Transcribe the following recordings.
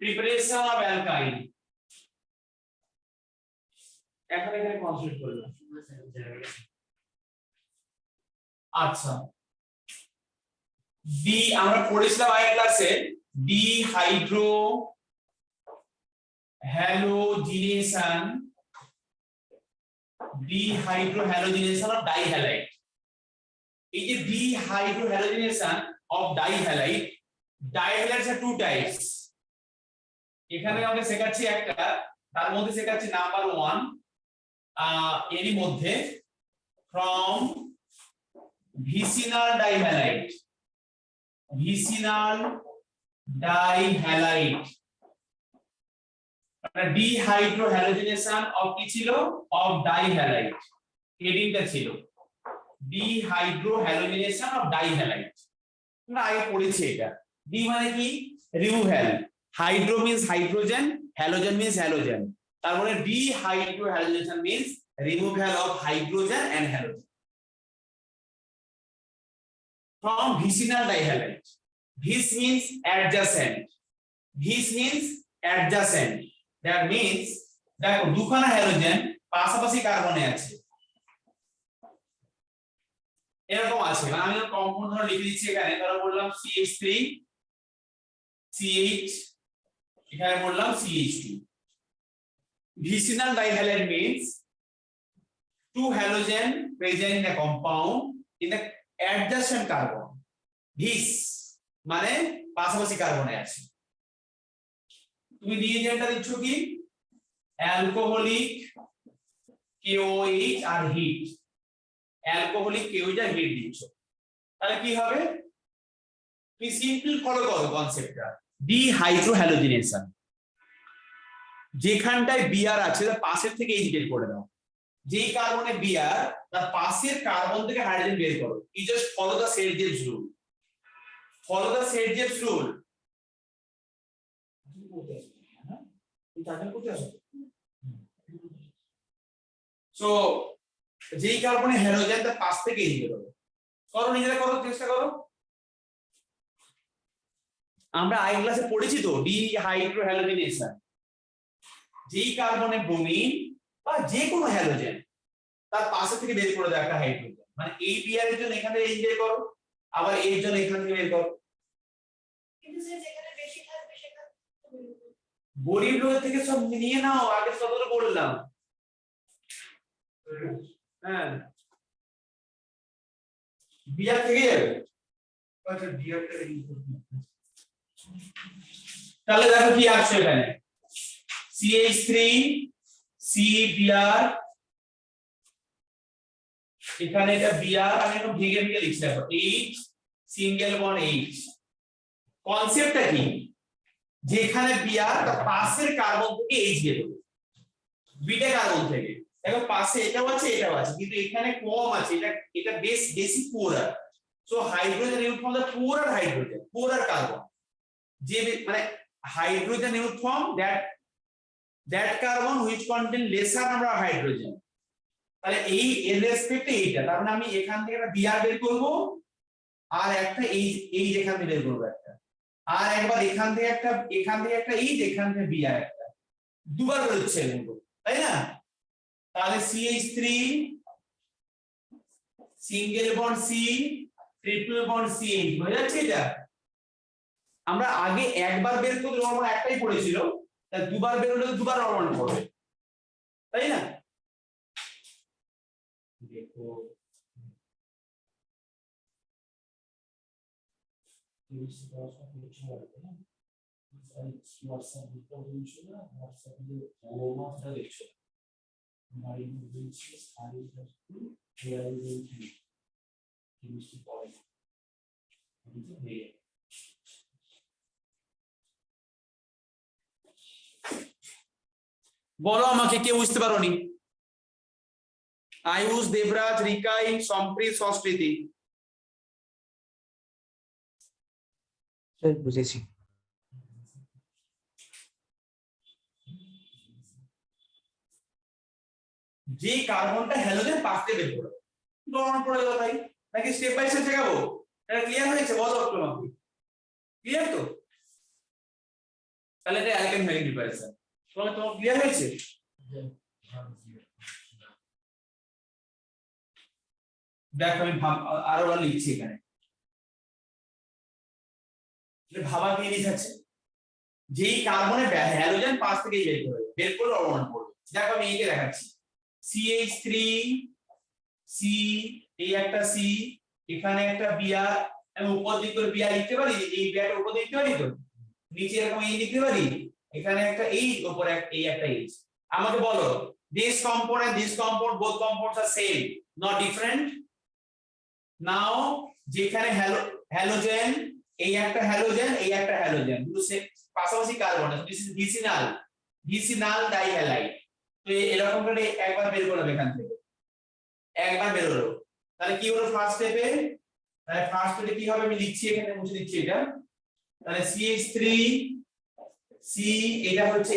Preparation of alkyl এখন এখানে concept করলাম। আচ্ছা ডি আমরা পড়েছিলাম আগের ক্লাসে dehydrohalogenation of dihalide. এই যে dehydrohalogenation of dihalide, dihalides are two types. এখানে আমরা শেখাচ্ছি একটা, তার মধ্যে শেখাচ্ছি নাম্বার 1 এরই মধ্যে ফ্রম ভিসিনাল ডাইহ্যালাইড। ডিহাইড্রোহ্যালোজিনেশন অফ কি ছিল? Of dihalide. হেডিংটা ছিল ডিহাইড্রোহ্যালোজিনেশন অফ ডাইহ্যালাইড। আমরা আগে পড়েছি এটা। ডি মানে কি? Removal. Hydro means hydrogen, halogen means halogen. তার মানে dehydrohalogenation means removal of hydrogen and halogen from vicinal dihalide. Vis means adjacent. That means দেখো দুখানা হ্যালোজেন পাশাপাশি কার্বনে আছে, এরকম আছে। মানে আমি কম্পাউন্ড ধরে লিখে দিচ্ছি এখানে, ধরো বললাম CH3 CH, এখানে বললাম CH2। Vicinal dihalide means two halogen present in a compound in the adjacent carbon. Vis মানে পাশাপাশি কার্বনে আছে। তুমি রিএজেন্টটা দিচ্ছ কি? অ্যালকোহলিক KOH আর হিট। অ্যালকোহলিক KOH আর হিট দিচ্ছ, তাহলে কি হবে? তুমি সিম্পল ফলো করো কনসেপ্টটা। ডিহাইড্রোহ্যালোজিনেশন, যেখানটায় বিআর আছে তার পাশের থেকে এইচ বের করে দাও। যেই কার্বনে বিআর তার পাশের কার্বন থেকে হাইড্রোজেন বের করো। You just follow the Saytzeff's rule. Follow the Saytzeff's rule. So যেই কার্বনে হ্যালোজেন তার পাশ থেকে এইচ বের করো। করো, নিজেরা করো, চেষ্টা করো। আমরা আই ক্লাসে পড়েছি তো ডিহাইড্রোহ্যালোজিনেশন। যেই কার্বনে ব্রোমিন বা যে কোনো হ্যালোজেন তার পাশে থেকে বের করে দাও একটা হাইড্রোজেন। মানে এই বিআর এর জন্য এখান থেকে এইচ বের করো, আবার এর জন্য এখান থেকে বের করো। কিন্তু স্যার যেখানে বেশি থাকবে সেখানে গরিব লোকের থেকে সব নিয়ে নাও, আগে সতর্ক বললাম। হ্যাঁ বিআর থেকে যাবে। আচ্ছা বিআরটা ইউজ করতে, তাহলে দেখো কি আসছে এখানে CH3 C Br, এখানে এটা Br, আমি একটু ভেঙে ভেঙে লিখছি দেখো H সিঙ্গেল বন্ড H। কনসেপ্টটা কি? যেখানে Br তার পাশের কার্বন থেকে H বের হবে, বিটা কার্বন থেকে। দেখো পাশে এটাও আছে এটাও আছে, কিন্তু এখানে কম আছে, এটা বেশি poorer. So hydrogen remove from the poorer hydrogen, poorer carbon. যে মানে hydrogen remove from that carbon which contain lesser number of hydrogen। তাহলে এই এর রেসপেক্টে এইটা, তার মানে আমি এখান থেকে একটা বিআর বের করব, আর একটা এই এখান থেকে বের করব একটা, আর একবার এখান থেকে একটা এখান থেকে বিআর একটা, দুবার বের হচ্ছে এগুলো, তাই না? তাহলে CH3 single bond C triple bond CH হয়ে যাচ্ছে। এটা আমরা আগে একবার বের করলে নরমাল একটাই পড়েছিল, তাহলে দুবার বের হলে দুবার নরমাল পড়বে, তাই না? দেখো বলো আমাকে, কে বুঝতে পারোনি? আয়ুষ, দেবরাজ, রিকাই, সম্প্রীত, সংস্কৃতি। বুঝেছি। যে কার্বনটা হ্যালোজেন পাশ থেকে বের করো, নরমাল পড়ে গেল ভাই, নাকি স্টেপ বাই স্টেপ শেখাবো? এটা ক্লিয়ার হয়েছে? বলো একটু আমাকে, ক্লিয়ার তো? তাহলে এটা অ্যালকেন হয়ে ডিফারেন্স তোমার ক্লিয়ার হয়েছে দেখো আমি আরো লিখছি এখানে ভাবা কি জিনিস আছে যেই কার্বনে হ্যালোজেন পাশ থেকে বের করে অনুমান করবে দেখো আমি এইকে দেখাচ্ছি CH3 C এই একটা C এখানে একটা Br আমি উপর দিক করে Br লিখতে পারি এই Br উপর দিক লিখতে পারি তো নিচে এরকম এই লিখতে পারি এখানে একটা H উপরে এই একটা H আমাকে বলো this component both compounds are same not different now যেখানে হ্যালোজেন এই একটা হ্যালোজেন দুটো পাশাপাশি carbon this is vicinal dihalide তো এরকম করে একবার বের করব এখান থেকে একবার বের হলো তাহলে কি হলো ফার্স্ট স্টেপে তাহলে ফার্স্ট স্টেপে কি হবে আমি লিখছি এখানে মুছে দিচ্ছি এটা তাহলে CH3 C এটা হচ্ছে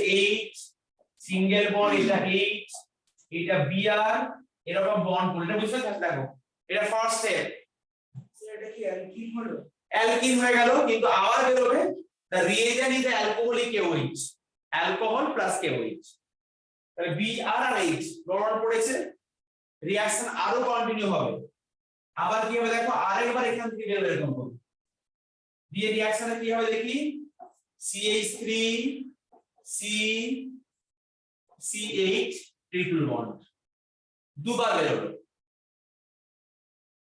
H সিঙ্গেল বন্ড এটা H এটা Br এরকম বন্ড করে এটা বুঝতে পারছো দেখো এটা ফার্স্ট স্টেপ এটা কি অ্যালকিন হলো অ্যালকিন হয়ে গেল কিন্তু আবার বের হবে the reagent is alcoholic OH alcohol plus KOH তাহলে Br আর H প্রমাণ পড়েছে রিঅ্যাকশন আরো কন্টিনিউ হবে আবার কি হবে দেখো আরেকবার এখান থেকে বের এরকম হবে দিয়ে রিঅ্যাকশনে কি হবে দেখি CH3 C CH triple bond দুবার বের হবে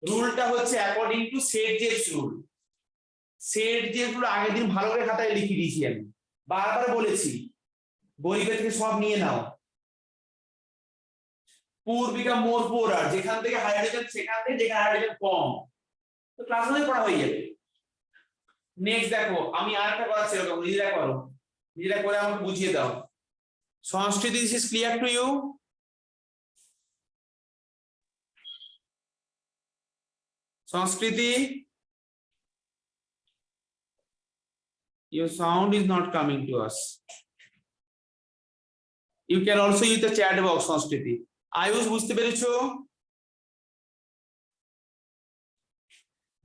রুলটা হচ্ছে according to set-JS rule set-JS rule আগের দিন ভালো করে খাতায় লিখে দিয়েছি আমি বারবার বলেছি বই থেকে সব নিয়ে নাও পূর্বিকা মোর পোরার যেখান থেকে হাইড্রোজেন সেখান থেকে যেখানে হাইড্রোজেন কম তো ক্লাসে পড়া হয়ে যাবে নেক্সট দেখো আমি আরেকটা করাচ্ছি এরকম নিজেরা করে আমাকে বুঝিয়ে দাও সংস্কৃতি this is clear to you সংস্কৃতি your sound is not coming to us you can also use the chat box সংস্কৃতি আয়ুষ বুঝতে পেরেছো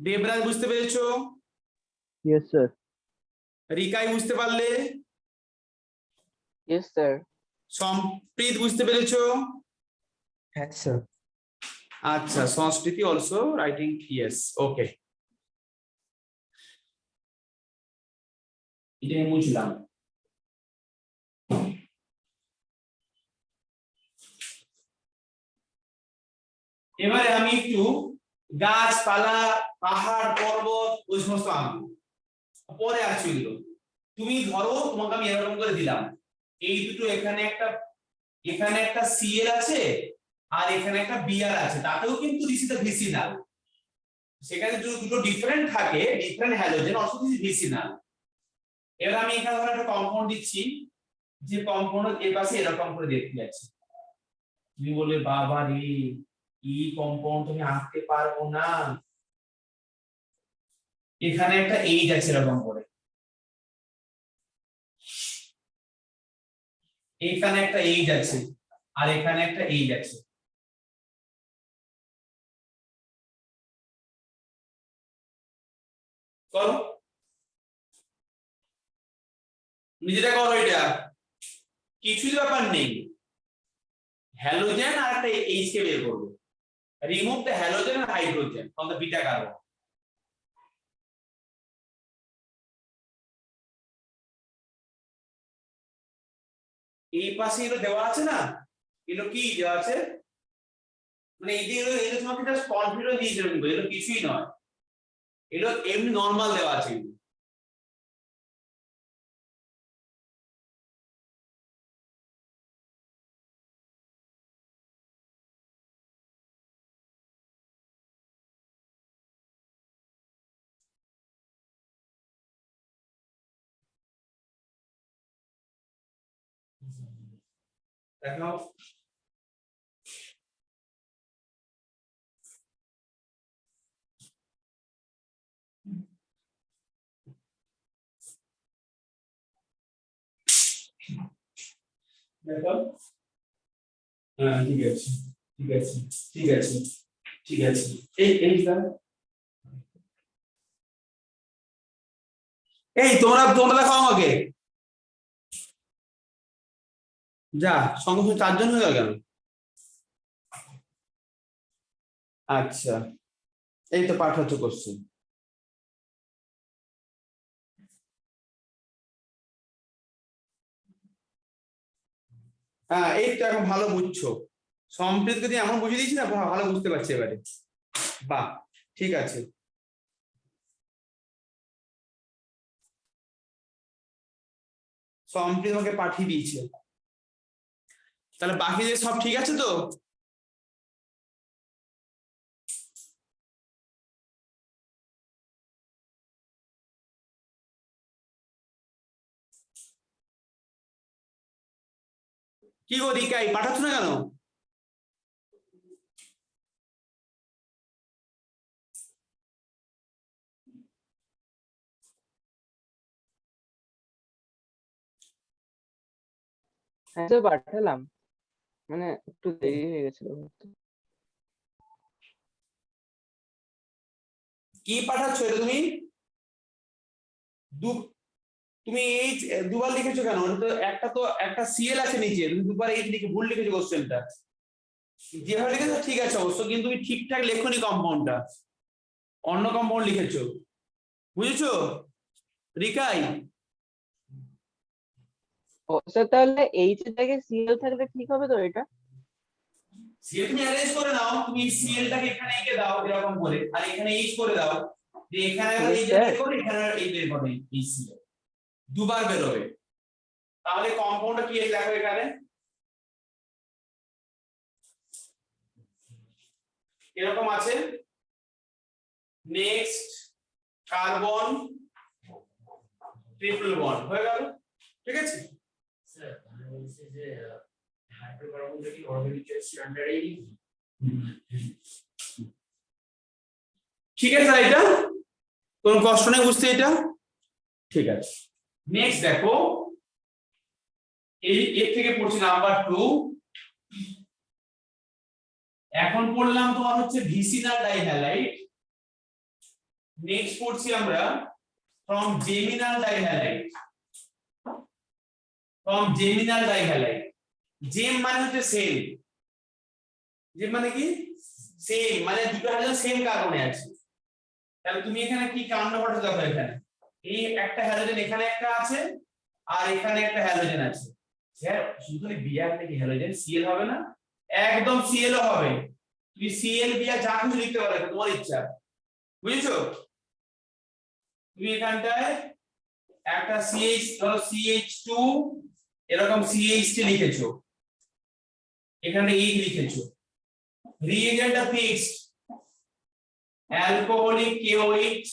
দেবরাজ বুঝতে পেরেছো Yes, sir. রিকাই বুঝতে পারলে Yes, sir. সম্প্রীত বুঝতে পেরেছো Yes, sir. আচ্ছা সংস্কৃতি অলসো রাইটিং ইয়েস ওকে এটা মুছলাম এবারে আমি একটু গাছপালা পাহাড় পর্বত ওই সমস্ত আঁকবো পরে আসছে এগুলো তুমি ধরো তোমাকে আমি এরকম করে দিলাম এই দুটো এখানে একটা Cl আছে আর এখানে একটা Br আছে তাতেও কিন্তু দিস ইজ দ্য ভিসিনাল সেখানে দুটো ডিফারেন্ট থাকে different halogen also this is vicinal এবার আমি এখানে ধরো একটা কম্পাউন্ড দিচ্ছি যে কম্পাউন্ড এর পাশে এরকম করে দেখতে যাচ্ছে তুমি বলবে বাবা রে এই কম্পাউন্ড তুমি আঁকতে পারবো না এখানে একটা এইজ আছে এরকম করে এখানে একটা এইজ আছে আর এখানে একটা এইজ আছে করো নিজেরা করো এটা কিছুই ব্যাপার নেই হ্যালোজেন আর একটা এইচ কে বের করবে remove the halogen and hydrogen from the beta carbon এই পাশে এগুলো দেওয়া আছে না এগুলো কি দেওয়া আছে মানে এগুলো তোমাকে জাস্ট কনফিডেন্স দিয়েছিল কিন্তু এগুলো কিছুই নয় এগুলো এমনি নরমাল দেওয়া আছে দেখো দেখো হ্যাঁ ঠিক আছে ঠিক আছে ঠিক আছে ঠিক আছে এই স্যার এই তোমরা দেখো আমাকে যা সঙ্গে সঙ্গে 4 জন হয়ে গেল কেন? আচ্ছা, এই তো পাঠাচ্ছ কোশ্চেন। হ্যাঁ, এই তো এখন ভালো বুঝছো। সম্প্রীতকে দিয়ে এমন বুঝিয়ে দিয়েছি না, ভালো বুঝতে পারছি এবারে। বাহ, ঠিক আছে। সম্প্রীত আমাকে পাঠিয়ে দিয়েছে। তাহলে বাকি যে সব ঠিক আছে তো? কি গো রিকাই, পাঠাচ্ছ না কেন? হ্যাঁ স্যার পাঠালাম, মানে একটু দেরি হয়ে গেছিল হয়তো। কি পাঠাচ্ছ এটা তুমি? তুমি এই দুবার লিখেছো কেন? ওটা তো একটা সিএল আছে নিচে, তুমি দুবার এই লিখে ভুল লিখেছো কোশ্চেনটা। যেভাবে লিখেছো ঠিক আছে অবশ্য, কিন্তু তুমি ঠিকঠাক লেখনি কম্পাউন্ডটা, অন্য কম্পাউন্ড লিখেছো। বুঝেছো রিকাই? ও স্যার তাহলে এইচ এর জায়গায় সিএল থাকলে ঠিক হবে তো এটা? সিএল তুমি অ্যারেঞ্জ করে নাও, তুমি সিএলটাকে এখানে এঁকে দাও এরকম করে, আর এখানে এইচ করে দাও, যে এখানে আবার এই যে স্যার বের করে, এখানে এই বের করে, এই সিএল দুবার বেরোবে। তাহলে কম্পাউন্ডটা কি দেখো এখানে এরকম আছে, নেক্সট কার্বন ট্রিপল বন্ড হয়ে গেল। ঠিক আছে স্যার আমি বলছি যে হাইড্রোকার্বনটা কি অর্গানিক স্ট্যান্ডার্ডেই ঠিক আছে, এটা কোনো কষ্ট নেই বুঝতে এটা। ঠিক আছে, নেক্সট দেখো, এই এর থেকে পড়ছি নাম্বার 2। এখন পড়লাম তোমার হচ্ছে ভিসিনাল ডাইহ্যালাইড। নেক্সট পড়ছি আমরা ফ্রম জেমিনাল ডাইহ্যালাইড। ফ্রম জেমিনাল ডাইহ্যালাইড, জেম মানে হচ্ছে সেম, জেম মানে কি সেম, মানে দুটো হাইড্রোজেন সেম কার্বনে আছে। তাহলে তুমি এখানে কি কাণ্ড ঘটে দেখো, এখানে এই একটা হ্যালোজেন এখানে একটা আছে, আর এখানে একটা হ্যালোজেন আছে। স্যার শুধু বিআর নাকি হ্যালোজেন, সিএল হবে না? একদম সিএল হবে। তুমি সিএল বিআর যা কিছু লিখতে পারো, তোমার ইচ্ছা। বুঝেছো? তুমি এখানটায় একটা সিএইচ, ধরো সিএইচ2 এরকম সিএইচ3 লিখেছো, এখানে এইচ লিখেছো, রিএজেন্টটা fixed, alcoholic KOH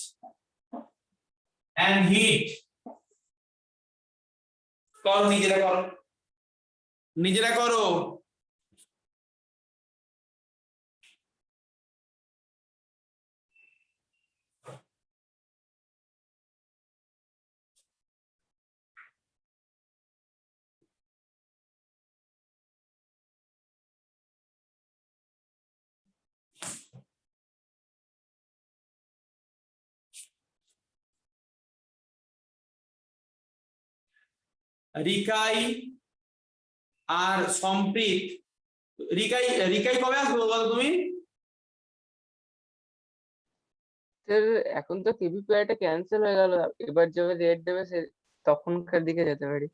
and heat। করো, নিজেরা করো, নিজেরা করো। রিকাই আর সম্প্রীত, রিকাই রিকাই কবে আসবে বলো তুমি? স্যার এখন তো কেভিপিআইটা ক্যান্সেল হয়ে গেল, এবার যবে রেট দেবে সে তখনকার দিকে যেতে পারি।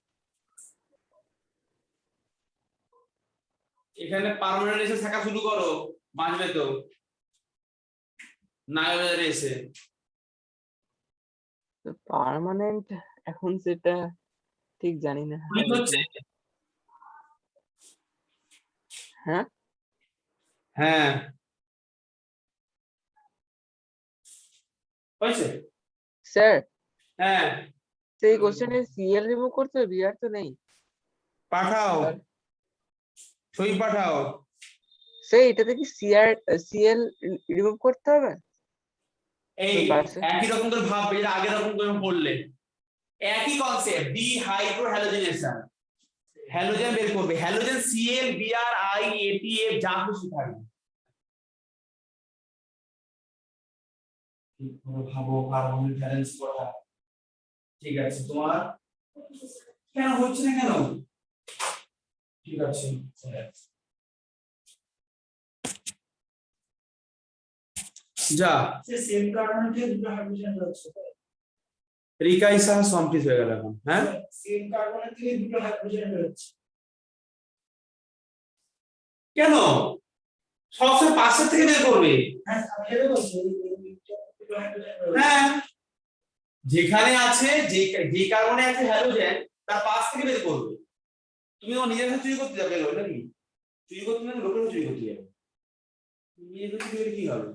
এখানে পার্মানেন্ট এসে থাকা শুরু করো, বাঁচবে তো নায়ারে এসে। পার্মানেন্ট এখন সেটা ঠিক জানি না পুলিশ হবে হচ্ছে? কিনা। হ্যাঁ হ্যাঁ হয়েছে। স্যার, হ্যাঁ সেই কোশ্চেনে সিএল রিমুভ করতে হবে, বিআর তো নেই। পাঠাও, ছবি পাঠাও। সেই এটাতে কি সিএল রিমুভ করতে হবে? এই তো বাসে একই রকম করে ভাববে, যেটা আগের রকম করে পড়লে একই কনসেপ্ট, ডিহাইড্রো হ্যালোজেনেশন। হ্যালোজেন বের করবে, হ্যালোজেন সিএল বিআর আই এটিএফ যা কিছু থাকবে। ভাবো কার্বন ব্যালেন্স করা। ঠিক আছে, তোমার কেন হচ্ছে না কেন? ঠিক আছে যা সে সেম কার্বন থেকে দুটো হাইড্রোজেন রয়েছে রিকাই সাহা কমপ্লিট হয়ে গেল এখন হ্যাঁ সেম কার্বনের থেকে দুটো হাইড্রোজেন রয়েছে কেন সবসময় পাশের থেকে বের করবে হ্যাঁ আমি এটা বলছি দুটো হাইড্রোজেন রয়েছে হ্যাঁ যেখানে আছে যে কার্বনে আছে হ্যালোজেন তার পাশ থেকে বের করবে তুমি তোমার নিজের কাছে চুরি করতে যাবে লোক নাকি চুরি করতে না লোকের চুরি করতে যাবে নিজের কাছে চুরি করে কি হবে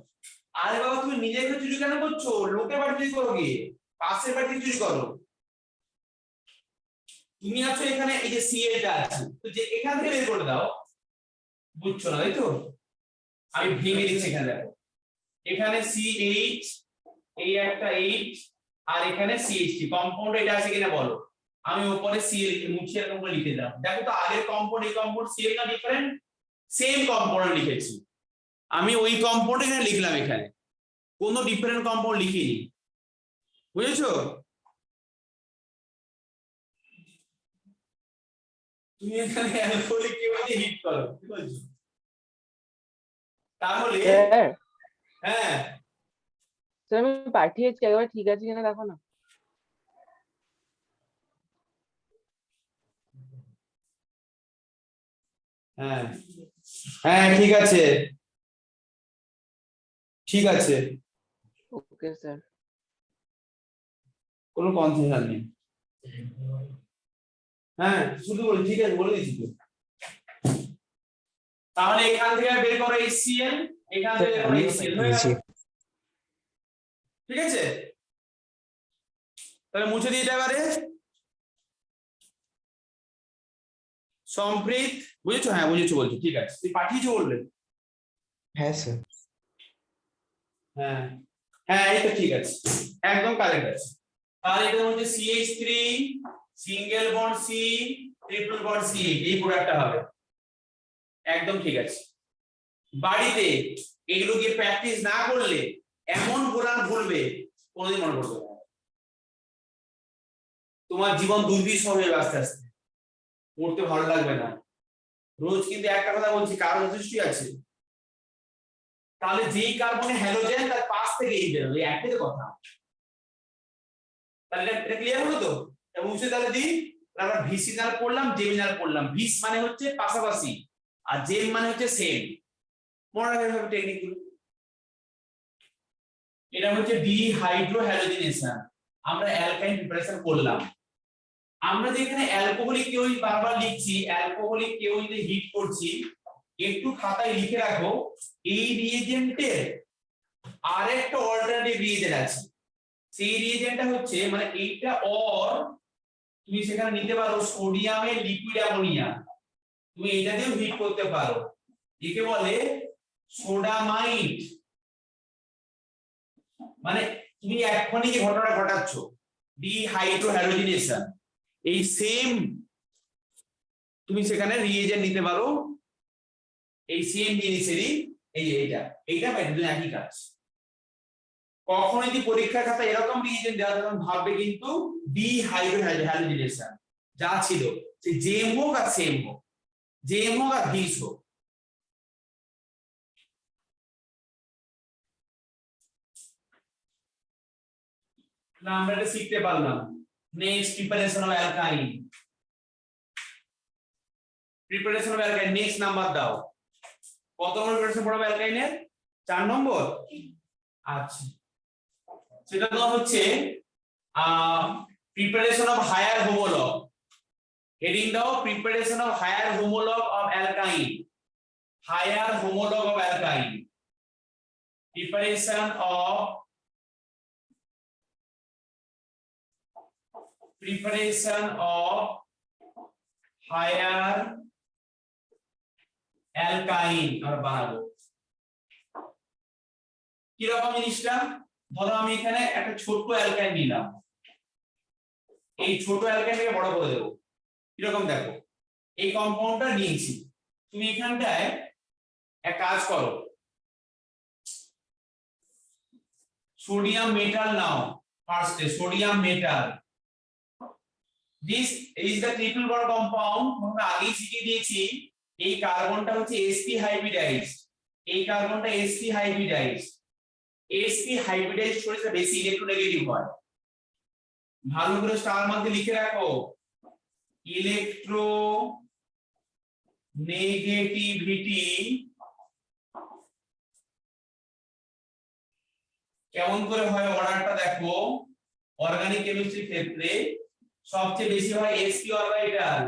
আরে বাবা তুমি নিজের কাছে চুরি কেন করছো লোকের বাড়ি চুরি করো গিয়ে পাশের বাড়ি থেকে চুরি করো তুমি আছো এখানে এই যে সিএটা আছে তো যে এখান থেকে বের করে দাও বুঝছো না তাই তো আমি ভেঙে দিচ্ছি এখানে দেখো এখানে সিএইচ এই একটা এইচ আর এখানে সিএইচটি কম্পাউন্ড এটা আছে কিনা বলো আমি উপরে সিএল মুছে এরকম করে লিখে দিলাম দেখো তো আগের কম্পাউন্ড এই কম্পাউন্ড সিএল না ডিফারেন্ট সেম কম্পাউন্ড লিখেছি আমি ওই কম্পাউন্ড এখানে লিখলাম এখানে কোনো ডিফারেন্ট কম্পাউন্ড লিখিনি বুঝেছো তুমি এখানে অ্যালকোহলিক কেমিক্যাল হিট করো কি বলছো তাহলে স্যার হ্যাঁ স্যার আমি পাঠিয়েছি একবার ঠিক আছে কিনা দেখো না হ্যাঁ হ্যাঁ ঠিক আছে ঠিক আছে ওকে স্যার কোনো কনফিউশন নেই হ্যাঁ শুধু বলি ঠিক আছে বলে দিচ্ছি তো তাহলে এখান থেকে বের করো HCl এখান থেকে বের করো HCl হয়ে গেল ঠিক আছে তাহলে মুছে দিয়ে এবারে সম্প্রীত বুঝেছো হ্যাঁ বুঝেছো বলছো ঠিক আছে তুই পাঠিয়েছো বললে হ্যাঁ স্যার হ্যাঁ হ্যাঁ এই তো ঠিক আছে একদম কারেক্ট আছে তাহলে এটা হচ্ছে CH3 single bond C triple bond C এই প্রোডাক্টটা হবে একদম ঠিক আছে বাড়িতে এগুলো কি প্র্যাকটিস না করলে এমন বোরান ভুলবে কোনোদিন মনে পড়বে না তোমার জীবন দুর্বিষহ হয়ে যাবে আস্তে আস্তে পড়তে ভালো লাগবে না রোজ কিন্তু একটা কথা বলছি কারণ যথেষ্টই আছে তাহলে যেই কার্বনে হ্যালোজেন তার পাশ থেকে এই বেরোবে এই একই তো কথা তাহলে এটা ক্লিয়ার হলো তো এবং উচ্চ তাহলে দিই আমরা ভিসিনাল পড়লাম জেমিনাল পড়লাম ভিস মানে হচ্ছে পাশাপাশি আর জেম মানে হচ্ছে সেম মনে রাখতে হবে টেকনিক গুলো এটা হচ্ছে ডিহাইড্রোহ্যালোজিনেশন আমরা অ্যালকাইন প্রিপারেশন করলাম আমরা যেখানে অ্যালকোহলিক কেউ বারবার লিখছি অ্যালকোহলিক কেউ যদি হিট করছি একটু খাতায় লিখে রাখো এই রিএজেন্টের আরেকটা অল্টারনেটিভ রিএজেন্ট আছে সেই রিএজেন্টটা হচ্ছে মানে এইটা অর তুমি সেখানে নিতে পারো সোডিয়ামের লিকুইড অ্যামোনিয়া তুমি এটা দিয়েও হিট করতে পারো একে বলে সোডামাইড মানে তুমি এখনই যে ঘটনাটা ঘটাচ্ছ ডিহাইড্রোহ্যালোজিনেশন এই সেম তুমি সেখানে রিএজেন্ট নিতে পারো এই সেম জিনিসেরই এই যে এইটা দুটো একই কাজ কখন যদি পরীক্ষার খাতা এরকম রিএজেন্ট দেওয়া তখন ভাববে কিন্তু ডিহাইড্রোহ্যালোজিনেশন যা ছিল সে জেম হোক আর সেম হোক জেম হোক আর ভিস হোক না আমরা এটা শিখতে পারলাম next preparation of alkyne preparation of অ্যালকাইন next number দাও কত নম্বর প্রিপারেশন পড়াবে অ্যালকাইনের 4 নম্বর আচ্ছা সেটা তো হচ্ছে preparation of higher homolog heading দাও preparation of higher homolog of alkyne higher homolog of alkyne preparation of higher alkyne আমরা বানাবো কি রকম জিনিসটা ধরো আমি এখানে একটা ছোট অ্যালকাইন নিলাম এই ছোট অ্যালকাইনকে বড় করে দেব কি রকম দেখো এই কম্পাউন্ডটা নিয়েছি তুমি এখানটায় এক কাজ করো সোডিয়াম মেটাল নাও ফার্স্টে sodium metal this is the triple bond compound, আমরা আগেই শিখিয়ে দিয়েছি এই কার্বনটা হচ্ছে sp হাইব্রিডাইজড, এই কার্বনটা sp হাইব্রিডাইজড। sp হাইব্রিডাইজড হলে বেশি ইলেকট্রোনেগেটিভ হয়। ভালো করে স্টার মার্কে লিখে রাখো, ইলেকট্রো নেগেটিভিটি কেমন করে হয় অর্ডারটা দেখো। অর্গানিক কেমিস্ট্রির ক্ষেত্রে সবচেয়ে বেশি হয় sp অরবিটাল,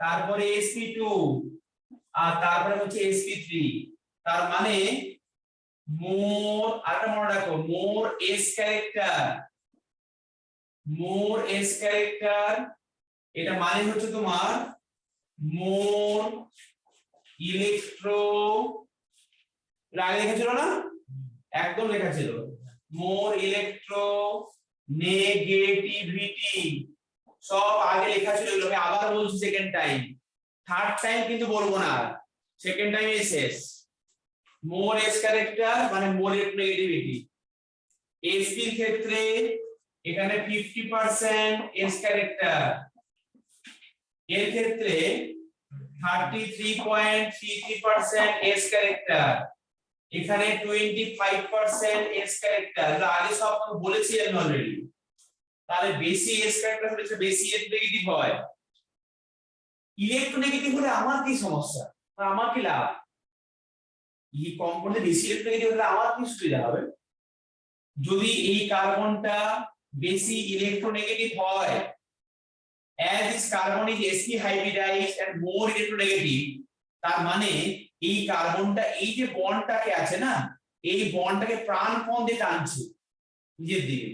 তারপরে sp2, আর তারপরে হচ্ছে sp3। তার মানে মোর, আরেকটা মনে রাখো, মোর s ক্যারেক্টার, মোর s ক্যারেক্টার, এটা মানে হচ্ছে তোমার মোর ইলেকট্রো, আগে লেখা ছিল না, একদম লেখা ছিল মোর ইলেকট্রো নেগেটিভিটি, সব আগে লেখা ছিল, এগুলোকে আবার বলছি সেকেন্ড টাইম, থার্ড টাইম কিন্তু বলবো না, সেকেন্ড টাইম শেষ। মোর এস ক্যারেক্টার মানে মোর ইলেকট্রোনেগেটিভিটি। sp এর ক্ষেত্রে এখানে 50% এস ক্যারেক্টার, এর ক্ষেত্রে 33.33% এস ক্যারেক্টার, এখানে 25% এস ক্যারেক্টার। আগে সব আমি বলেছি আমি অলরেডি। তাহলে বেশি এস ক্যারেক্টার হলে বেশি ইলেকট্রোনেগেটিভ হয়। ইলেকট্রোনেগেটিভ হলে আমার কি সমস্যা, আমার কি লাভ? এই কম্পাউন্ডে বেশি ইলেকট্রোনেগেটিভ হলে আমার কি সুবিধা হবে? যদি এই কার্বনটা বেশি ইলেকট্রোনেগেটিভ হয়, as this carbon is sp hybridized and more electronegative, তার মানে এই কার্বনটা এই যে বন্ডটাকে আছে না, এই বন্ডটাকে প্রাণপণ দিয়ে টানছে নিজের দিকে,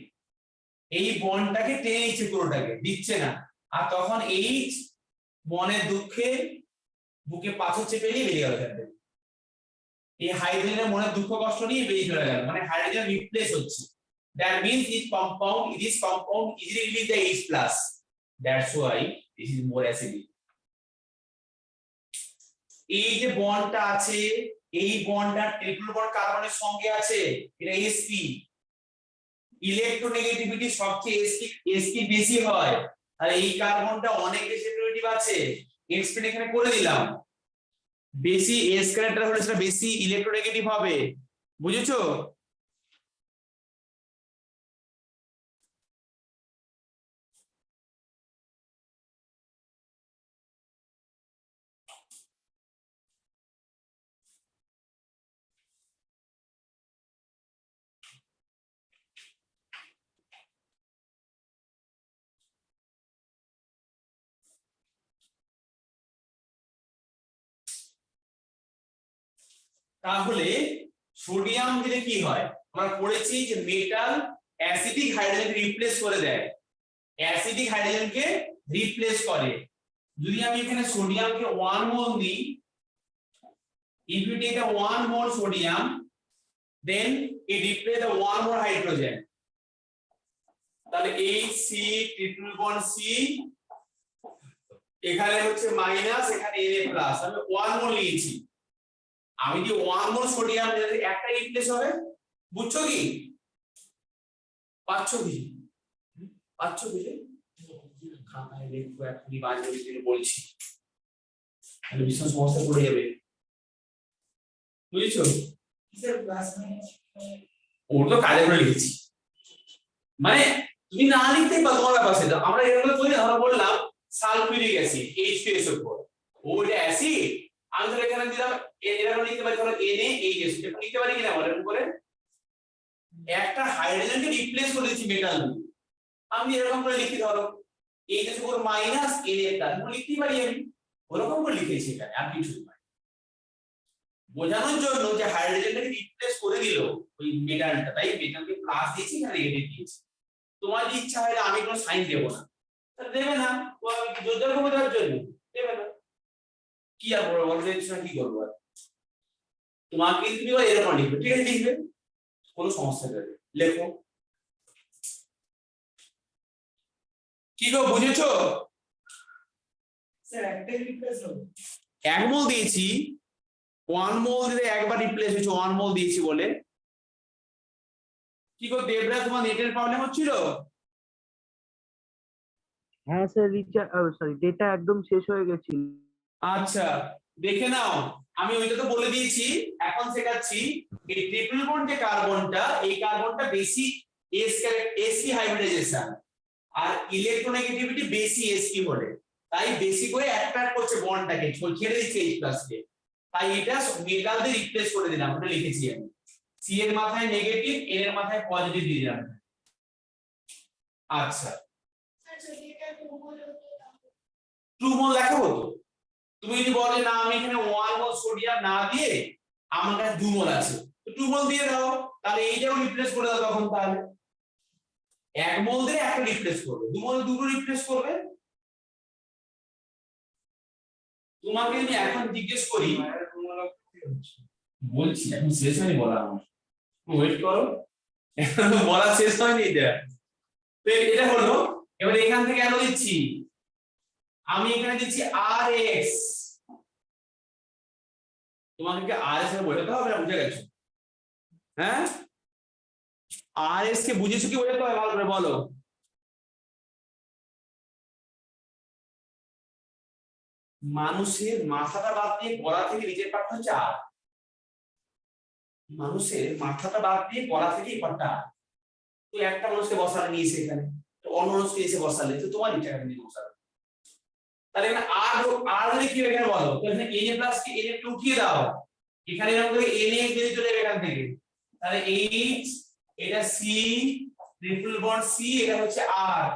এই বন্ডটাকে টেনে নিচ্ছে, পুরোটাকে দিচ্ছে না। আর তখন এই মনের দুঃখে বুকে পাথর চেপে নিয়ে বেরিয়ে গেল এখান থেকে। এই হাইড্রোজেনের মনের দুঃখ কষ্ট নিয়ে বেরিয়ে চলে গেল, মানে হাইড্রোজেন রিপ্লেস হচ্ছে। That means this compound easily release the H plus. That's why this is more acidic. এই যে বন্ডটা আছে, এই বন্ডটা ট্রিপল বন্ড কার্বনের সঙ্গে আছে, এটা sp, ইলেকট্রোনেগেটিভিটি সবচেয়ে sp বেশি হয়, আর এই কার্বনটা অনেক বেশি ইলেকট্রোনেগেটিভ আছে, এক্সপ্লেন এখানে করে দিলাম। বেশি s ক্যারেক্টার হলে সেটা বেশি ইলেকট্রোনেগেটিভ হবে, বুঝেছো? তাহলে সোডিয়াম দিলে কি হয়, আমরা পড়েছি যে মেটাল অ্যাসিডিক হাইড্রোজেনকে রিপ্লেস করে দেয়, অ্যাসিডিক হাইড্রোজেনকে রিপ্লেস করে। যদি আমি এখানে সোডিয়ামকে 1 মোল দিই, if you take a 1 mole sodium then it replace the 1 more hydrogen, তাহলে HC ট্রিপল বন্ড C, এখানে হচ্ছে মাইনাস, এখানে Na প্লাস, আমি 1 মোল নিয়েছি, আমি যে 1 মোল সোডিয়াম একটা রিপ্লেস হবে, বুঝছো কি? পাচ্ছো কি? পাচ্ছো বুঝে? খাতায় লিখবো, এখনই বাজে বলছি, তাহলে ভীষণ সমস্যা পড়ে যাবে, বুঝেছো? স্যার ক্লাস ওর তো কাজে করে লিখেছি, মানে তুমি না লিখতেই পারো, তোমার ব্যাপার সেটা। আমরা এরকম করি, আমরা বললাম সালফিউরিক অ্যাসিড H2SO4, ওটা অ্যাসিড, আমি ধর এখানে দিলাম, এরকম লিখতে পারি, ধরো NaHS, এটা লিখতে পারি কিনা বলেন করে, একটা হাইড্রোজেনকে রিপ্লেস করে দিচ্ছি মেটাল দিয়ে, আমি এরকম করে লিখি, ধরো HSO4 মাইনাস Na প্লাস, লিখতে পারি আমি, ওরকম করে লিখেছি এখানে, আর কিছু না, বোঝানোর জন্য যে হাইড্রোজেনটাকে রিপ্লেস করে দিল ওই মেটালটা, তাই মেটালকে প্লাস দিয়েছি আর নেগেটিভ দিয়েছি। তোমার যে ইচ্ছা হয় আমি কোনো সাইন দেব না, তাহলে দেবে না, ও আমি জোরদার করে দেওয়ার জন্য দেবে না, কি আর বড় বড় ইচ্ছা কি করবো আর, তোমাকে তুমি এরকম লিখবে, ঠিক আছে লিখবে, কোনো সমস্যা নেই, লেখো। কি গো বুঝেছো? স্যার একটা রিপ্লেস হবে, 1 মোল দিয়েছি, 1 মোল দিলে একবার রিপ্লেস হয়েছে, 1 মোল দিয়েছি বলে। কি গো দেবরা, তোমার নেটের প্রবলেম হচ্ছিল? হ্যাঁ স্যার সরি ডেটা একদম শেষ হয়ে গেছিল। আচ্ছা দেখে নাও, আমি ওইটা তো বলে দিয়েছি, এখন শেখাচ্ছি এই ট্রিপল বন্ড যে কার্বনটা, এই কার্বনটা বেশি এসি হাইব্রিডাইজেশন, আর ইলেকট্রোনেগেটিভিটি বেশি এসপি বলে, তাই বেশি করে অ্যাট্রাক্ট করছে বন্ডটাকে, ছেড়ে দিচ্ছে এইচ প্লাস কে, তাই এটা মেটাল দিয়ে রিপ্লেস করে দিলাম, ওটা লিখেছি আমি, সি এর মাথায় নেগেটিভ, এন এর মাথায় পজিটিভ দিয়ে দিলাম। আচ্ছা ট্রু মোল দেখাবো তো, তুমি যদি বলে না আমি এখানে 1 মোল সোডিয়াম না দিয়ে আমার কাছে 2 মোল আছে, তো 2 মোল দিয়ে দাও, তাহলে এইটাও রিপ্লেস করে দাও, তখন তাহলে 1 মোল দিয়ে একটা রিপ্লেস করবে, 2 মোল দুটো রিপ্লেস করবে। তোমাকে আমি এখন জিজ্ঞেস করি, বলছি এখন শেষ হয়নি বলা, আমার ওয়েট করো, বলা শেষ হয়নি এটা। তো এটা হলো, এবার এখান থেকে কেন দিচ্ছি, আমি এখানে দিচ্ছি আর এক্স, তোমাকে আর এস এর বোঝাতে হবে, বুঝে গেছো? হ্যাঁ আর এস কে বুঝেছো কি বোঝাতে হবে, ভালো করে বলো। মানুষের মাথাটা বাদ দিয়ে গলা থেকে নিচের পাটটা হচ্ছে আর, মানুষের মাথাটা বাদ দিয়ে গলা থেকে এই পাটটা, তো একটা মানুষকে বসালে নিয়েছে এখানে, তো অন্য মানুষকে এসে বসালে, তো তোমার ইচ্ছা করে নিয়ে বসাবে, তাহলে এখানে আর আর হলে কি হবে এখানে বলো, তো এখানে na প্লাস কে na কে উঠিয়ে দাও, এখানে এরকম করে na বেরিয়ে চলে যাবে এখান থেকে, তাহলে এইচ, এটা সি ট্রিপল বন্ড সি, এটা হচ্ছে আর,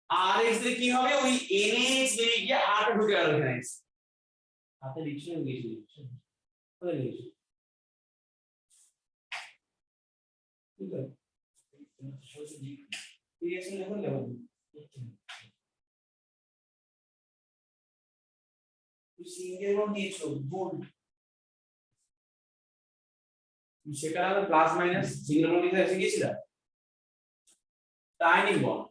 আর এক্স দিয়ে কি হবে, ওই NaH বেরিয়ে গিয়ে আর টা ঢুকে গেল এখানে, হাতে লিখছি আমি গেছি কোথায় লিখছি, ঠিক আছে রিঅ্যাকশন লিখুন লেখুন, সিঙ্গেল বন্ড দিয়েছো গুড, সেখানে আমরা প্লাস মাইনাস সিঙ্গেল বন্ড দিতে এসে গিয়েছিলাম, টাইনি বন্ড,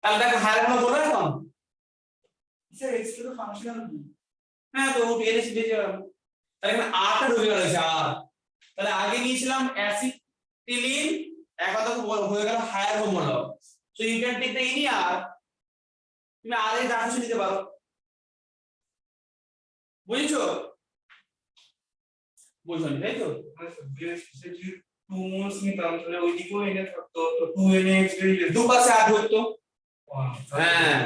তাহলে দেখো হায়ার বন্ড বলো এখন, স্যার এক্স তো ফাংশনাল গ্রুপ। হ্যাঁ তো NH দিয়ে যাবে, তাহলে এখানে আর টা ঢুকে গেল, আর তাহলে আগে নিয়েছিলাম অ্যাসিটিলিন, এখন তো হয়ে গেল higher homolog, so you can take the any R, তুমি আর এর ডাটা নিতে পারো, বুঝছো? বুঝছো তাই তো, টু মোলস নিতাম তাহলে ওইদিকেও এনে থাকতো, তো 2NaH বেরিয়ে যেত। দুপাশে আর ঢুকতো, হ্যাঁ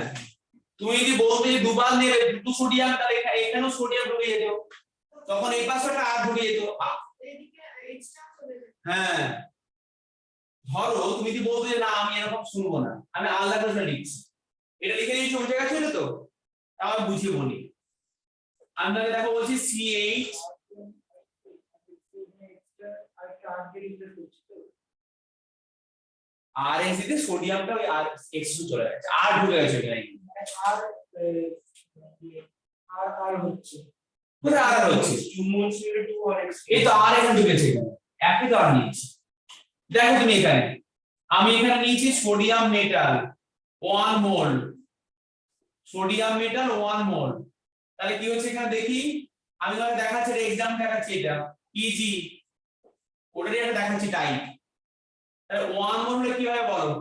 তুমি যদি বলতে যে দুবার নেবে দুটো সোডিয়াম, তাহলে এখানেও সোডিয়াম ঢুকে যেত, তখন এই পাশে একটা আর ঢুকে যেত, হ্যাঁ ধরো তুমি যদি বলতে যে না আমি এরকম শুনবো না, আমি আলাদা করে লিখছি, এটা লিখে দিয়েছি, বুঝে গেছো এটা তো, তাও বুঝিয়ে বলি, আমি দেখো বলছি CH আর এস তে সোডিয়ামটা ওই আর এক্স চলে যাচ্ছে, আর ঢুকে গেছে এখানে, আর হচ্ছে কোথায় আর হচ্ছে, 2 মোলস এর 2RX, এই তো আর এখানে ঢুকেছে, একই তো আর নিয়েছি, দেখো তুমি এখানে, আমি এখানে নিয়েছি সোডিয়াম মেটাল 1 মোল, সোডিয়াম মেটাল 1 মোল, তাহলে কি হচ্ছে এখানে দেখি, আমি তোমাকে দেখাচ্ছি, এক্সাম দেখাচ্ছি, এটা ইজি ওটারই একটা দেখাচ্ছি টাইপ, তাহলে 1 মোল হলে কি হয় বলো,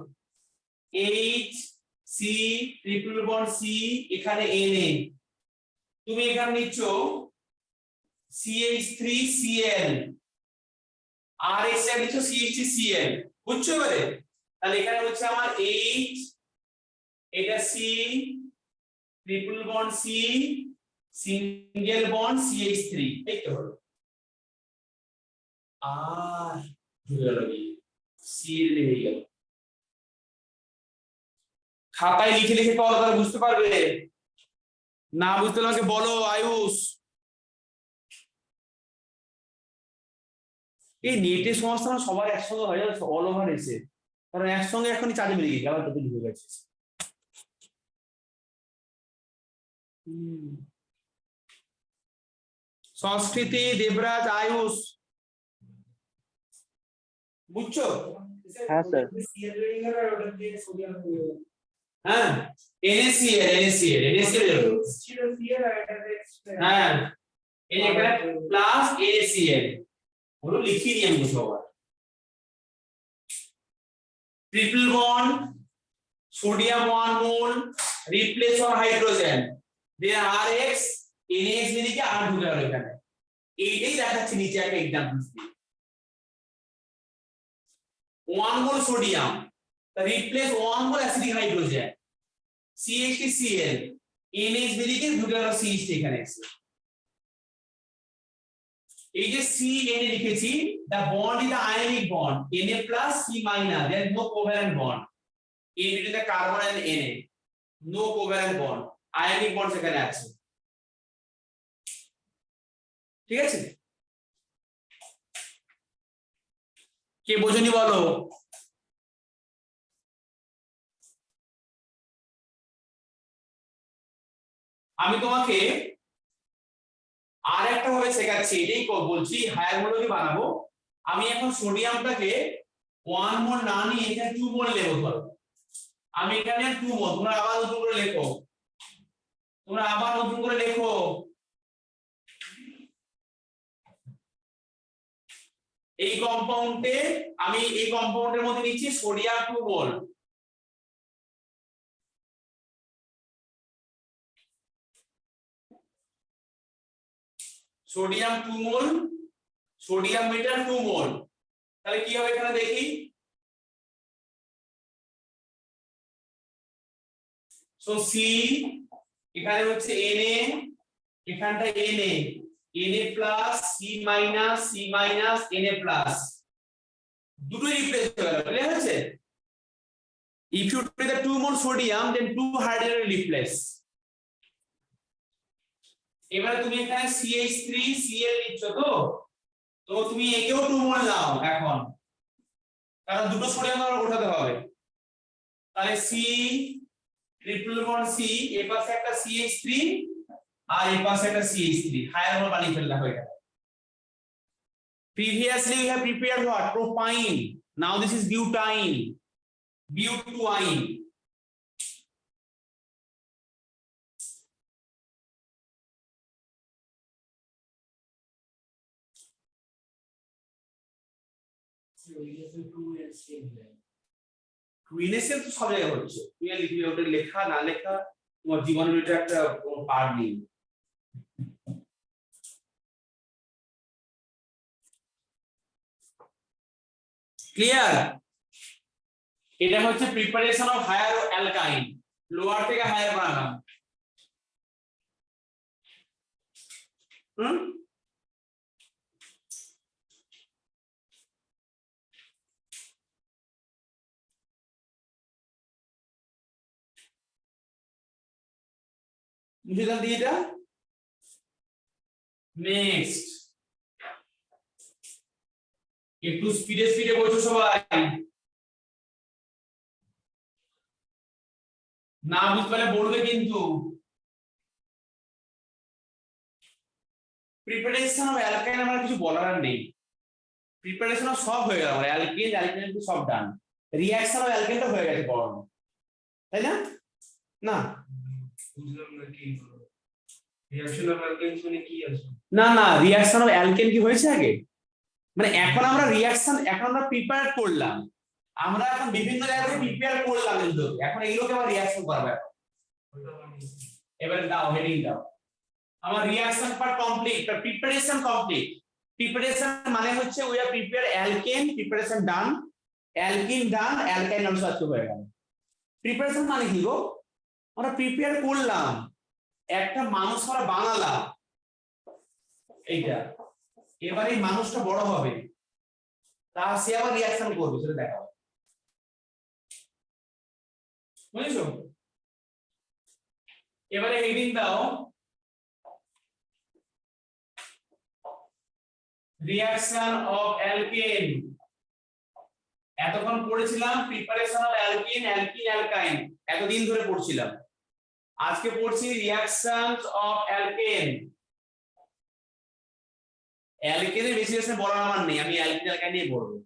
H C triple bond C, এখানে Na, তুমি এখানে নিচ্ছ CH3Cl, আর এক্স এর নিচ্ছ CH3Cl, বুঝছো এবারে, তাহলে এখানে হচ্ছে আমার H, এটা C triple bond C single bond CH3, এই তো হলো, আর ঢুকে গেল সি লেগে গেল, খাতায় লিখে লিখে পাওয়া তাহলে বুঝতে পারবে, না বুঝতে আমাকে বলো আয়ুষ, এই নেটের সমস্যা না সবার একসঙ্গে হয়ে যাচ্ছে, অল ওভার এসে, কারণ একসঙ্গে এখনই চার্জে বেরিয়ে গেছে, আবার কত ঢুকে গেছে, সংস্কৃতি, দেবরাজ, আয়ুষ, বুঝছো? হ্যাঁ স্যার। সিএল বেরিয়ে গেল আর ওটা দিয়ে সোডিয়াম বেরিয়ে গেল। হ্যাঁ NaCl ছিল সিএল আর এটা হ্যাঁ এই যে এখানে প্লাস NaCl, ওগুলো লিখিয়ে নিয়ে আমি সবার, triple bond, sodium 1 mole, replace for hydrogen, then RX, NH দিকে আর ঢুকে গেল এখানে। এইটাই দেখাচ্ছি নিচে একটা एग्जांपल দিয়ে। 1 mole sodium, replace 1 mole acidic hydrogen, CH3Cl, NH দিকে ঢুকে গেল CH এখানে এসে। এই যে CN লিখেছি, the bond is the ionic bond, Na plus C minus, there is no covalent bond in between the carbon and Na, no covalent bond, ionic bond সেখানে আছে। ঠিক আছে, কে বোঝেনি বলো? আমি তোমাকে আর একটা ভাবে শেখাচ্ছি, এটাই বলছি হায়ার মৌলকে বানাবো। আমি এখন সোডিয়ামটাকে 1 মোল না নিয়ে এখানে 2 মোল নেব। ধরো আমি এখানে 2 মোল, তোমরা আবার নতুন করে লেখো, এই কম্পাউন্ডে আমি এই কম্পাউন্ডের মধ্যে নিচ্ছি সোডিয়াম 2 মোল, সোডিয়াম 2 মোল, সোডিয়াম মিটার 2 মোল। তাহলে কি হবে এখানে দেখি, সো সি এখানে হচ্ছে Na, এখানটা Na plus C minus Na plus, দুটো রিপ্লেস হয়ে গেল। ক্লিয়ার হচ্ছে? if you take the 2 mole sodium then 2 hydrogen replace। এবারে তুমি এখানে CH3Cl নিচ্ছ, তো তুমি একেও 2 মোল নাও এখন, কারণ দুটো সোডিয়াম আমাদের ওঠাতে হবে। তাহলে C ট্রিপল বন্ড C, এর পাশে একটা CH3 আর এর পাশে একটা CH3, হায়ার মোল বানিয়ে ফেললা হয়ে গেল। Previously we have prepared what? Propyne. Now this is butene, butene. টুইনেসের তো সব জায়গায় হচ্ছে, তুই লিখবি, ওটা লেখা না লেখা তোমার জীবনের এটা একটা কোনো পার নেই। ক্লিয়ার? এটা হচ্ছে preparation of higher alkyne, lower থেকে হায়ার বানালাম। মুছে দাও দিয়ে এটা। নেক্সট, একটু স্পিডে বসো সবাই, না বুঝতে পারলে বলবে কিন্তু। প্রিপারেশন অফ অ্যালকাইন আমার কিছু বলার নেই, প্রিপারেশন অফ সব হয়ে গেল, আমার অ্যালকেন সব ডান, রিঅ্যাকশন অফ অ্যালকেনটা হয়ে গেছে পড়ানো, তাই না? না বুঝলাম না কি রিঅ্যাকশন অফ অ্যালকেন মানে কি আছে? না না, রিঅ্যাকশন অফ অ্যালকেন কি হয়েছে আগে? মানে এখন আমরা রিঅ্যাকশন, এখন আমরা প্রিপেয়ার করলাম, আমরা এখন বিভিন্ন জায়গায় প্রিপেয়ার করলাম, কিন্তু এখন এগুলোকে আমরা রিঅ্যাকশন করব। এবারে দাও হেডিং দাও, আমার reaction part complete, preparation complete. Preparation মানে হচ্ছে we are prepare alkane, preparation done, alkyne done, অ্যালকাইন also আজকে হয়ে গেল। প্রিপারেশন মানে কি গো? আমরা প্রিপেয়ার করলাম, একটা মানুষ আমরা বানালাম, এইটা এবার এই মানুষটা বড় হবে, তা সে আবার রিঅ্যাকশন করবে, সেটা দেখাবো, বুঝছো? এবারে হেডিং দাও রিঅ্যাকশন অফ অ্যালকেন। এতক্ষণ পড়েছিলাম প্রিপারেশন অফ অ্যালকিন, অ্যালকিন অ্যালকাইন, এতদিন ধরে পড়ছিলাম। আজকে পড়ছি রিঅ্যাকশনস অফ অ্যালকেন। অ্যালকেনের বেশি বেশি বলার আমার নেই, আমি অ্যালকিন অ্যালকাইন নিয়ে পড়বো।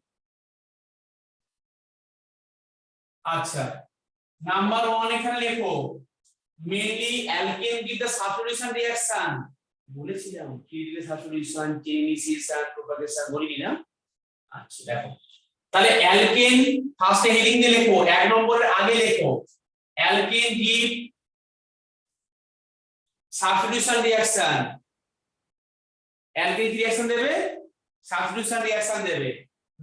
আচ্ছা, নাম্বার 1 এখানে লেখো, mainly alkane give the saturation reaction. বলেছিলাম কি দিলে স্যাচুরেশন, চেইন ইনিশিয়েশন, প্রপাগেশন, বলিনি না? আচ্ছা দেখো, তাহলে অ্যালকেন ফার্স্টে হেডিং দিয়ে লেখো, 1 নম্বরের আগে লেখো alkane give substitution reaction. Alkane কি রিঅ্যাকশন দেবে? সাবস্টিটিউশন রিঅ্যাকশন দেবে।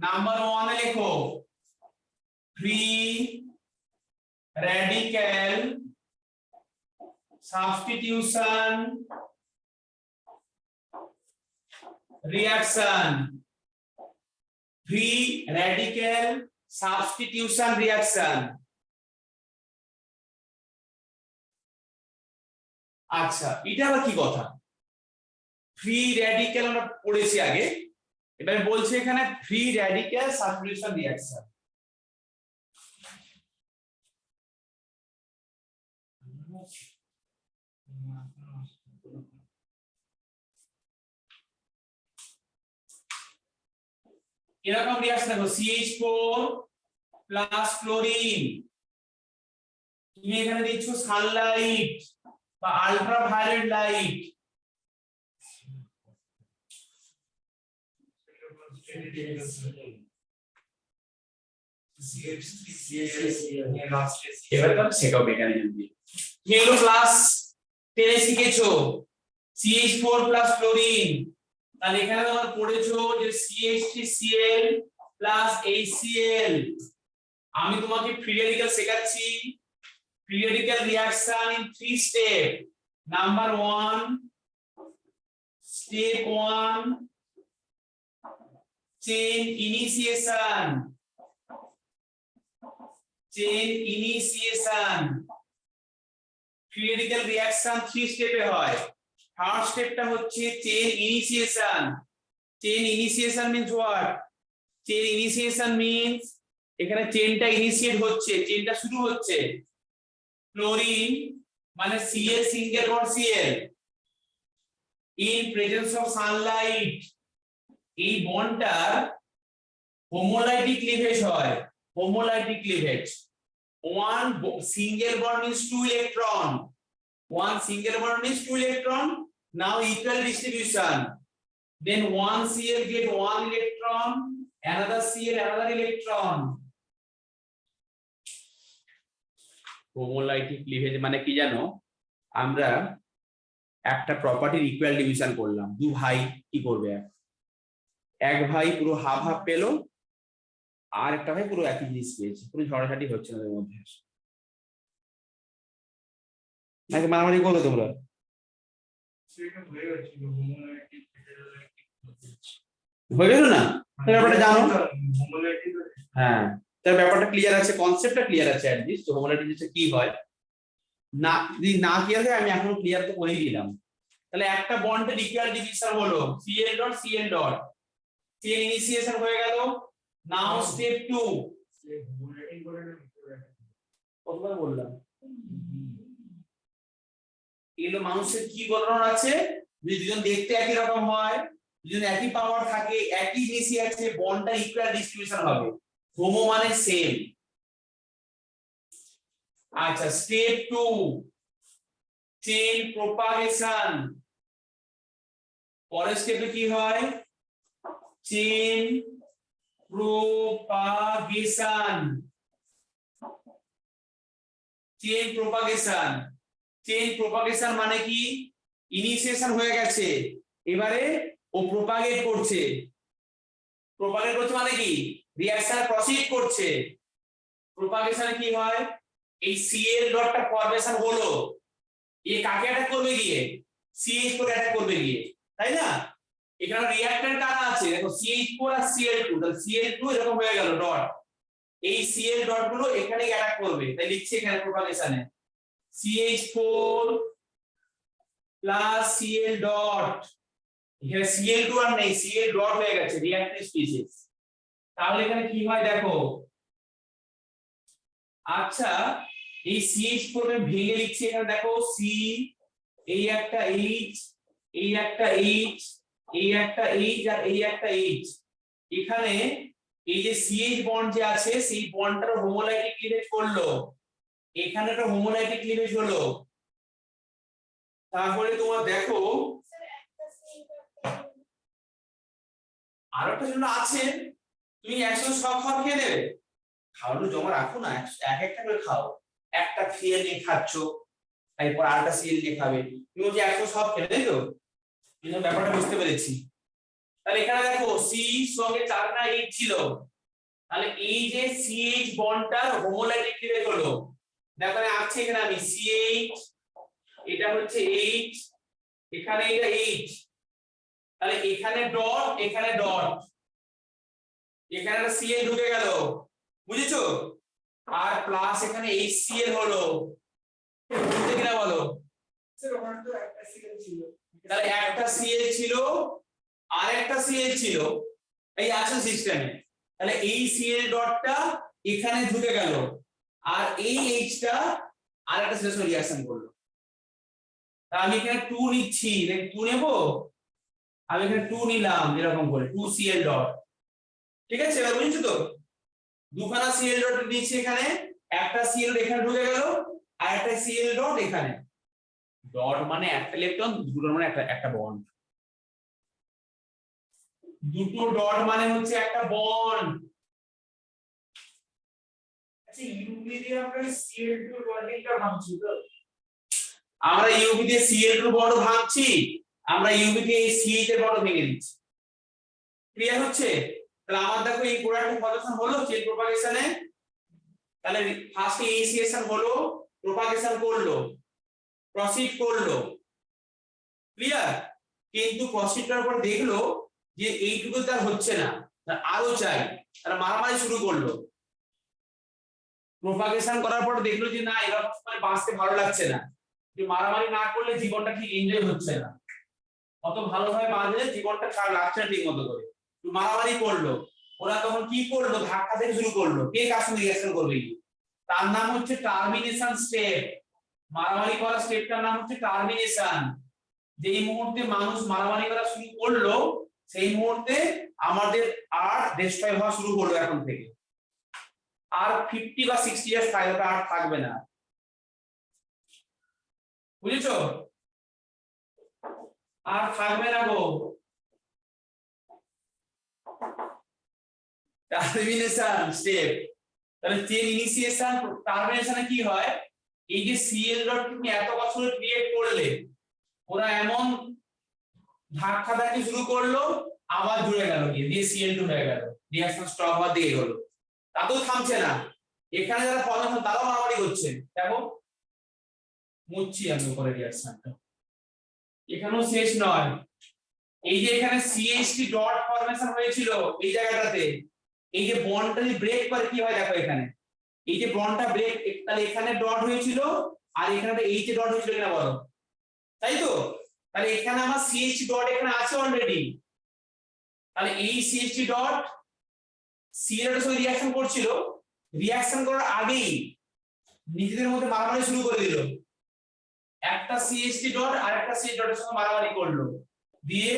নাম্বার 1 এ লেখো free radical substitution reaction. Free radical substitution reaction. আচ্ছা, এটা আবার কি কথা? ফ্রি রেডিক্যাল আমরা পড়েছি আগে, এবার বলছে এখানে ফ্রি রেডিক্যাল সাবস্টিটিউশন রিঅ্যাকশন। এরকম রিঅ্যাকশন দেখো CH4 প্লাস ক্লোরিন, তুমি এখানে দিচ্ছ সানলাইট বা আল্ট্রাভায়োলেট লাইট, এবার তো সেটাও মেকানিজম দিয়ে এগুলো ক্লাস 10 এ শিখেছো CH4 প্লাস ক্লোরিন। তাহলে এখানে তোমরা পড়েছো যে CH3Cl প্লাস HCl। আমি তোমাকে ফ্রি রেডিক্যাল শেখাচ্ছি, free radical reaction in 3 step. Number 1, step 1, chain initiation. Chain initiation. Free radical reaction 3 স্টেপে হয়। ফার্স্ট স্টেপটা হচ্ছে chain initiation. Chain initiation means what? Chain initiation means এখানে চেইনটা ইনিশিয়েট হচ্ছে, চেইনটা শুরু হচ্ছে। ক্লোরিন মানে Cl single bond Cl in presence of sunlight, এই বন্ডটার হোমোলাইটিক ক্লিভেজ হয়। হোমোলাইটিক cleavage, one single bond means 2 electron, one single bond means 2 electron, now equal distribution, then one Cl get 1 electron, another Cl another electron। Homolytic cleavage মানে কি জানো? আমরা একটা প্রপার্টির equal division করলাম, দু ভাই কি করবে, এক ভাই পুরো হাফ হাফ পেলো, আর একটা ভাই পুরো একই জিনিস পেয়েছে, পুরো ঝড়াঝাটি হচ্ছে না ওদের মধ্যে, নাকি মারামারি করবে তোমরা? হয়ে গেল না? ব্যাপারটা জানো? হ্যাঁ, তার ব্যাপারটা ক্লিয়ার আছে, কনসেপ্টটা ক্লিয়ার আছে অ্যাট লিস্ট। হোমোলাইটিক কি হয় না, যদি না ক্লিয়ার হয় আমি এখনো ক্লিয়ার তো করেই দিলাম। তাহলে একটা বন্ডের ইকুয়াল ডিভিশন হলো Cl dot Cl dot, chain initiation হয়ে গেল। নাও স্টেপ 2, কতবার বললাম এগুলো মানুষের কি গঠন আছে, যদি দুজন দেখতে একই রকম হয়, দুজন একই পাওয়ার থাকে, একই জিনিসই আছে, বন্ডটা ইকুয়াল ডিস্ট্রিবিউশন হবে। হোমো মানে সেম। আচ্ছা, স্টেপ 2, চেইন প্রপাগেশন। পরের স্টেপে কি হয়? Chain propagation. Chain propagation, chain propagation মানে কি? ইনিশিয়েশন হয়ে গেছে, এবারে ও প্রপাগেট করছে। প্রপাগেট করছে মানে কি? রিঅ্যাকশন প্রসিড করছে। প্রপাগেশনে কি হয়? এই Cl ডটটা ফরমেশন হলো, এ কাকে অ্যাটাক করবে গিয়ে? CH4 অ্যাটাক করবে গিয়ে, তাই না? এখানে রিঅ্যাক্ট্যান্ট কারা আছে দেখো, CH4 আর Cl2, তাহলে Cl2 এরকম হয়ে গেল ডট, এই Cl ডট গুলো এখানে অ্যাটাক করবে, তাই লিখছি এখানে প্রপাগেশনে CH4 প্লাস Cl ডট, এখানে Cl2 আর নেই, Cl ডট হয়ে গেছে রিঅ্যাক্টিভ স্পিসিস। তাহলে এখানে কি হয় দেখো, আচ্ছা এই CH4 এর ভেঙে লিখছি এখানে দেখো, C, এই একটা H, এই একটা H, এই একটা H আর এই একটা H। এখানে এই যে CH বন্ড যে আছে সেই বন্ডটার হোমোলাইটিক ক্লিভেজ করলো, এখানে একটা হোমোলাইটিক ক্লিভেজ হলো। তারপরে তোমার দেখো আরো একটা জন্য আছে, তুমি একসঙ্গে সব খাবার খেয়ে নেবে, খাওয়ানো জমা রাখো না, এক একটা করে খাও। একটা সিএল নিয়ে খাচ্ছ, তারপর আরেকটা সিএল নিয়ে খাবে, তুমি বলছো একসঙ্গে সব খেলে, তাই তো? এই ব্যাপারটা বুঝতে পেরেছি। তাহলে এখানে দেখো সি সঙ্গে 4 না 8 ছিল, তাহলে এই যে সিএইচ বন্ডটার হোমোলাইটিক বের হলো। দেখো আছে এখানে আমি সিএইচ, এটা হচ্ছে এইচ, এখানে এটা এইচ, তাহলে এখানে ডট এখানে ডট, এখানে একটা সিএল ঢুকে গেল, বুঝেছো? আর প্লাস এখানে এইচসিএল হলো, বুঝতে কিনা বলো? স্যার ওখানে তো একটা সিএল ছিল। তাহলে একটা সিএল ছিল আর একটা সিএল ছিল, এই আছে সিস্টেমে। তাহলে এই সিএল ডটটা এখানে ঢুকে গেল, আর এই এইচটা আর একটা সিএল সঙ্গে রিঅ্যাকশন করলো। তা আমি এখানে 2 নিচ্ছি, 2 নেব, আমি এখানে 2 নিলাম এরকম করে 2 সিএল ডট। ঠিক আছে, এবার বুঝছো তো? দুখানা সিএল ডট নিচ্ছি এখানে, একটা সিএল এখানে ঢুকে গেল আর একটা সিএল ডট এখানে। ডট মানে একটা ইলেকট্রন, দুটো মানে একটা একটা বন্ড। দুটো ডট মানে হচ্ছে একটা বন্ড। আচ্ছা ইউভি দিয়ে আমরা সিএল2 বন্ডিংটা ভাঙছি তো? আমরা ইউভি দিয়ে সিএল2 বন্ড ভাঙছি, আমরা ইউভি দিয়ে এই সিএইচ এর বন্ড ভেঙে দিচ্ছি। ক্লিয়ার হচ্ছে? তাহলে আমার দেখো এই প্রোডাক্ট ফরমেশন হলো চেইন প্রোপাগেশনে। তাহলে ফার্স্টে ইনিশিয়েশন হলো, প্রোপাগেশন করলো, প্রসিড করলো, ক্লিয়ার? কিন্তু প্রসিড করার পর দেখলো যে এইটুকু তার হচ্ছে না, তার আরো চাই, তারা মারামারি শুরু করলো। প্রোপাগেশন করার পর দেখলো যে না, এরকম মানে বাঁচতে ভালো লাগছে না, যে মারামারি না করলে জীবনটা ঠিক এনজয় হচ্ছে না, অত ভালোভাবে বাঁচলে জীবনটা খারাপ লাগছে না ঠিক মতো করে, মারামারি করলো। ওরা তখন কি করলো, ধাক্কা দিয়ে শুরু করলো, কে কার সঙ্গে রিঅ্যাকশন করবে, তার নাম হচ্ছে টার্মিনেশন স্টেপ। মারামারি করার স্টেপটার নাম হচ্ছে টার্মিনেশন। যেই মুহূর্তে মানুষ মারামারি করা শুরু করলো, সেই মুহূর্তে আমাদের আর ডিস্ট্রয় হওয়া শুরু করলো। এখন থেকে আর 50 বা 60 ইয়ার্স আর থাকবে না, বুঝেছো? আর থাকবে না গো। টার্মিনেশন স্টেপ, তাহলে চেইন ইনিশিয়েশন টার্মিনেশনে কি হয়, এই যে সিএল ডট তুমি এত বছর ক্রিয়েট করলে, ওরা এমন ধাক্কা ধাক্কি শুরু করলো, আবার জুড়ে গেল, দিয়ে সিএল2 হয়ে গেল, রিঅ্যাকশন স্টপ হওয়ার দিকে গেলো, তাতেও থামছে না। এখানে যারা ফর্মেশন তারাও মারামারি করছে, দেখো মুচ্ছি আমি উপরে রিঅ্যাকশনটা, এখানেও শেষ নয়। এই যে এখানে সিএইচটি ডট ফর্মেশন হয়েছিল এই জায়গাটাতে, এই যে বন্ডটা যদি ব্রেক করে কি হয় দেখো, এখানে এই যে বন্ডটা ব্রেক, তাহলে এখানে ডট হয়েছিল আর এখানে একটা এইচ ডট হয়েছিল কিনা বলো, তাই তো? তাহলে এখানে আমার সিএইচ ডট এখানে আছে অলরেডি, তাহলে এই সিএইচ ডট সিএল এর সঙ্গে রিঅ্যাকশন করছিল, রিঅ্যাকশন করার আগেই নিজেদের মধ্যে মারামারি শুরু করে দিল। একটা সিএইচটি ডট আর একটা সিএইচ ডটের সঙ্গে মারামারি করলো, দিয়ে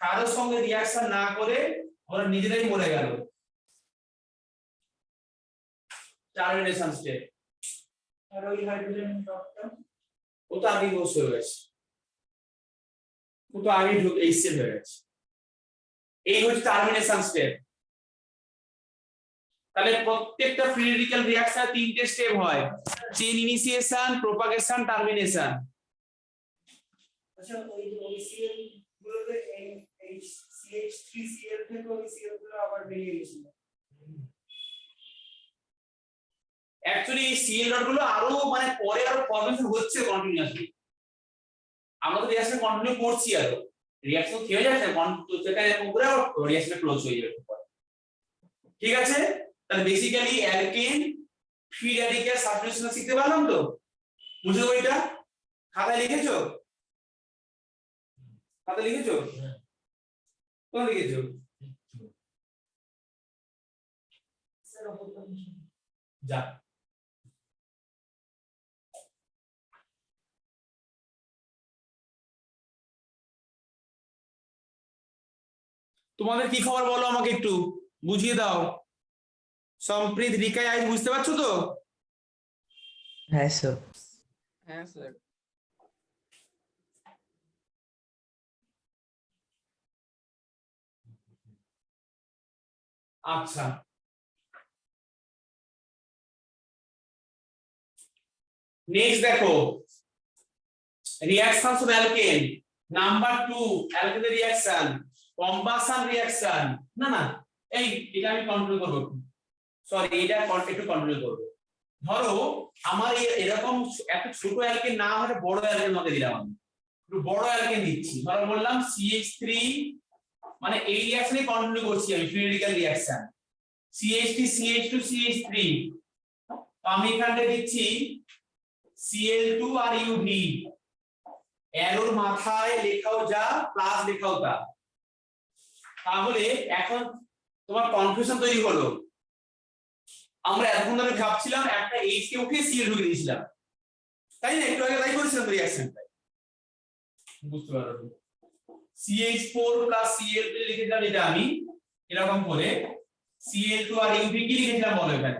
কারোর সঙ্গে রিঅ্যাকশন না করে ওরা নিজেরাই মরে গেল। Termination step. আর ওই হাইড্রোজেন ডটটা ও তো আগে বসে হয়ে গেছে, ও তো আগে এইচসিএল হয়ে গেছে। এই হচ্ছে টার্মিনেশন স্টেপ। তাহলে প্রত্যেকটা ফ্রি রেডিক্যাল রিঅ্যাকশনে 3টে স্টেপ হয়, চেইন ইনিশিয়েশন, প্রোপাগেশন, টার্মিনেশন। আচ্ছা ওই সিএল গুলোতে এই CH3Cl থেকে ওই সিএল গুলো আবার বেরিয়ে গেছিল। অ্যাকচুয়ালি এই সিএল ডট গুলো আরো মানে পরে আরো ফর্মেশন হচ্ছে কন্টিনিউয়াসলি, আমরা তো রিঅ্যাকশন কন্টিনিউ করছি, আর রিঅ্যাকশন থেমে যাচ্ছে সেটা উপরে রিঅ্যাকশন ক্লোজ হয়ে যাবে। ঠিক আছে, তাহলে basically alkane free radical substitution শিখতে পারলাম তো, বুঝছো এটা? খাতায় লিখেছো? খাতায় লিখেছো? কোন লিখেছো? স্যার ওপরটা যা তোমাদের কি খবর বলো, আমাকে একটু বুঝিয়ে দাও। সম্প্রীত, রিকাই, আজ বুঝতে পারছো তো? হ্যাঁ স্যার। হ্যাঁ স্যার। আচ্ছা নেক্সট দেখো reactions of alkane number 2 alkane reaction combustion reaction না না এই এটা আমি কন্ট্রোল করব সরি এটা একটু কন্ট্রোল করব ধরো আমার এরকম একটা ছোট অ্যালকেন না হলে বড় অ্যালকেন মধ্যে দিলাম আমি একটু বড় অ্যালকেন দিচ্ছি ধরো বললাম CH3 মানে এই রিঅ্যাকশনে কন্টিনিউ করছি আমি ফ্লুইডিক্যাল রিঅ্যাকশন CH3 CH2 CH3 আমি এখানে দিচ্ছি Cl2 আর UV অ্যারোর মাথায় লেখাও যা প্লাস লেখাও তা তাহলে এখন তোমার কনফিউশন তৈরি হলো আমরা এতক্ষণ ধরে ভাবছিলাম একটা H কে উঠিয়ে Cl ঢুকে দিয়েছিলাম তাই না একটু আগে তাই করেছিলাম রিঅ্যাকশনটা বুঝতে পারো CH4 Cl2 লিখেছিলাম এটা আমি এরকম করে Cl2 আর UV কি লিখেছিলাম বলো এখানে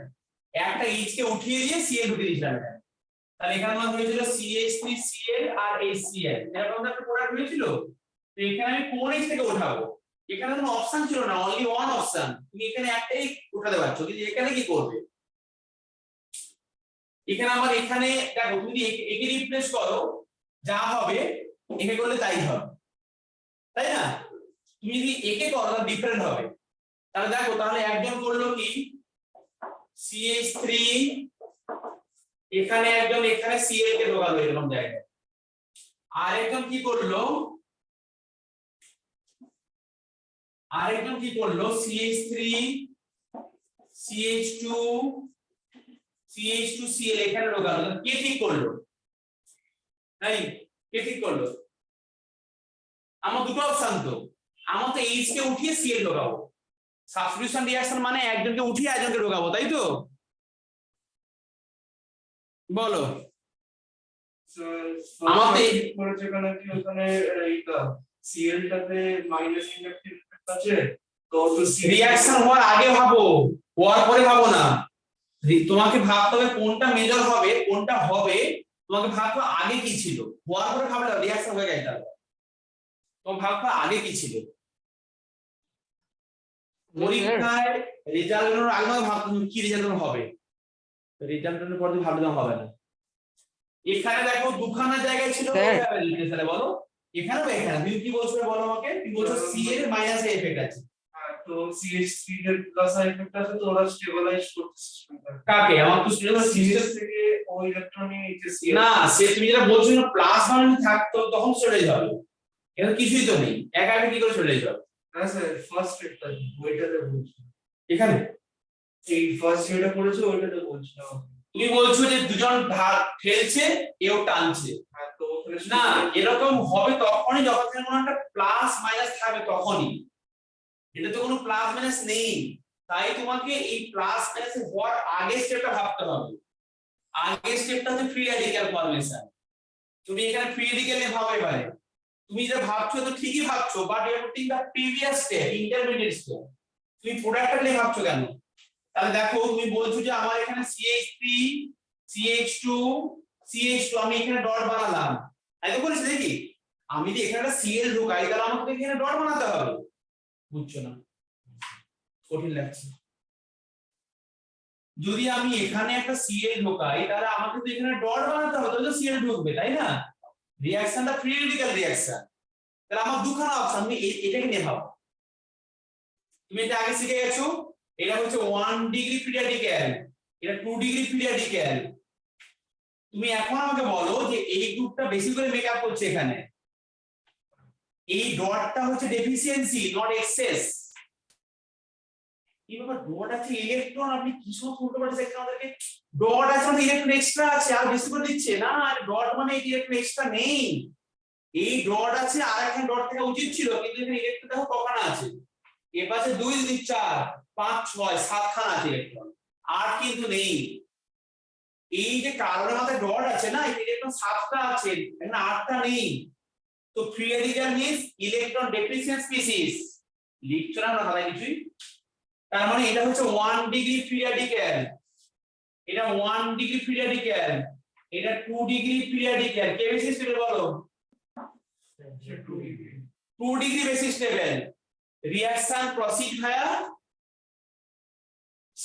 একটা H কে উঠিয়ে দিয়ে Cl ঢুকে দিয়েছিলাম এখানে তাহলে এখানে আমার হয়েছিল CH3Cl আর HCl এরকম একটা প্রোডাক্ট হয়েছিল তো এখানে আমি কোন H থেকে উঠাবো এখানে কোনো অপশন ছিল না অনলি ওয়ান অপশন তুমি এখানে একটাই উঠাতে পারছো কিন্তু এখানে কি করবে এখানে আমার এখানে দেখো তুমি একে রিপ্লেস করো যা হবে একে করলে তাই হবে তাই না তুমি যদি একে করো তাহলে ডিফারেন্ট হবে তাহলে দেখো তাহলে একজন করলো কি CH3 এখানে একজন এখানে Cl কে ঢোকালো এরকম জায়গায় আরেকজন কি করলো CH3 CH2 CH2Cl এখানে ঢোকালো কে ঠিক করলো নাই কে ঠিক করলো আমার দুটো অপশন তো আমার তো H কে উঠিয়ে Cl ঢোকাবো সাবস্টিটিউশন রিঅ্যাকশন মানে একজনকে উঠিয়ে একজনকে ঢোকাবো তাই তো বলো আমাদের করেছে কেন কি ওখানে এইটা Cl টাতে মাইনাস ইন্ডাকটিভ আছে তো রিঅ্যাকশন হওয়ার আগে ভাবো হওয়ার পরে ভাবো না তোমাকে ভাবতে হবে কোনটা মেজর হবে কোনটা হবে তোমাকে ভাবতে হবে আগে কি ছিল হওয়ার পরে ভাবলে রিঅ্যাকশন হয়ে যায় তাহলে তোমাকে ভাবতে হবে আগে কি ছিল পরীক্ষায় রেজাল্টের আগে ভাবতে কি রেজাল্ট হবে রেজাল্টের পর ভাবলে হবে না এখানে দেখো দুখানা জায়গায় ছিল তাহলে বলো এখানে বা এখানে তুমি কি বলছো বলো আমাকে তুমি বলছো C এর মাইনাস এ এফেক্ট আছে তো CH3 এর প্লাস এফেক্ট আছে তো ওরা স্টেবিলাইজ করতে সিস্টেমটা কাকে আমার তো CH থেকে ওই ইলেকট্রনই নিচে Cl না সে তুমি যেটা বলছো না প্লাস মানে থাকতো তখন চলে যাবে এখানে কিছুই তো নেই একা একা কি করে চলে যাবে না স্যার ফার্স্ট এটা ওইটাতে বলছি এখানে এই ফার্স্ট যেটা করেছো ওইটাতে বলছি না তুমি বলছো যে দুজন ঠেলছে কেউ টানছে তো ওখানে না এরকম হবে তখনই যখন কোনো একটা প্লাস মাইনাস থাকবে তখনই এটা তো কোনো প্লাস মাইনাস নেই তাই তোমাকে এই প্লাস মাইনাস হওয়ার আগে স্টেপটা ভাবতে হবে আগের স্টেপটা হচ্ছে ফ্রি রেডিক্যাল ফর্মেশন তুমি এখানে ফ্রি রেডিক্যাল নিয়ে ভাবো এবারে তুমি যেটা ভাবছো তো ঠিকই ভাবছো but you are putting the previous step intermediate step তুমি প্রোডাক্টটা নিয়ে ভাবছো কেন তাহলে দেখো তুমি বলছো যে আমার এখানে CH3 CH2 CH2 আমি এখানে ডট বানালাম তাই তো বলেছি দেখি আমি যদি এখানে একটা Cl ঢোকাই তাহলে আমাকে এখানে ডট বানাতে হবে বুঝছো না কঠিন লাগছে যদি আমি এখানে একটা Cl ঢোকাই তাহলে আমাকে তো এখানে ডট বানাতে হবে তাহলে তো Cl ঢুকবে তাই না রিঅ্যাকশনটা ফ্রি রেডিক্যাল রিঅ্যাকশন তাহলে আমার দুখানা অপশন তুমি এটাকে নিয়ে ভাবো তুমি এটা আগে শিখে গেছো এটা হচ্ছে 1 ডিগ্রি ফ্রি রেডিক্যাল এটা 2 ডিগ্রি ফ্রি রেডিক্যাল তুমি এখন আমাকে বলো যে এই গ্রুপটা বেশি করে মেকআপ করছে এখানে এই ডটটা হচ্ছে ডেফিসিয়েন্সি নট এক্সেস কি ব্যাপার ডট আছে ইলেকট্রন আপনি কি সব উল্টো পাল্টা দেখছেন আমাদেরকে ডট আছে মানে ইলেকট্রন এক্সট্রা আছে আর বেশি করে দিচ্ছে না ডট মানে এই ইলেকট্রন এক্সট্রা নেই এই ডট আছে আর একটা ডট থাকা উচিত ছিল কিন্তু এখানে ইলেকট্রন দেখো কখানা আছে এর পাশে 2 2 4 5 6 7 খানা আছে ইলেকট্রন আর কিন্তু নেই এই যে কার্বনের মাথায় ডট আছে না এই ইলেকট্রন 7টা আছে এখানে 8টা নেই তো free radical means electron deficient species লিখছো না আমরা তাহলে কিছুই তার মানে এটা হচ্ছে 1 ডিগ্রি ফ্রি রেডিক্যাল এটা 1 ডিগ্রি ফ্রি রেডিক্যাল এটা 2 ডিগ্রি ফ্রি রেডিক্যাল কে বেসিস লেভেল বলো 2 degree basis level reaction proceed via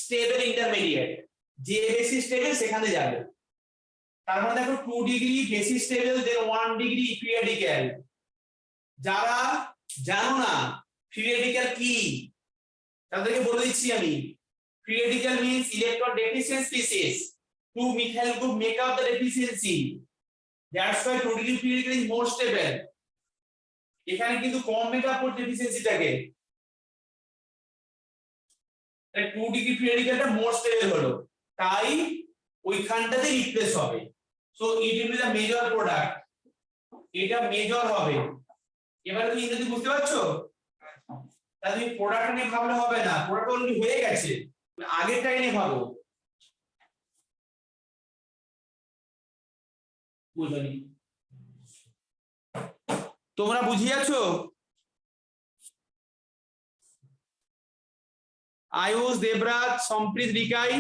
stable intermediate, যে বেশি স্টেবল সেখানে যাবে। তার মানে দেখো 2 ডিগ্রি বেশি স্টেবল, দেন 1 ডিগ্রি পিরিয়ডিক্যাল। যারা জানো না পিরিয়ডিক্যাল কি, তাদেরকে বলে দিচ্ছি আমি। Periodical means electron deficient species. 2 methyl group make up the deficiency. That's why 2 degree periodical is more stable. এখানে কিন্তু কম মেকআপ করতে ডেফিসিয়েন্সিটাকে, তাই 2 ডিগ্রি পিরিয়ডিক্যালটা মোর স্টেবল হলো, তাই ওইখানটাতে রিপ্লেস হবে। So it will be the major product, এটা মেজর হবে। এবারে তুমি ইংরেজি বুঝতে পারছো? তাহলে তুমি প্রোডাক্ট নিয়ে ভাবলে হবে না, প্রোডাক্ট অলরেডি হয়ে গেছে, আগেরটাই নিয়ে ভাবো। বুঝলি? তোমরা বুঝিয়াছো? আয়ুষ, দেবরাজ, সম্প্রীত, রিকাই,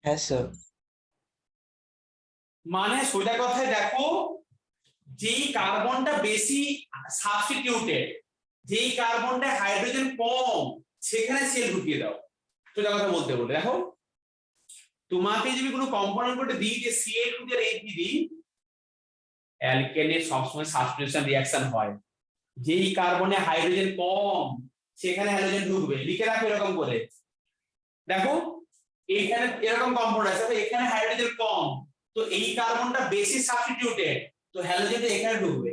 হ্যাঁ স্যার। মানে সোজা কথায় দেখো, যেই কার্বনটা বেশি সাবস্টিটিউটেড, যেই কার্বনটা হাইড্রোজেন কম, সেখানে সেল ঢুকিয়ে দাও। সোজা কথা বলতে বলে দেখো, তোমাকে যদি কোনো কম্পাউন্ড করতে দিই যে Ca2 এর H দিই, অ্যালকেনের সবসময় সাবস্টিটিউশন রিঅ্যাকশন হয়, যেই কার্বনে হাইড্রোজেন কম সেখানে হ্যালোজেন ঢুকবে। লিখে রাখো এরকম করে, দেখো এইখানে এরকম কম্পাউন্ড আছে, এখানে হাইড্রোজেন কম, তো এই কার্বনটা বেশি সাবস্টিটিউটেড, তো হ্যালোজেনটা এখানে ঢুকবে,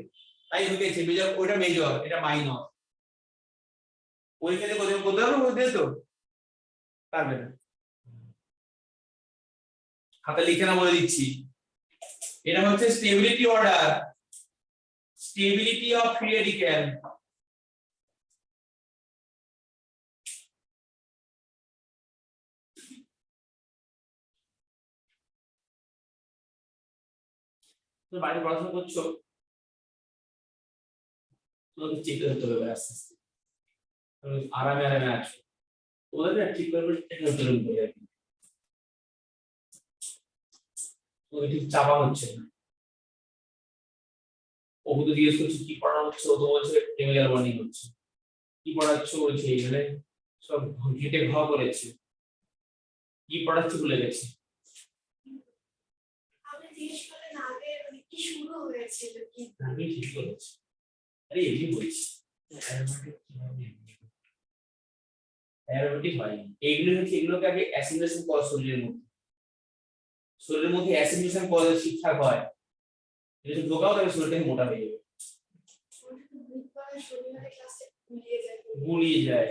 তাই ঢুকেছে মেজর। ওইটা মেজর, এটা মাইনর। ওইখানে কোথাও কোথাও বলতে তো পারবে না, হাতে লিখে না বলে দিচ্ছি। এটা হচ্ছে stability order, stability of periodical. তুমি বাইরে পড়াশোনা করছো, তোমাকে চেক করতে হবে আস্তে আস্তে, আরামে আরামে আছো, ওদের ঠিক করবে, টেকনোলজি করে আর কি, ওদের ঠিক চাপা হচ্ছে না। ও তো জিজ্ঞেস করছে কি পড়ানো হচ্ছে, ও তো বলছে কেমিক্যাল বন্ডিং হচ্ছে। কি পড়াচ্ছ বলছে, এখানে সব ঘেটে ঘ করেছে, কি পড়াচ্ছে ভুলে গেছে। আমি জিজ্ঞেস করলেন আগে মানে কি শুরু হয়েছিল কি? আমি ঠিক করেছি, আরে এমনি বলছি অ্যারোমেটিক হয়নি। এইগুলো হচ্ছে, এগুলোকে আগে অ্যাসিমিলেশন করা শরীরের মধ্যে, শরীরের মধ্যে অ্যাসিমিলেশন করে ঠিকঠাক হয়, যদি ঢোকাও তবে শরীরটাকে মোটা হয়ে যাবে, শনিবারের ক্লাসে গুলিয়ে যায়। গুলিয়ে যায়।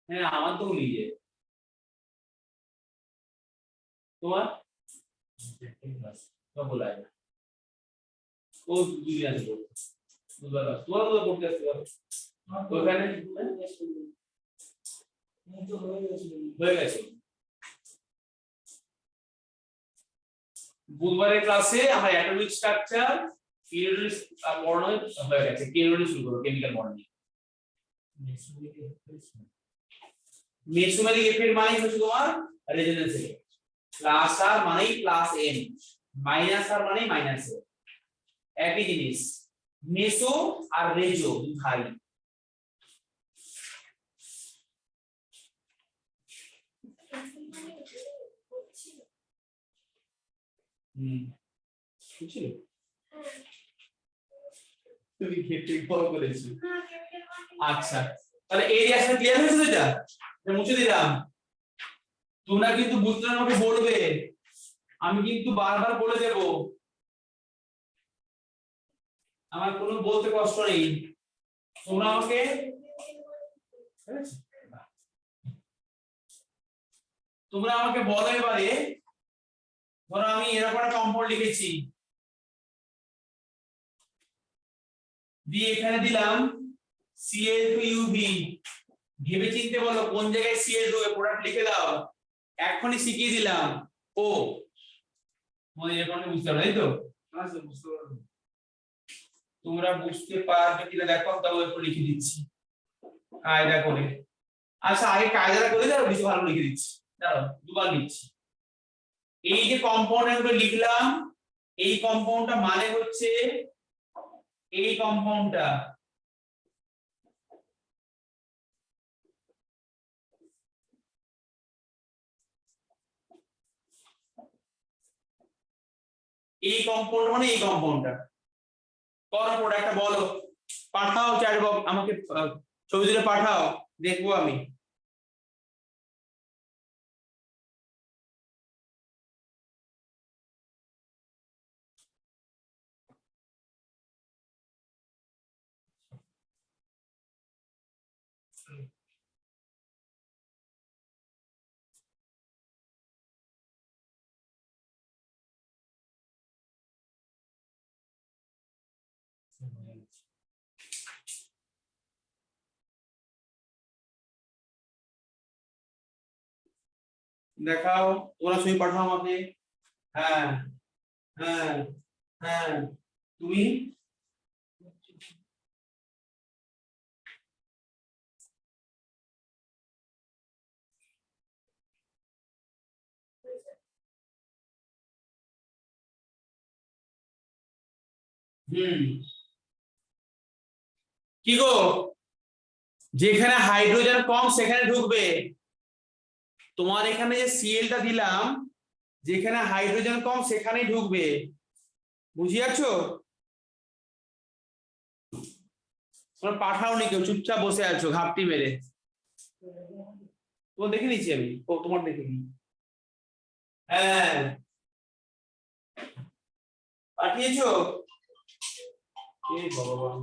হ্যাঁ আমার তো গুলিয়ে যায়, তোমার বলা যায় ও দুই আছে বলতে, বুঝবার পারছো? তোমার তো পড়তে আসতে পারো ওখানে, হয়ে গেছে। বুধবারের ক্লাসে আমরা অ্যাটমিক স্ট্রাকচার, পিরিয়ডিক পড়ানো হয়ে গেছে, পিরিয়ডিক শুরু করব, কেমিক্যাল বন্ডিং। মেসোমেরিক এফেক্ট মানে হচ্ছে তোমার রেজোন্যান্স এফেক্ট, প্লাস আর মানেই প্লাস এন, মাইনাস আর মানেই মাইনাস এন, একই জিনিস। মেসো আর রেজো ভাই, বুঝলি? তুমি ক্ষেত্রে ফলো করেছো। আচ্ছা তাহলে এই রিঅ্যাকশন ক্লিয়ার হয়েছে তো? এটা মুছে দিলাম। তোমরা কিন্তু বুঝতে আমাকে বলবে, আমি কিন্তু বারবার বলে দেব, আমার কোনো বলতে কষ্ট নেই, তোমরা আমাকে বলো এবারে। ধরো আমি এরকম একটা কম্পাউন্ড লিখেছি, দিয়ে এখানে দিলাম Cl2UV, ভেবে চিনতে বলো কোন জায়গায় Cl2 এর প্রোডাক্ট লিখে দাও, এখনই শিখিয়ে দিলাম। ও মনে এরকম বুঝতে পারো, তাই তো? বুঝতে পারো, তোমরা বুঝতে পারবে কিনা দেখো, তাও একটু লিখে দিচ্ছি কায়দা করে। আচ্ছা আগে কায়দাটা করে দাও, বেশি ভালো লিখে দিচ্ছি, দাঁড়াও দুবার লিখছি। এই যে কম্পাউন্ড লিখলাম, এই কম্পাউন্ডটা মানে হচ্ছে এই কম্পাউন্ডটা, এই কম্পাউন্ড মানে এই কম্পাউন্ডটা করো প্রোডাক্টটা বলো পাঠাও চ্যাট বক্স আমাকে ছবি তুলে পাঠাও দেখবো আমি দেখাও তোমরা ছবি পাঠাও আমাকে হ্যাঁ হ্যাঁ হ্যাঁ তুমি কি গো যেখানে হাইড্রোজেন কম সেখানে ঢুকবে তোমার এখানে যে সিএলটা দিলাম যেখানে হাইড্রোজেন কম সেখানেই ঢুকবে বুঝিয়াছো তোমরা পাঠাওনি কেউ চুপচাপ বসে আছো ঘাপটি মেরে তোমার দেখে নিচ্ছি আমি ও তোমার দেখে নি হ্যাঁ পাঠিয়েছো এ ভগবান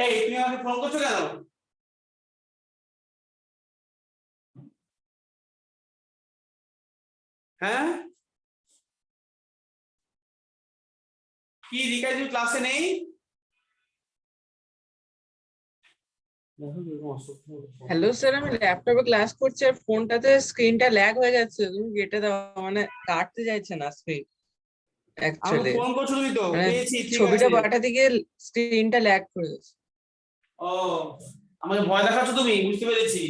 এই তুমি আমাকে ফোন করছো কেন হ্যাঁ কি রিকা তুমি ক্লাসে নেই হ্যালো স্যার, আমি ল্যাপটপে ক্লাস করছি আর ফোনটাতে স্ক্রিনটা ল্যাগ হয়ে যাচ্ছে, তুমি কেটে দাও, মানে কাটতে চাইছে না স্ক্রিন আমি অ্যাকচুয়ালি, ফোন করছো তুমি তো মানে পেয়েছি ঠিক ছবিটা আছে পাঠাতে গিয়ে স্ক্রিনটা ল্যাগ করে যাচ্ছে। ও আমাকে ভয় দেখাচ্ছ তুমি বুঝতে পেরেছি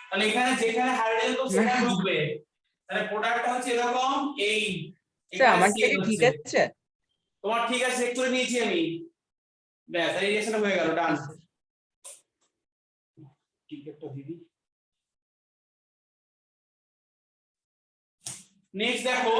তাহলে এখানে যেখানে হাইড্রোজেন কম সেখানে ঢুকবে তাহলে প্রোডাক্টটা হচ্ছে এরকম এই স্যার এখানে আমারটা CN কি ঠিক হচ্ছে। আছে? তোমার ঠিক আছে চেক করে নিয়েছি আমি ব্যাস এই রিঅ্যাকশন হয়ে গেল ডান ঠিক একটা দিদি নেক্সট দেখো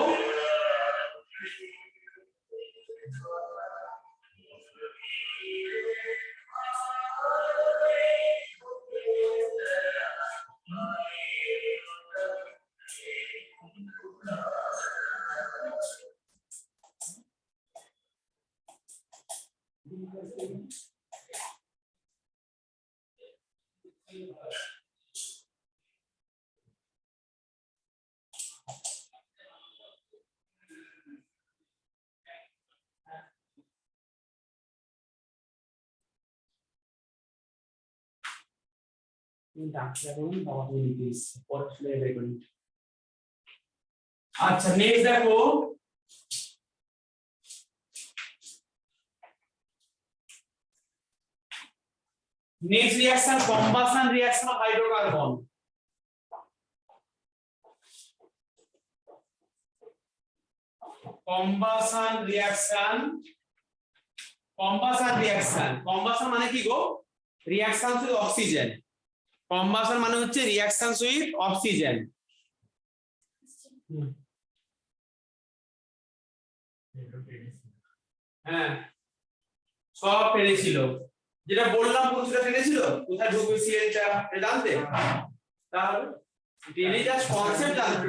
আচ্ছা নেক্সট দেখো next reaction combustion reaction of hydrocarbon combustion মানে কি গো রিঅ্যাকশন উইথ অক্সিজেন কম্বাসন মানে হচ্ছে রিঅ্যাকশন উইথ অক্সিজেন হ্যাঁ সব পেরেছিল যেটা বললাম পুরোটা পেরেছিল কোথায় ঢুকবে সিএলটা এটা জানতে তাহলে টেনে জাস্ট কনসেপ্ট জানতে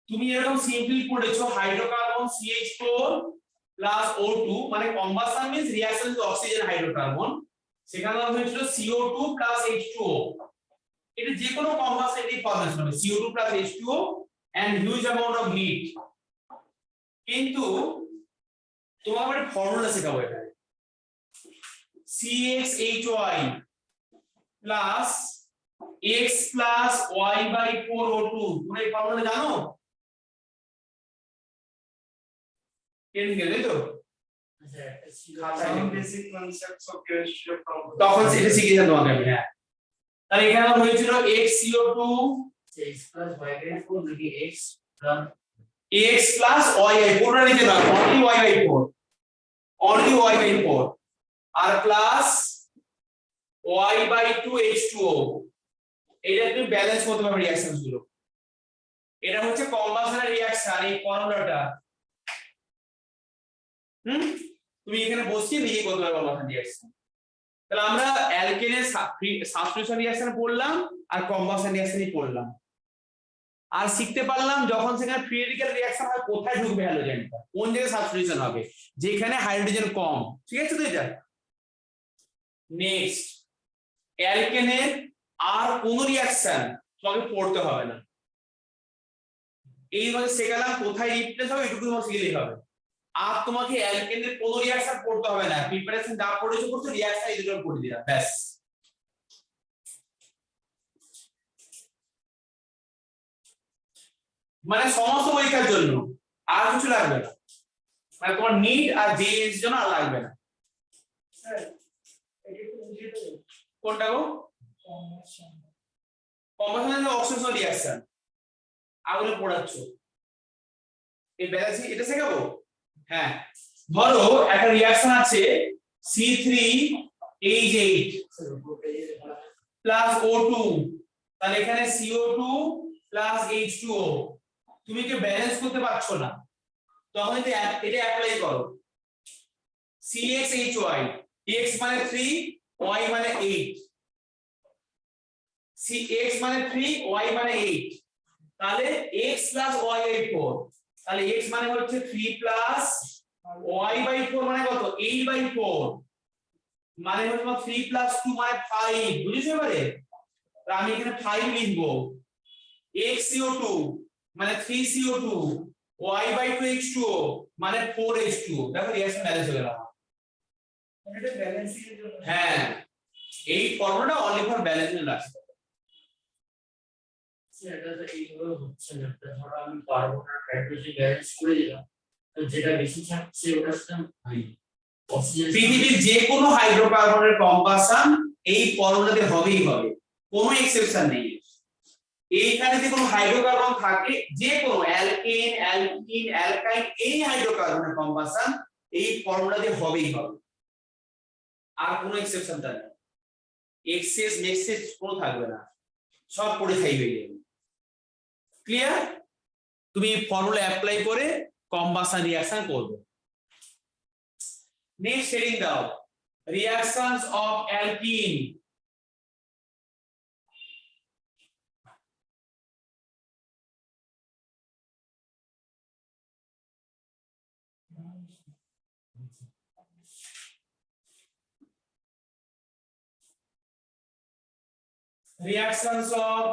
তুমি এরকম সিম্পলি পড়েছো হাইড্রোকার্বন CH4 প্লাস O2 মানে combustion means reaction with oxygen hydrocarbon সেখানে হয়েছিল CO2 প্লাস H2O এটা যে কোনো কম্বাসনেটিভ ফরমেশন হবে CO2 plus H2O and huge amount of heat কিন্তু তোমাকে একটা ফর্মুলা শেখাবো এটা CxHy plus x plus y/4O2 তোমরা এই ফর্মুলা জানো কেন গেলে তো Some basic concepts of chemistry from তখন সেটা শিখিয়ে তোমাকে আমি হ্যাঁ তাহলে এখানে আমার হয়েছিল XCO2 x plus y by 4 নাকি x plus x plus y by 4 টা নিতে না only y by 4 only y by 4 আর প্লাস y by 2 H2O এটা তুমি ব্যালেন্স করতে পারবে রিঅ্যাকশনস গুলো এটা হচ্ছে কম্বাসনের রিঅ্যাকশন এই ফর্মুলাটা তুমি এখানে বসিয়ে নিজে করতে পারবে কম্বাসন রিঅ্যাকশন তাহলে আমরা অ্যালকেনের সাবস্টিটিউশন রিঅ্যাকশন পড়লাম আর কম্বাসন রিঅ্যাকশনই পড়লাম আর শিখতে পারলাম যখন সেখানে ফ্রি রেডিক্যাল রিঅ্যাকশন হয় কোথায় ঢুকবে হ্যালোজেনটা কোন জায়গায় সাবস্টিটিউশন হবে যেখানে হাইড্রোজেন কম ঠিক আছে তো এটা নেক্সট অ্যালকেনের আর কোন রিঅ্যাকশন তোমাকে পড়তে হবে না এইভাবে শেখালাম কোথায় রিপ্লেস হবে এটুকু তোমাকে শিখলেই হবে আর তোমাকে অ্যালকেনের কোন রিঅ্যাকশন পড়তে হবে না প্রিপারেশন যা পড়েছো করছো রিঅ্যাকশন এই দুটো পড়ে দিলা ব্যাস মানে সমস্ত পরীক্ষার জন্য আর কিছু লাগবে না মানে তোমার নিট আর জেএস জন্য আর লাগবে না স্যার এটা একটু বুঝিয়ে দেবেন কোনটা গো কম্বাসন অক্সিজেন রিঅ্যাকশন আগুনে পোড়াচ্ছ এই ব্যালেন্স এটা শেখাবো হ্যাঁ ধরো একটা রিঅ্যাকশন আছে C3H8 প্লাস O2 তাহলে এখানে CO2 প্লাস H2O তুমি কি ব্যালেন্স করতে পারছো না তখন এটা অ্যাপ্লাই করো CXHY X মানে 3 Y মানে 8 X মানে 3 Y মানে 8 তাহলে x plus y by 4 তাহলে x মানে হচ্ছে 3 plus y by 4 মানে কত 8 by 4 মানে হচ্ছে 3 plus 2 মানে 5 বুঝেছো এবারে তাহলে আমি এখানে 5 লিখবো xCO2 মানে 3CO2 y by 2 H2O মানে 4H2O দেখো রিঅ্যাকশন ব্যালেন্স হয়ে গেল এটা ব্যালেন্সিং এর জন্য হ্যাঁ এই ফর্মুলাটা অনলি ফর ব্যালেন্সিং রাখতে এটা তো এইভাবে হচ্ছে না ধরো আমি কার্বন আর হাইড্রোজেন ব্যালেন্স করে দিলাম তো যেটা বেশি থাকছে ওটার সাথে অক্সিজেন পৃথিবীর যে কোনো হাইড্রোকার্বনের কম্বাসন এই ফর্মুলাতে হবেই হবে কোনো এক্সেপশন নেই এইখানে যে কোনো হাইড্রোকার্বন থাকে যে কোনো অ্যালকেন অ্যালকিন অ্যালকাইন এই হাইড্রোকার্বনের কম্বাসন এই ফর্মুলাতে হবেই হবে আর কোনো এক্সেপশন নেই এক্সেস মেক্সেস কোনো থাকবে না সব পড়ে খাই হয়ে যাবে ক্লিয়ার তুমি ফর্মুলা অ্যাপ্লাই করে কম্বাসন রিঅ্যাকশন করবে নেক্সট হেডিং দাও reactions of alkyne reactions of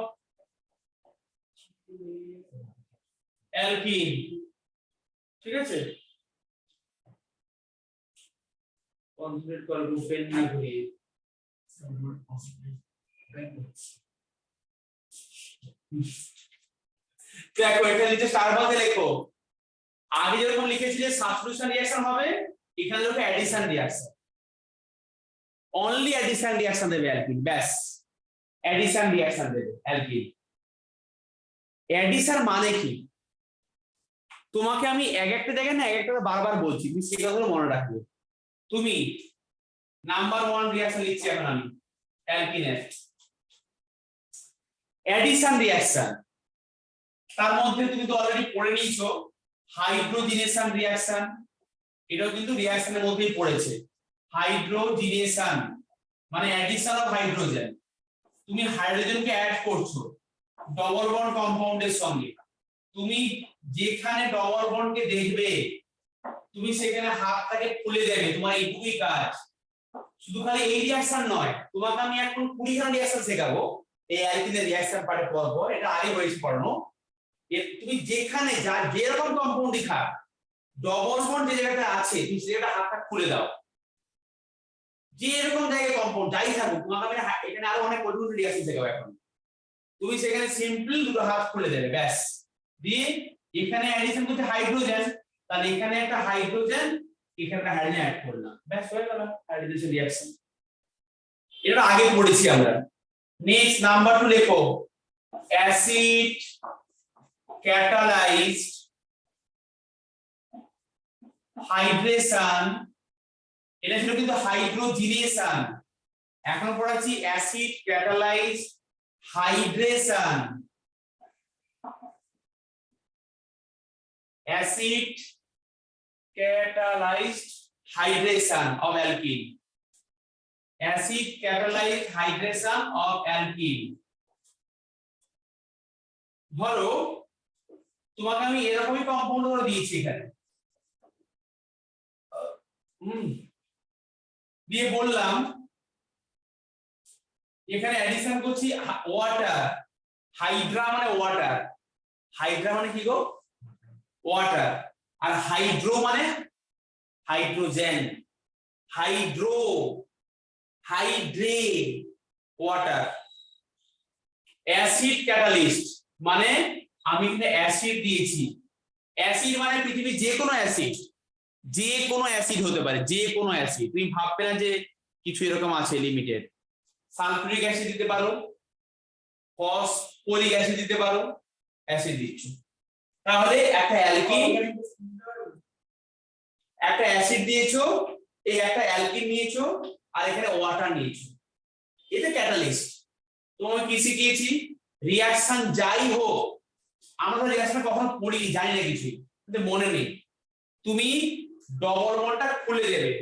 alkene ঠিক আছে কনসেন্ট্রেট কর গ্রুপের না ঘুরিয়ে দেখো এটা নিচে স্টার বলতে লেখো আগে যেরকম লিখেছিলে সাবস্টিটিউশন রিঅ্যাকশন হবে এখানে দেখো addition reaction only addition reaction দেবে অ্যালকিন ব্যাস অ্যাডিশন রিঅ্যাকশন দেবে অ্যালকিন অ্যাডিশন মানে কি তোমাকে আমি এক একটা জায়গায় না এক একটা বারবার বলছি তুমি সেই কথাগুলো মনে রাখবে তুমি নাম্বার 1 রিঅ্যাকশন লিখছি এখন আমি অ্যালকিনের অ্যাডিশন রিঅ্যাকশন তার মধ্যে তুমি তো অলরেডি পড়ে নিয়েছো হাইড্রোজিনেশন রিঅ্যাকশন এটাও কিন্তু রিঅ্যাকশনের মধ্যেই পড়েছে হাইড্রোজিনেশন মানে অ্যাডিশন অফ হাইড্রোজেন তুমি হাইড্রোজেনকে অ্যাড করছো ডবল বন্ড কম্পাউন্ডের সঙ্গে তুমি যেখানে ডবল বন্ডকে দেখবে তুমি সেখানে হাতটাকে খুলে দেবে তোমার এইটুকুই কাজ শুধু খালি এই রিঅ্যাকশন নয় তোমাকে আমি এখন 20 খানা রিঅ্যাকশন শেখাবো এই অ্যালকিনের রিঅ্যাকশন পার্টে পড়বো এটা আগে হয়েছে পড়ানো তুমি যেখানে যা যেরকম কম্পাউন্ডই থাক ডবল বন্ড যে জায়গাটা আছে তুমি সেটা হাতটা খুলে দাও যে এরকম জায়গায় কম্পাউন্ড যাই থাকুক তোমাকে আমি এখানে আরো অনেক কঠিন রিঅ্যাকশন শেখাবো এখন তুমি সেখানে সিম্পল দুটো হাত খুলে দেবে ব্যাস দিয়ে এখানে অ্যাডিশন করতে হাইড্রোজেন তাহলে এখানে একটা হাইড্রোজেন এখানে একটা হাইড্রোজেন অ্যাড করলাম ব্যাস হয়ে গেল হাইড্রোজেন রিঅ্যাকশন এটা আগে পড়েছি আমরা নেক্সট নাম্বার 2 লেখো অ্যাসিড ক্যাটালাইজড হাইড্রেশন, এটা ছিল কিন্তু হাইড্রোজিনেশন, এখন পড়াচ্ছি acid catalysed hydration. Acid catalyzed hydration of alkene, acid catalyzed hydration of alkene। ধরো তোমাকে আমি এরকমই কম্পাউন্ড করে দিয়েছি এখানে, দিয়ে বললাম এখানে অ্যাডিশন করছি ওয়াটার, হাইড্রা মানে ওয়াটার, হাইড্রা মানে কি গো ওয়াটার, আর হাইড্রো মানে হাইড্রোজেন, হাইড্রো হাইড্রে ওয়াটার। অ্যাসিড ক্যাটালিস্ট মানে আমি এখানে অ্যাসিড দিয়েছি, অ্যাসিড মানে পৃথিবীর যে কোনো অ্যাসিড, যে কোনো অ্যাসিড হতে পারে, যে কোনো অ্যাসিড, তুমি ভাববে না যে কিছু এরকম আছে লিমিটেড। সালফিউরিক অ্যাসিড দিতে পারো, ফসফরিক অ্যাসিড দিতে পারো, অ্যাসিড দিচ্ছ। তাহলে একটা অ্যালকিন, একটা অ্যাসিড দিয়েছো, এই একটা অ্যালকিন নিয়েছো, আর এখানে ওয়াটার নিয়েছো, এটা ক্যাটালিস্ট। তোমাকে কি শিখিয়েছি, রিঅ্যাকশন যাই হোক, আমরা রিঅ্যাকশন কখনো পড়িনি, জানি না কিছু, কিন্তু মনে নেই, তুমি ডবল বন্ডটা খুলে দেবে,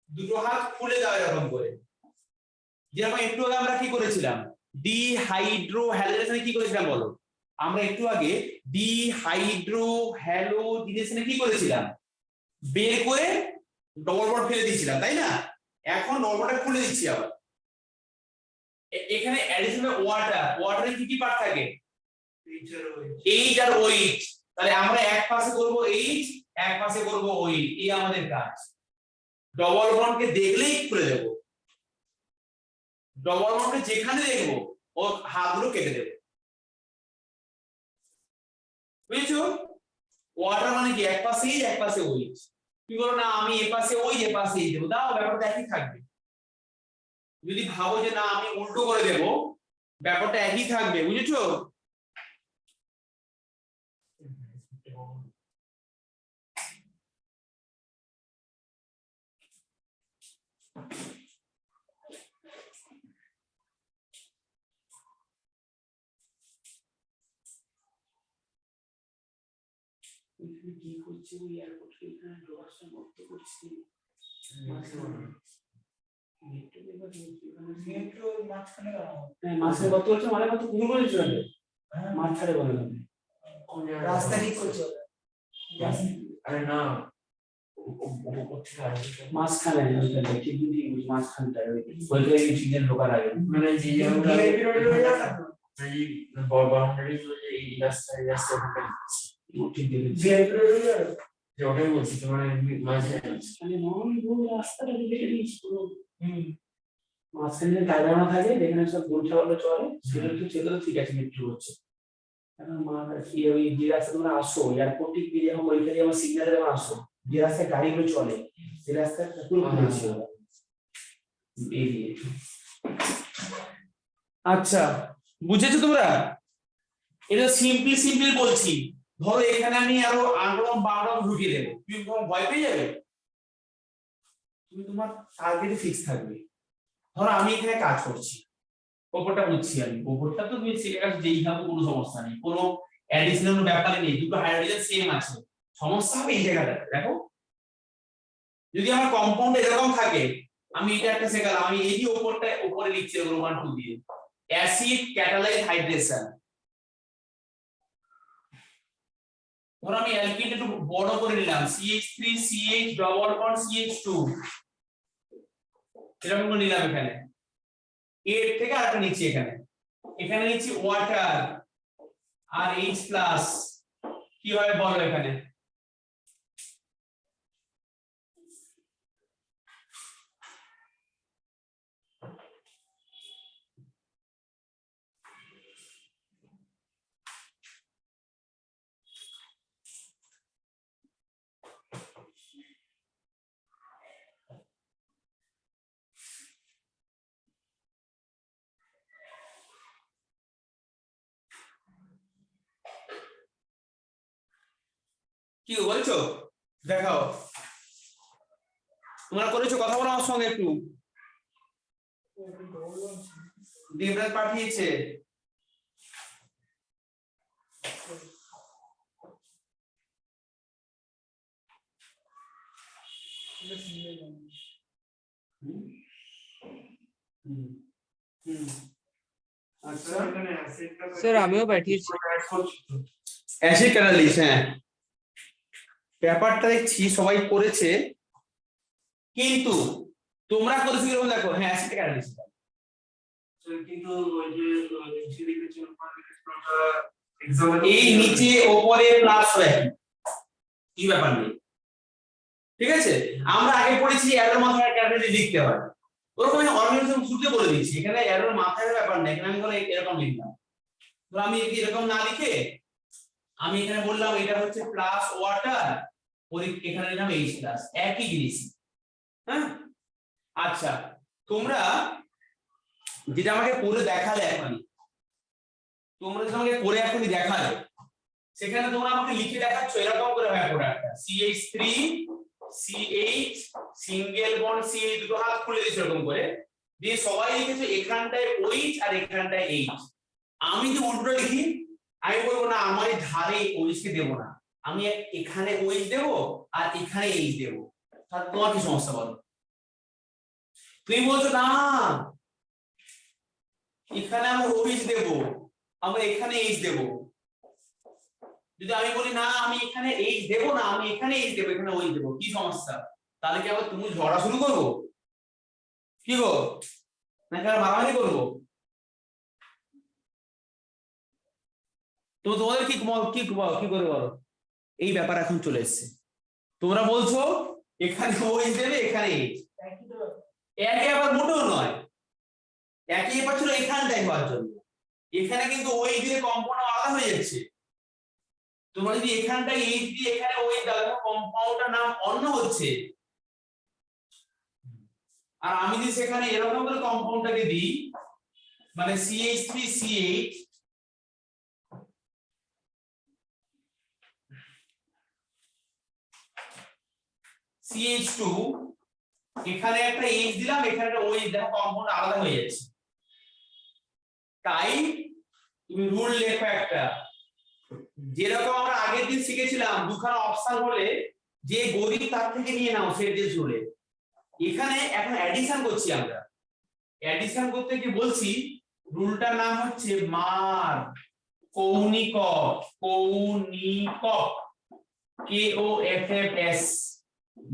দুটো হাত খুলে দাও এরকম করে, যেরকম একটু আগে আমরা কি করেছিলাম, ডিহাইড্রো হ্যালোজেনেশনে কি করেছিলাম বলো, আমরা একটু আগে ডিহাইড্রো হ্যালোজিনেশনে কি করেছিলাম, বের করে ডবল বন্ড ফেলে দিয়েছিলাম, তাই না? এখন ডবল বন্ডটা খুলে দিচ্ছি আবার। এখানে অ্যাডিশনাল ওয়াটার, ওয়াটারে কি কি পার্ট থাকে, এইচ আর ওইচ, তাহলে আমরা এক পাশে করব এইচ, এক পাশে করব ওইচ, এই আমাদের কাজ। ডবল বন্ডকে দেখলেই খুলে দেব, ডবল বন্ডকে যেখানে দেখবো ও হাতগুলো কেটে দেব, বুঝছো? ওয়াটার মানে কি, এক পাশে এইচ এক পাশে ওইচ, কি বলো না আমি এ পাশে ওই এ পাশে এই দেবো, দাও ব্যাপারটা একই থাকবে। যদি ভাবো যে না আমি উল্টো করে দেব, ব্যাপারটা একই থাকবে, বুঝেছো? কি করছে ওই এয়ারপোর্ট এখানে ডোরাসটা মত করছে, মেট্রো মাঝখানে মাঝে কত হচ্ছে মানে কত পুরো করে চলে মাঠ ছাড়ে বলে না রাস্তা ঠিক করছে ওরা। আরে না মাঝখানে ঠিক মাঝখানটা ওইটা ইঞ্জিনিয়ার ঢোকার আগে মানে যে VIP রোডে রয়ে যাবে না? বাউন্ডারি এই রাস্তা ঠিক VIP রোডে রয়ে যাবে? যে ওটাই বলছি তোমার মাঝে মানে নন রোড রাস্তাটা দেখে নিস পুরো মাঝখানে টাইগার থাকে যেখানে সব গোল চাওয়ালো চলে সেটা তো ঠিক আছে মেট্রো হচ্ছে এখন কি ওই যে রাস্তা তোমরা আসো এয়ারপোর্ট ঠিক দিয়ে যখন ওইখানে আমার সিগন্যালে যখন আসো যে রাস্তায় গাড়িগুলো চলে সেই রাস্তাটা পুরো ঘুরেছে এরিয়ে। আচ্ছা বুঝেছো তোমরা? এটা সিম্পল সিম্পল বলছি, ধরো এখানে আমি আরো আংরম বাংরম ঢুকিয়ে দেবো, তুমি তোমার ভয় পেয়ে যাবে, তুমি তোমার টার্গেটে ফিক্স থাকবে। ধরো আমি এখানে কাজ করছি, ওপরটা বুঝছি আমি, ওপরটা তো তুমি শিখে গেছো যেই ভাবে কোনো সমস্যা নেই, কোনো অ্যাডিশনাল ব্যাপারে নেই, দুটো হাইড্রোজেন সেম আছে, সমস্যা হবে এই জায়গাটা। দেখো যদি আমার কম্পাউন্ড এরকম থাকে, আমি এটা একটা শেখালাম, আমি এই যে ওপরটা উপরে লিখছি রোমান 2 দিয়ে, অ্যাসিড ক্যাটালাইজ হাইড্রেশন। ধরো আমি অ্যালকিন একটু বড় করে নিলাম, CH3 CH double bond CH2 এরকম করে নিলাম, এখানে এর থেকে আরেকটা নিচ্ছি, এখানে এখানে নিচ্ছি ওয়াটার আর H প্লাস, কি হয় বলো এখানে, কি বলছো দেখাও তোমরা করেছো কথা বলো আমার সঙ্গে একটু দেবরাজ পাঠিয়েছে আচ্ছা স্যার আমিও পাঠিয়েছি অ্যাসিড ক্যাটালিস্ট হ্যাঁ ব্যাপারটা দেখছি সবাই করেছে কিন্তু তোমরা করেছো কিরকম দেখো হ্যাঁ অ্যাসিড ক্যাটালিস্ট কিন্তু ওই যে এক্সাম এই নিচে ওপরে প্লাস হয় কি ব্যাপার নেই ঠিক আছে আমরা আগে পড়েছি এরর মাথায় ক্যাটালিস্ট লিখতে হয় ওরকম আমি অর্গানিজম শুরুতে বলে দিয়েছি এখানে এরর মাথায় ব্যাপার নেই এখানে আমি বলে এরকম লিখলাম তো আমি এরকম না লিখে আমি এখানে বললাম এটা হচ্ছে প্লাস ওয়াটার ওই এখানে নিলাম এইচ প্লাস একই জিনিস হ্যাঁ আচ্ছা তোমরা যেটা আমাকে পড়ে দেখালে এখনই তোমরা যেটা আমাকে পড়ে এখনই দেখালে সেখানে তোমরা আমাকে লিখে দেখাচ্ছ এরকম করে হয় প্রোডাক্টটা CH3 CH single bond CH দুটো হাত খুলে দিয়েছো এরকম করে দিয়ে সবাই লিখেছো এখানটায় OH আর এখানটায় H আমি যে উল্টো লিখি আমি বলবো না আমার এই ধারে OH কে দেব না আমি এখানে OH দেব আর এখানে H দেব তাহলে তোমার কি সমস্যা বলো তুমি বলছো না এখানে আমরা OH দেব আমরা এখানে H দেব যদি আমি বলি না আমি এখানে H দেব না আমি এখানে H দেব এখানে OH দেব কি সমস্যা তাহলে কি আবার তুমি ঝগড়া শুরু করবো কি গো নাকি আর মারামারি করবো তো তোমাদের কি কি কি করে বলো এই ব্যাপার এখন চলে এসেছে তোমরা বলছো এখানে OH দেবে এখানে একই আবার মোটেও নয় একই ব্যাপার ছিল এখানটাই হওয়ার জন্য এখানে কিন্তু OH দিয়ে কম্পাউন্ড আলাদা হয়ে যাচ্ছে তোমরা যদি এখানটায় H দিয়ে এখানে OH দাও কম্পাউন্ডটার নাম অন্য হচ্ছে আর আমি যদি সেখানে এরকম করে কম্পাউন্ডটাকে দিই মানে CH3CH CH2 এখানে একটা H দিলাম এখানে একটা OH দেখো কম্পাউন্ড আলাদা হয়ে যাচ্ছে তাই তুমি রুল লেখো একটা যেরকম আমরা আগের দিন শিখেছিলাম দুখানা অপশন হলে যে গরিব তার থেকে নিয়ে নাও সেট দিয়ে চলে এখানে এখন অ্যাডিশন করছি আমরা অ্যাডিশন করতে কি বলছি রুলটার নাম হচ্ছে মার কৌণিকক KOFFS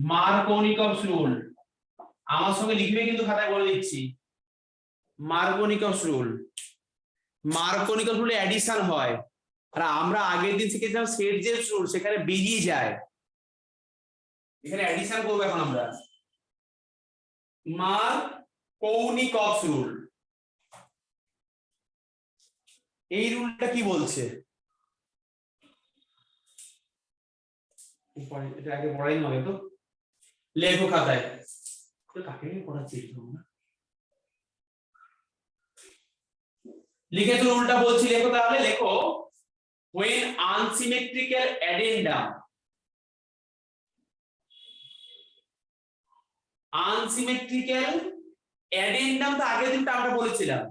মার কৌণিকস রুল আমার সঙ্গে লিখবে কিন্তু খাতায় বলে দিচ্ছি মার কৌণিকস রুল রুলে অ্যাডিশন হয় আর আমরা আগের দিন শিখেছিলাম সেট যে রুল সেখানে বেরিয়ে যায় এখানে অ্যাডিশন করব এখন আমরা মার কৌণিকস রুল এই রুলটা কি বলছে এটা আগে পড়াই হবে তো লেখো খাতায় কাকে নিয়ে পড়াচ্ছি লিখে তো রুলটা বলছি লেখো তাহলে লেখো when unsymmetrical addendum তো আগের দিনটা আমরা বলেছিলাম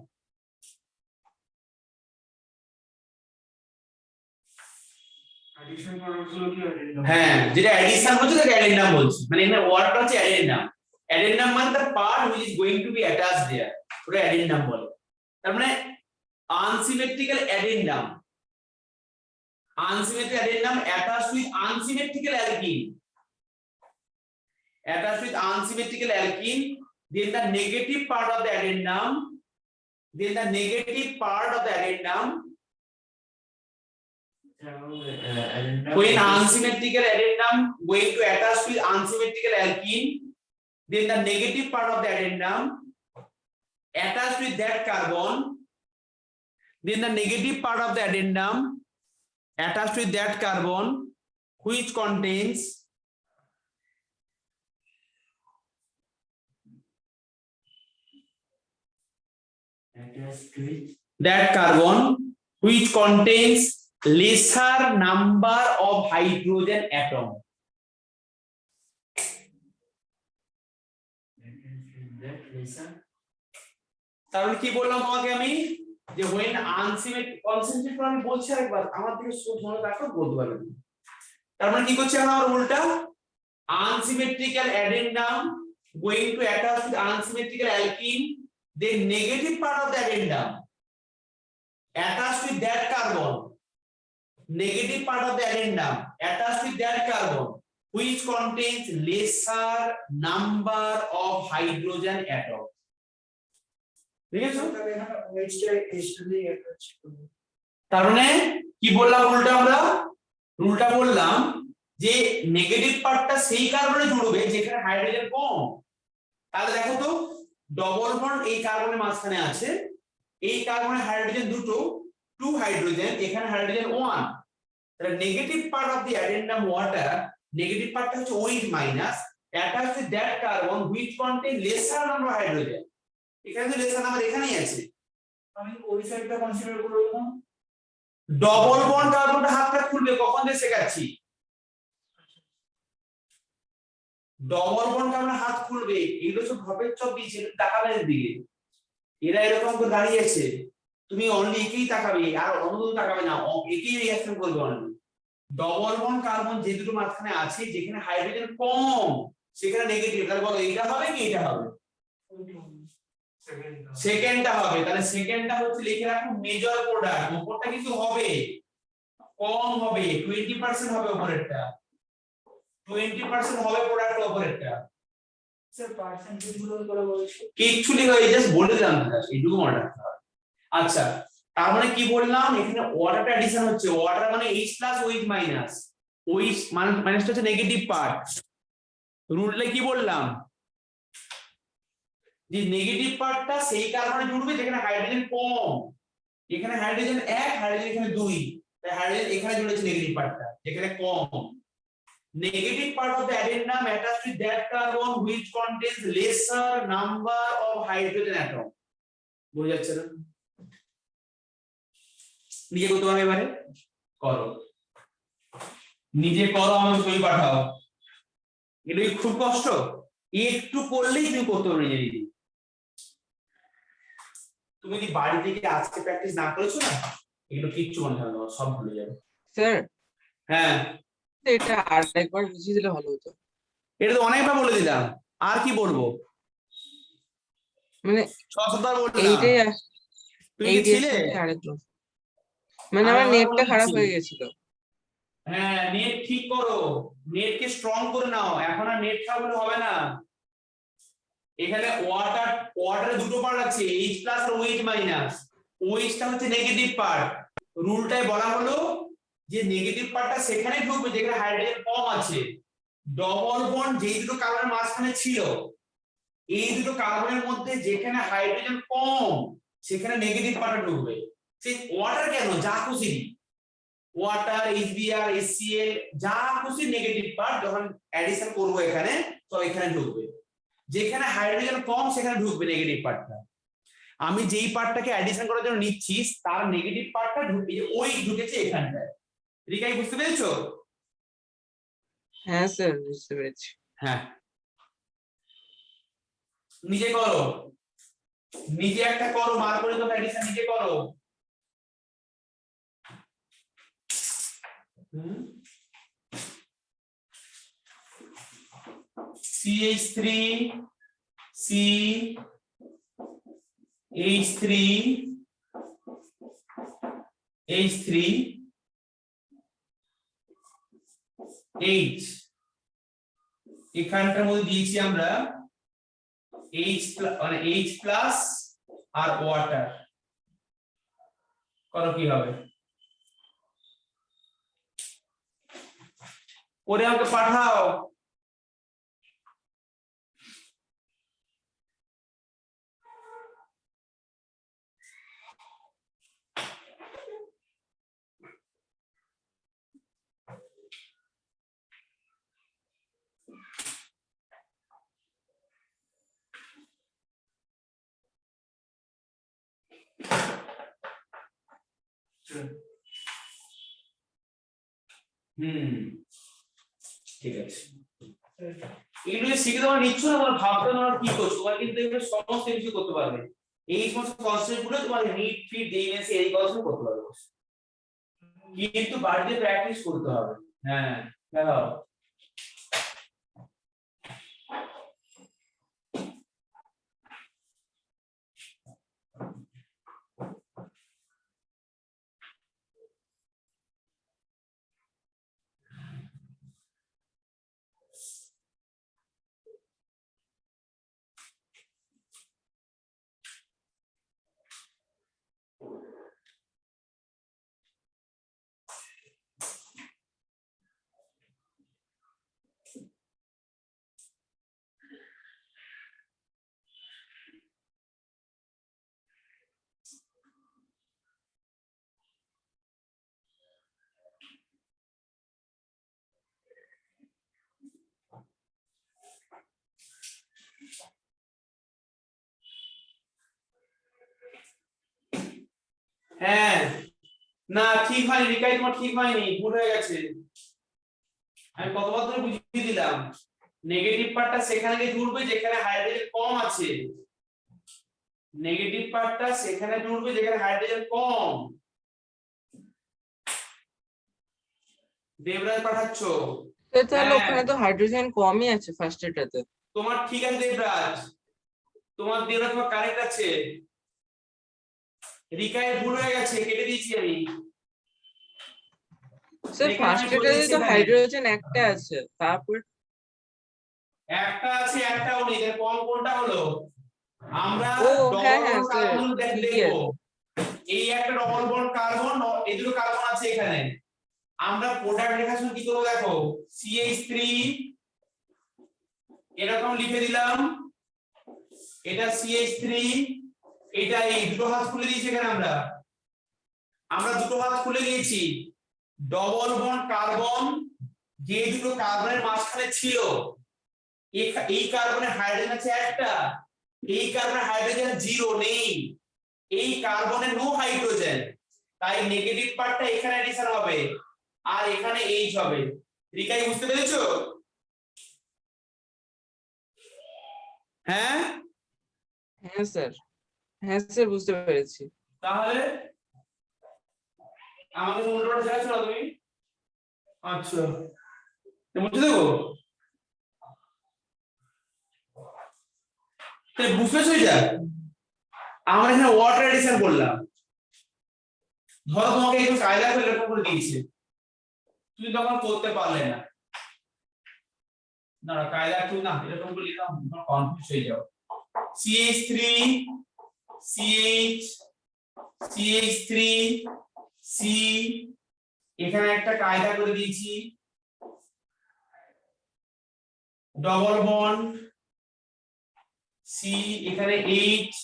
হ্যাঁ যেটা অ্যাডিশন হচ্ছে তাকে অ্যাডেন্ডাম বলছি মানে এখানে ওয়ার্ডটা হচ্ছে অ্যাডেন্ডাম মানে the part which is going to be attached there ওটা অ্যাডেন্ডাম বলে তার মানে unsymmetrical addendum attached with unsymmetrical alkene then the negative part of the addendum when unsymmetrical addendum going to attach with unsymmetrical alkene then the negative part of the addendum attached with that carbon then the negative part of the addendum attached with that carbon which contains that carbon which contains lesser number of hydrogen atom. তাহলে কি বললাম তোমাকে আমি যে when unsymmetric concentric আমি বলছি আরেকবার আমার দিকে শুনে রাখো বলতে পারবে তার মানে কি করছে আমরা উল্টা unsymmetrical addendum going to attach with unsymmetrical alkene, then negative part of the addendum attached with that carbon, negative part of the addendum attached with that carbon which contains lesser number of hydrogen atom. ঠিক আছে তাহলে এখানে OH টা H2 দিয়ে attach করব। তার মানে কি বললাম উল্টা বললাম যে নেগেটিভ পার্টটা সেই কার্বনে জুড়বে যেখানে হাইড্রোজেন কম। তাহলে দেখো তো ডবল বন্ড এই কার্বনের মাঝখানে আছে, এই কার্বনে হাইড্রোজেন দুটো, 2 হাইড্রোজেন, এখানে হাইড্রোজেন 1। তাহলে negative part of the addendum water, negative পার্টটা হচ্ছে OH minus attached with that carbon which contain lesser number of hydrogen। এখানে তো lesser number এখানেই আছে, আমি ওই সাইডটা কনসিডার করব না। ডবল বন্ড কার্বনটা হাতটা খুলবে কখন দিয়ে শেখাচ্ছি, ডবল বন্ড কার্বন হাত খুলবে, এগুলো সব ভাবের চপ দিয়েছে তাকাবে দিকে, এরা এরকম করে দাঁড়িয়ে আছে, তুমি অনলি একেই তাকাবে আর অন্য দুটো তাকাবে না, একেই রিঅ্যাকশন করবে অনলি। ডবল বন্ড কার্বন যে দুটো মাঝখানে আছে যেখানে হাইড্রোজেন কম সেখানে নেগেটিভ, তাহলে বলো এটা হবে কি এটা হবে, সেকেন্ডটা হবে। তাহলে সেকেন্ডটা হচ্ছে লিখে রাখো মেজর প্রোডাক্ট, উপরটা কিন্তু হবে কম হবে, 20% হবে উপরেরটা, 20% হবে প্রোডাক্ট উপরেরটা। স্যার পার্সেন্টেজ গুলো করে বলছি কিচ্ছু লিখো, এই জাস্ট বলে দিলাম এইটুকু মনে রাখতে হবে। আচ্ছা তার মানে কি বললাম, এখানে ওয়াটারটা অ্যাডিশন হচ্ছে, ওয়াটার মানে H plus OH minus, OH মাইনাসটা হচ্ছে নেগেটিভ পার্ট। রুলটা কি বললাম যে নেগেটিভ পার্টটা সেই কার্বনে জুড়বে যেখানে হাইড্রোজেন কম, এখানে হাইড্রোজেন 1, হাইড্রোজেন এখানে 2, তাই হাইড্রোজেন এখানে জুড়েছে নেগেটিভ পার্টটা যেখানে কম। Negative part of the addendum attached with that carbon which contains lesser number of hydrogen atom. বুঝা যাচ্ছে না? নিজে করতে পারবে এবারে করো, নিজে করো, আমাকে ছবি পাঠাও। এটা কি খুব কষ্ট? একটু করলেই তুমি করতে পারবে নিজে। তুমি যদি বাড়ি থেকে আজকে প্র্যাকটিস না করেছো না, এগুলো কিচ্ছু মনে থাকবে না, সব ভুলে যাবে। স্যার হ্যাঁ এটা আরেকবার বুঝিয়ে দিলে ভালো হতো। এটা তো অনেকবার বলে দিলাম, আর কি বলবো, মানে 6-7 বললাম। এইটাই তুমি কি ছিলে? আরেকটু মানে আমার নেটটা খারাপ হয়ে গেছিল। হ্যাঁ নেট ঠিক করো, নেটকে স্ট্রং করে নাও, এখন আর নেট খারাপ হলে হবে না। এখানে ওয়াটারে দুটো পার্ট আছে, H প্লাস আর OH মাইনাস, OH টা হচ্ছে নেগেটিভ পার্ট। রুলটাই বলা হলো যে নেগেটিভ পার্টটা সেখানে ঢুকবে যেখানে হাইড্রোজেন কম আছে। ডবল বন্ড যেই দুটো কার্বনের মাঝখানে ছিল, এই দুটো কার্বনের মধ্যে যেখানে হাইড্রোজেন কম সেখানে নেগেটিভ পার্টটা ঢুকবে। সেই ওয়াটার কেন, যা খুশি ওয়াটার, HBr, HCl যা খুশি নেগেটিভ পার্ট যখন অ্যাডিশন করব এখানে তো এখানে ঢুকবে, যেখানে হাইড্রোজেন কম সেখানে ঢুকবে নেগেটিভ পার্টটা। আমি যেই পার্টটাকে অ্যাডিশন করার জন্য নিচ্ছি তার নেগেটিভ পার্টটা ঢুকে, ওই ঢুকেছে এখানটায়। রিকাই বুঝতে পেরেছো? হ্যাঁ স্যার বুঝতে পেরেছি। হ্যাঁ নিজে করো, নিজে একটা করো, মার করে তো অ্যাডিশন নিজে করো। CH3 C H3 H3 H, এখানটার মধ্যে দিয়েছি আমরা মানে H প্লাস আর ওয়াটার, করো কি হবে করে আমাকে পাঠাও। ঠিক আছে, এগুলো যে শিখে তোমরা নিচ্ছ না, তোমরা ভাবতে তোমরা কি করছো, তোমরা কিন্তু এগুলো সমস্ত কিছু করতে পারবে। এই সমস্ত কনসেপ্ট গুলো তোমার নিট ফিট ডিএনএস এই কনসেপ্ট করতে পারবে, কিন্তু বাড়িতে প্র্যাকটিস করতে হবে। হ্যাঁ দেখো হ্যাঁ, না ঠিক হয়নি রিকাই, তোমার ঠিক হয়নি, ভুল হয়ে গেছে। আমি কতবার ধরে বুঝিয়ে দিলাম, নেগেটিভ পার্টটা সেখানে গিয়ে জুড়বে যেখানে হাইড্রোজেন কম আছে, নেগেটিভ পার্টটা সেখানে জুড়বে যেখানে হাইড্রোজেন কম। দেবরাজ পাঠাচ্ছো? তাহলে হ্যাঁ। ওখানে তো হাইড্রোজেন কমই আছে ফার্স্ট এটাতে। তোমার ঠিক আছে দেবরাজ, দেবরাজ তোমার কারেক্ট আছে। রিকায়ের ভুল হয়ে গেছে, কেটে দিয়েছি আমি। স্যার এখানে ফার্স্ট আমি বলে এটাতে দিচ্ছি তো এখানে। হাইড্রোজেন একটা আছে, তারপর একটা আছে একটাও নেই, তার কম কোনটা হলো? আমরা ও, ডবল হ্যাঁ, হ্যাঁ, বন্ড স্যার, কার্বন ঠিকই দেখবো। আছে। এই একটা ডবল বন্ড কার্বন, এই দুটো কার্বন আছে এখানে। আমরা প্রোডাক্ট লেখার সময় কি করবো দেখো, CH3 এরকম লিখে দিলাম, এটা CH3, এটা এই দুটো হাত খুলে দিয়েছি এখানে আমরা দুটো হাত খুলে দিয়েছি। ডবল বন্ড কার্বন, যে দুটো কার্বনের মাঝখানে ছিল, এই কার্বনের হাইড্রোজেন আছে একটা, এই কার্বনের হাইড্রোজেন জিরো নেই, এই কার্বনে নো হাইড্রোজেন, তাই নেগেটিভ পার্টটা এখানে এডিশন হবে আর এখানে এইচ হবে। রিকাই বুঝতে পেরেছো? হ্যাঁ হ্যাঁ স্যার, হ্যাঁ স্যার, বুঝতে পেরেছি। তাহলে আমাকে উল্টোটা শেখাচ্ছ না তুমি? আচ্ছা বুঝতে দেবো, বুঝতে পেরেছো? এটা আমরা এখানে ওয়াটার এডিশন করলাম। ধরো তোমাকে একটু কায়দা করে এরকম করে দিয়েছে, তুমি তখন করতে পারলে না, না কায়দা একটু না এরকম করে লিখলাম, তোমার কনফিউজ হয়ে যাও। CH3 CH CH3 C, এখানে একটা কায়দা করে দিয়েছি, ডবল বন্ড C, এখানে H,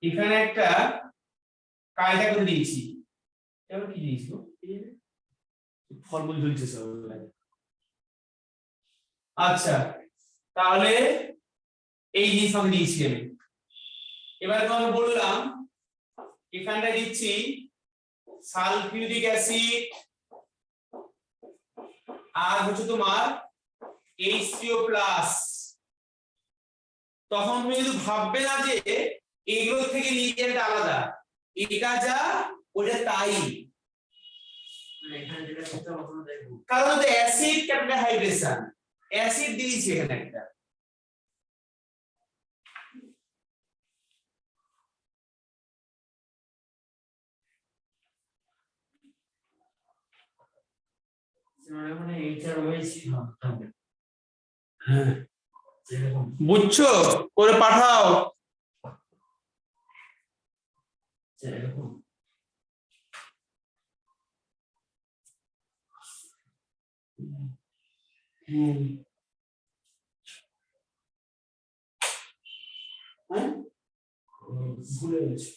এখানে একটা কায়দা করে দিয়েছি। এবার কি দিয়েছি ফর্মুলা ঝুলছে সব। আচ্ছা তাহলে এই জিনিস আমি দিয়েছি আমি। এবার তোমাকে বললাম এখানটা দিচ্ছি সালফিউরিক অ্যাসিড আর হচ্ছে তোমার H3O+। তখন তুমি কিন্তু ভাববে না যে এগুলো থেকে রিয়েজেন্ট আলাদা, এটা যা ওটা তাই, কারণ তো অ্যাসিড ক্যাপিটাল হাইড্রেশন, অ্যাসিড দিয়েছি এখানে একটা। বুঝছো? করে পাঠাও। ভুলে গেছি।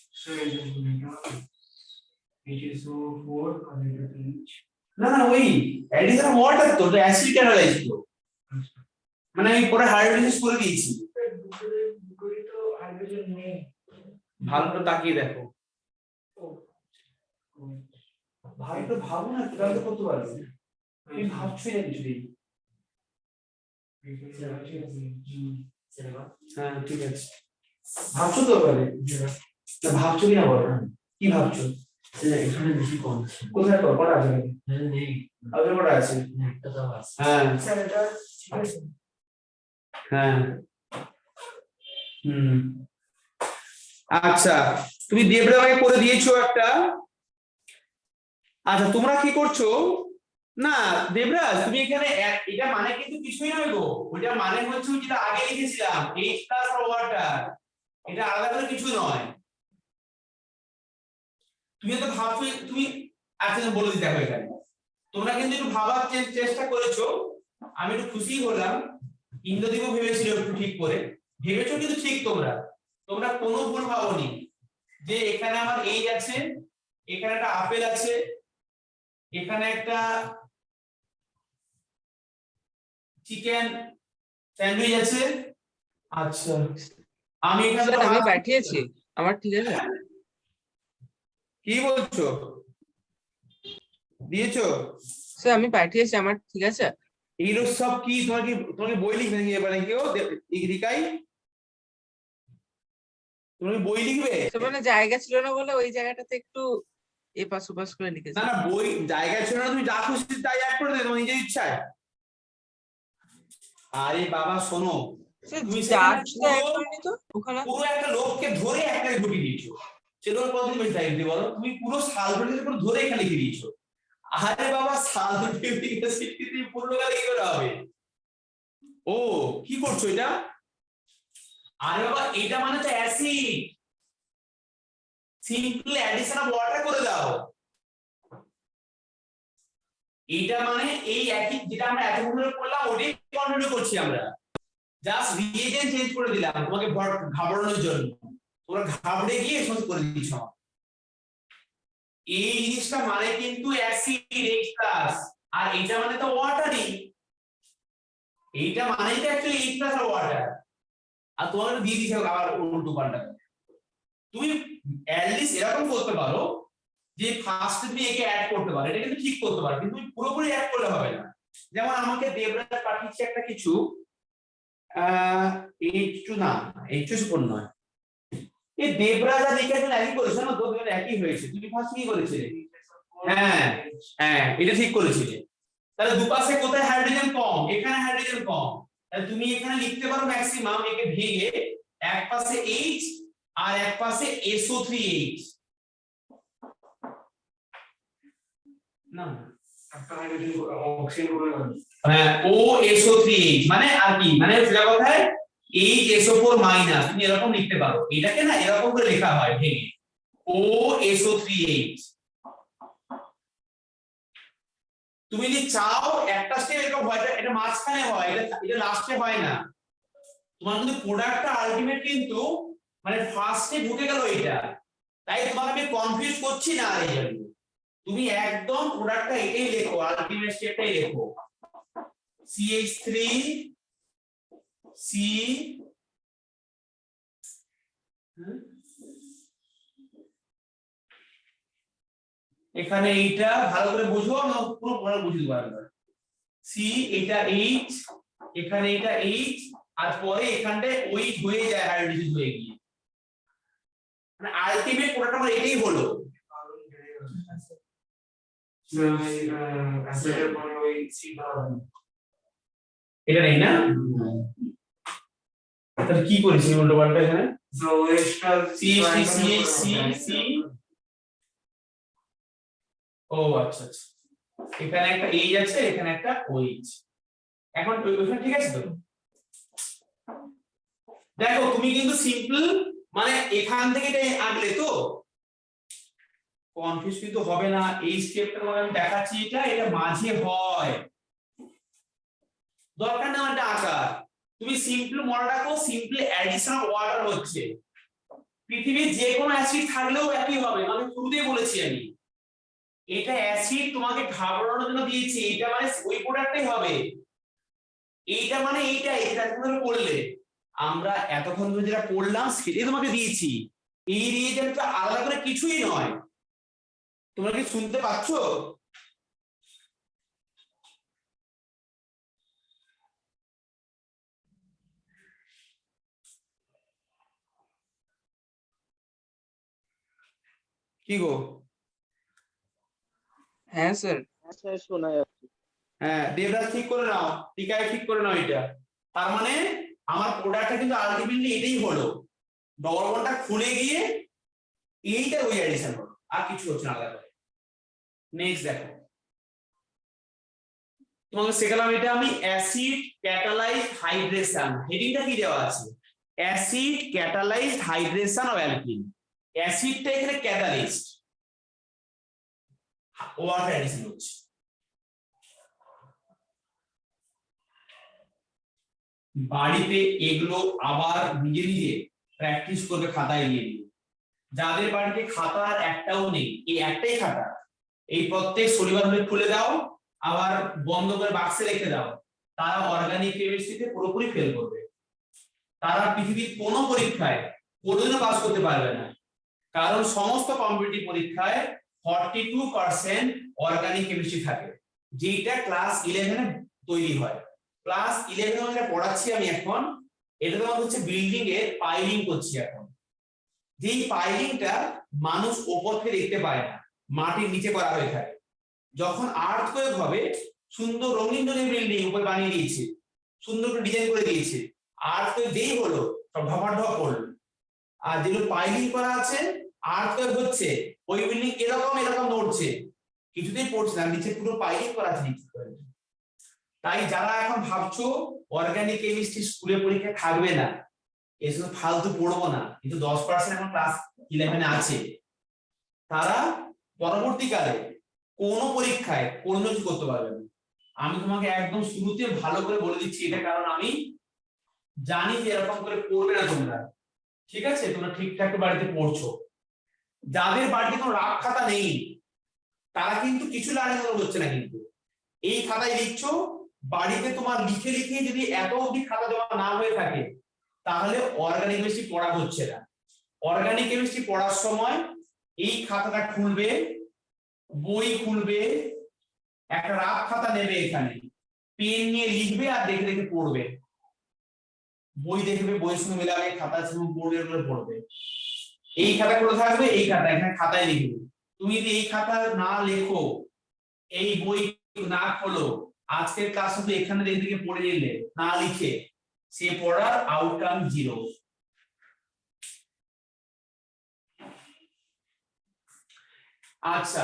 না না ওই অ্যাডিশন ওয়াটার তো অ্যাসিড ক্যাটালাইজ তো, মানে আমি পরে হাইড্রোলাইসিস করে দিয়েছি। ভালো করে তাকিয়ে দেখো, ভালো করে ভাবো না, কিভাবে করতে পারবে। তুমি ভাবছোই না কিছুদিন। হ্যাঁ ঠিক আছে, ভাবছো তো এবারে? তা ভাবছো কি না বলো, কি ভাবছো? এখানে বেশি কম কোথায় কর কটা আছে নাকি? নেই, আর কটা আছে? একটা তো আছে। হ্যাঁ স্যার এটা ঠিক আছে। হ্যাঁ আচ্ছা, তুমি দেবরাকে করে দিয়েছো একটা। আচ্ছা তোমরা কি করছো না দেবরাজ, তুমি এখানে এটা মানে কিন্তু কিছুই নয় গো, ওইটা মানে হচ্ছে যেটা আগে লিখেছিলাম h প্লাস ওয়াটার, এটা আলাদা করে কিছু নয়। তুমি তো ভাবছো তুমি, আচ্ছা আমি বলে দিতে হবে এখানে, তোমরা কিন্তু একটু ভাবার চেষ্টা করেছো, আমি একটু খুশি হলাম। ইন্দ্রদীপও ভেবেছিল একটু ঠিক করে ভেবেছো, কিন্তু ঠিক তোমরা তোমরা কোনো ভুল ভাবনি যে এখানে আমার এই আছে, এখানে একটা আপেল আছে, এখানে একটা চিকেন স্যান্ডউইচ আছে। আচ্ছা আমি এখানে স্যার আমি পাঠিয়েছি, আমার ঠিক আছে। কি বলছো, দিয়েছো? স্যার আমি পাঠিয়েছি, আমার ঠিক আছে। এইগুলো সব কি তোমাকে বই লিখবে নাকি এবারে কেউ রিকাই, তুমি বই লিখবে? স্যার মানে জায়গা ছিল না বলে ওই জায়গাটাতে একটু এপাশ ওপাশ করে লিখেছি। না না বই জায়গা ছিল না, তুমি যা খুশি তাই অ্যাড করে দেবে তোমার নিজের ইচ্ছায়। আরে বাবা শোনো, স্যার তুমি চার্জটা অ্যাড করিনি তো ওখানে। পুরো একটা লোককে ধরে একটা ঢুকিয়ে দিয়েছো, সেটা কতদিন বেশি টাইম দিয়ে বলো, তুমি পুরো সালফেটের উপর ধরে এখানে লিখে দিয়েছো। আরে বাবা সালফেটিক অ্যাসিড কি তুমি পুরো লিখে করে হবে? ও কি করছো এটা? আরে বাবা এটা মানে তো acid, simple addition of water করে দাও। এটা মানে এই একই যেটা আমরা এতক্ষণ ধরে করলাম ওটাই কন্টিনিউ করছি আমরা, জাস্ট রিএজেন্ট চেঞ্জ করে দিলাম তোমাকে ঘাবড়ানোর জন্য, তোমরা ঘাবড়ে গিয়ে সমস্ত করে দিচ্ছ। এই জিনিসটা মানে কিন্তু অ্যাসিড H+ আর এটা মানে তো ওয়াটারই, এইটা মানে তো অ্যাকচুয়ালি H+ আর ওয়াটার, আর তোমার দিয়ে দিছো আবার উল্টো পাল্টা। তুমি অ্যাটলিস্ট এরকম করতে পারো যে ফার্স্ট তুমি একে অ্যাড করতে পারো, এটা কিন্তু ঠিক করতে পারো, কিন্তু তুমি পুরোপুরি অ্যাড করলে হবে না। যেমন আমাকে দেবরাজ পাঠিয়েছে একটা কিছু H2 না, H2 সুপর নয়, এই দেবরাজ আর লিখেছেন একই করেছে না, দুজন একই হয়েছে। তুমি ফার্স্ট কি করেছিলে? হ্যাঁ হ্যাঁ এটা ঠিক করেছিলে। তাহলে দুপাশে কোথায় হাইড্রোজেন কম, এখানে হাইড্রোজেন কম, তাহলে তুমি এখানে লিখতে পারো ম্যাক্সিমাম একে ভেঙে এক পাশে H আর এক পাশে SO3H। না একটা হাইড্রোজেন অক্সিজেন করে দাও। হ্যাঁ OSO3H মানে আর কি, মানে সোজা কথায় HSO4- তুমি এরকম লিখতে পারো, এটাকে না এরকম করে লেখা হয় ভেঙে OSO3H। তুমি যদি চাও একটা স্টেপ এরকম হয়, এটা মাঝখানে হয়, এটা লাস্টে হয় না। তোমার কিন্তু প্রোডাক্টটা আলটিমেট কিন্তু মানে ফার্স্টে ঢুকে গেল এটা, তাই তোমাকে আমি কনফিউজ করছি না। আর এই জন্য তুমি একদম প্রোডাক্টটা এটাই লেখো, আলটিমেট স্টেপটাই লেখো CH3 C এখানে এইটা ভালো করে বুঝো, না পুরো পড়া বুঝিয়ে দেবো একবার। সি এটা H, এখানে এটা H, আর পরে এখানটায় ওই হয়ে যায় হাইড্রোজেন হয়ে গিয়ে, মানে আলটিমেট প্রোডাক্ট আমার এটাই হলো। অ্যাসিডের পরে ওই সি পাওয়া এটা নেই না, তাহলে কি করেছি উল্টো পাল্টা এখানে? সো ওয়েস্টটা CH3CH3C ও আচ্ছা আচ্ছা, এখানে একটা H আছে, এখানে একটা OH। এখন ওইখানে ঠিক আছে তো? দেখো তুমি কিন্তু সিম্পল মানে এখান থেকে এটা আনলে তো কনফিউজ কিন্তু হবে না। এই স্টেপটা তোমাকে আমি দেখাচ্ছি, এটা মাঝে হয়, দরকার নেই একটা আকার। তুমি সিম্পল মনে রাখো, সিম্পল অ্যাডিশন অফ ওয়াটার হচ্ছে, পৃথিবীর যে কোনো অ্যাসিড থাকলেও একই হবে। আমি শুরুতেই বলেছি আমি এটা অ্যাসিড তোমাকে ঘাবড়ানোর জন্য দিয়েছি, এটা মানে ওই প্রোডাক্টটাই হবে, এইটা মানে এইটাই যেটা তুমি পড়লে, আমরা এতক্ষণ ধরে যেটা পড়লাম সেটাই তোমাকে দিয়েছি। এই রিয়েজেন্টটা আলাদা করে কিছুই নয়। তোমরা কি শুনতে পাচ্ছো? কি গো? হ্যাঁ স্যার। স্যার শোনা যাচ্ছে। হ্যাঁ, দেবরাজ ঠিক করে নাও, টিকায় ঠিক করে নাও এটা। তার মানে আমার প্রোডাক্টটা কিন্তু আলটিমেটলি এটাই হলো, ডবল বন্ডটা খুলে গিয়ে এইটা ওই অ্যাডিশন হলো, আর কিছু হচ্ছে না আলাদা করে। নেক্সট দেখো, তোমাকে শেখালাম এটা আমি অ্যাসিড ক্যাটালাইজড হাইড্রেশন। হেডিংটা কি দেওয়া আছে? Acid catalysed hydration of alkene. অ্যাসিডটা এখানে ক্যাটালিস্ট, ওয়াটার অ্যাডিশন হচ্ছে। বাড়িতে এগুলো আবার নিজে নিজে প্র্যাকটিস করবে, খাতায় নিয়ে নিয়ে। যাদের বাড়িতে খাতার একটাও নেই, এই একটাই খাতা, এই প্রত্যেক শনিবার হলে খুলে দাও, আবার বন্ধ করে বাক্সে রেখে দাও, তারা অর্গানিক কেমিস্ট্রিতে পুরোপুরি ফেল করবে। তারা পৃথিবীর কোনো পরীক্ষায় কোনোদিনও পাস করতে পারবে না, কারণ সমস্ত কম্পিটিটিভ পরীক্ষায় 42% অর্গানিক কেমিস্ট্রি থাকে, যেটা ক্লাস 11 এ তৈরি হয়। ক্লাস 11 যেটা পড়াচ্ছি আমি এখন, এটা তোমার হচ্ছে বিল্ডিং এর পাইলিং করছি এখন। যেই পাইলিংটা মানুষ উপর থেকে দেখতে পায় না, মাটির নিচে করা হয়ে থাকে। যখন আর্থকোয়েক হবে, সুন্দর রঙিন রঙিন বিল্ডিং উপরে বানিয়ে দিয়েছে, সুন্দর করে ডিজাইন করে দিয়েছে, আর্থকোয়েক যেই হলো সব ঢপাঢপ পড়লো। আর যেগুলো পাইলিং করা আছে, আর্থকোয়েক হচ্ছে ওই বিল্ডিং এরকম এরকম নড়ছে, কিছুতেই পড়ছে না, নিচে পুরো পাইলিং করা আছে নিচে। তাই যারা এখন ভাবছো অর্গানিক কেমিস্ট্রি স্কুলে পরীক্ষা থাকবে না, এসব ফালতু পড়বো না, কিন্তু 10% এখন ক্লাস 11 এ আছে, তারা পরবর্তীকালে কোনো পরীক্ষায় কোনো কিছু করতে পারবে না। আমি তোমাকে একদম শুরুতে ভালো করে বলে দিচ্ছি এটা, কারণ আমি জানি যে এরকম করে পড়বে না তোমরা, ঠিক আছে? তোমরা ঠিকঠাক বাড়িতে পড়ছো। যাদের বাড়িতে কোনো রাগ খাতা নেই, তারা কিন্তু কিছু লার্নিং হচ্ছে না, কিন্তু এই খাতায় লিখছো, বাড়িতে তোমার লিখে লিখে যদি এত অবধি খাতা জমা না হয়ে থাকে, তাহলে অর্গানিক কেমিস্ট্রি পড়া হচ্ছে না। অর্গানিক কেমিস্ট্রি পড়ার সময় এই খাতাটা খুলবে, বই খুলবে, একটা রাফ খাতা নেবে, এখানে পেন নিয়ে লিখবে আর দেখে দেখে পড়বে। বই দেখবে, বইয়ের সঙ্গে মেলাবে, খাতার সঙ্গে পড়বে। এই খাতাগুলো থাকবে, এই খাতা এখানে খাতায় লিখবে। তুমি যদি এই খাতা না লেখো, এই বই না খোলো, আজকের ক্লাস শুধু এখানে দেখে দেখে পড়ে নিলে, না লিখে, সে পড়ার আউটকাম 0। আচ্ছা,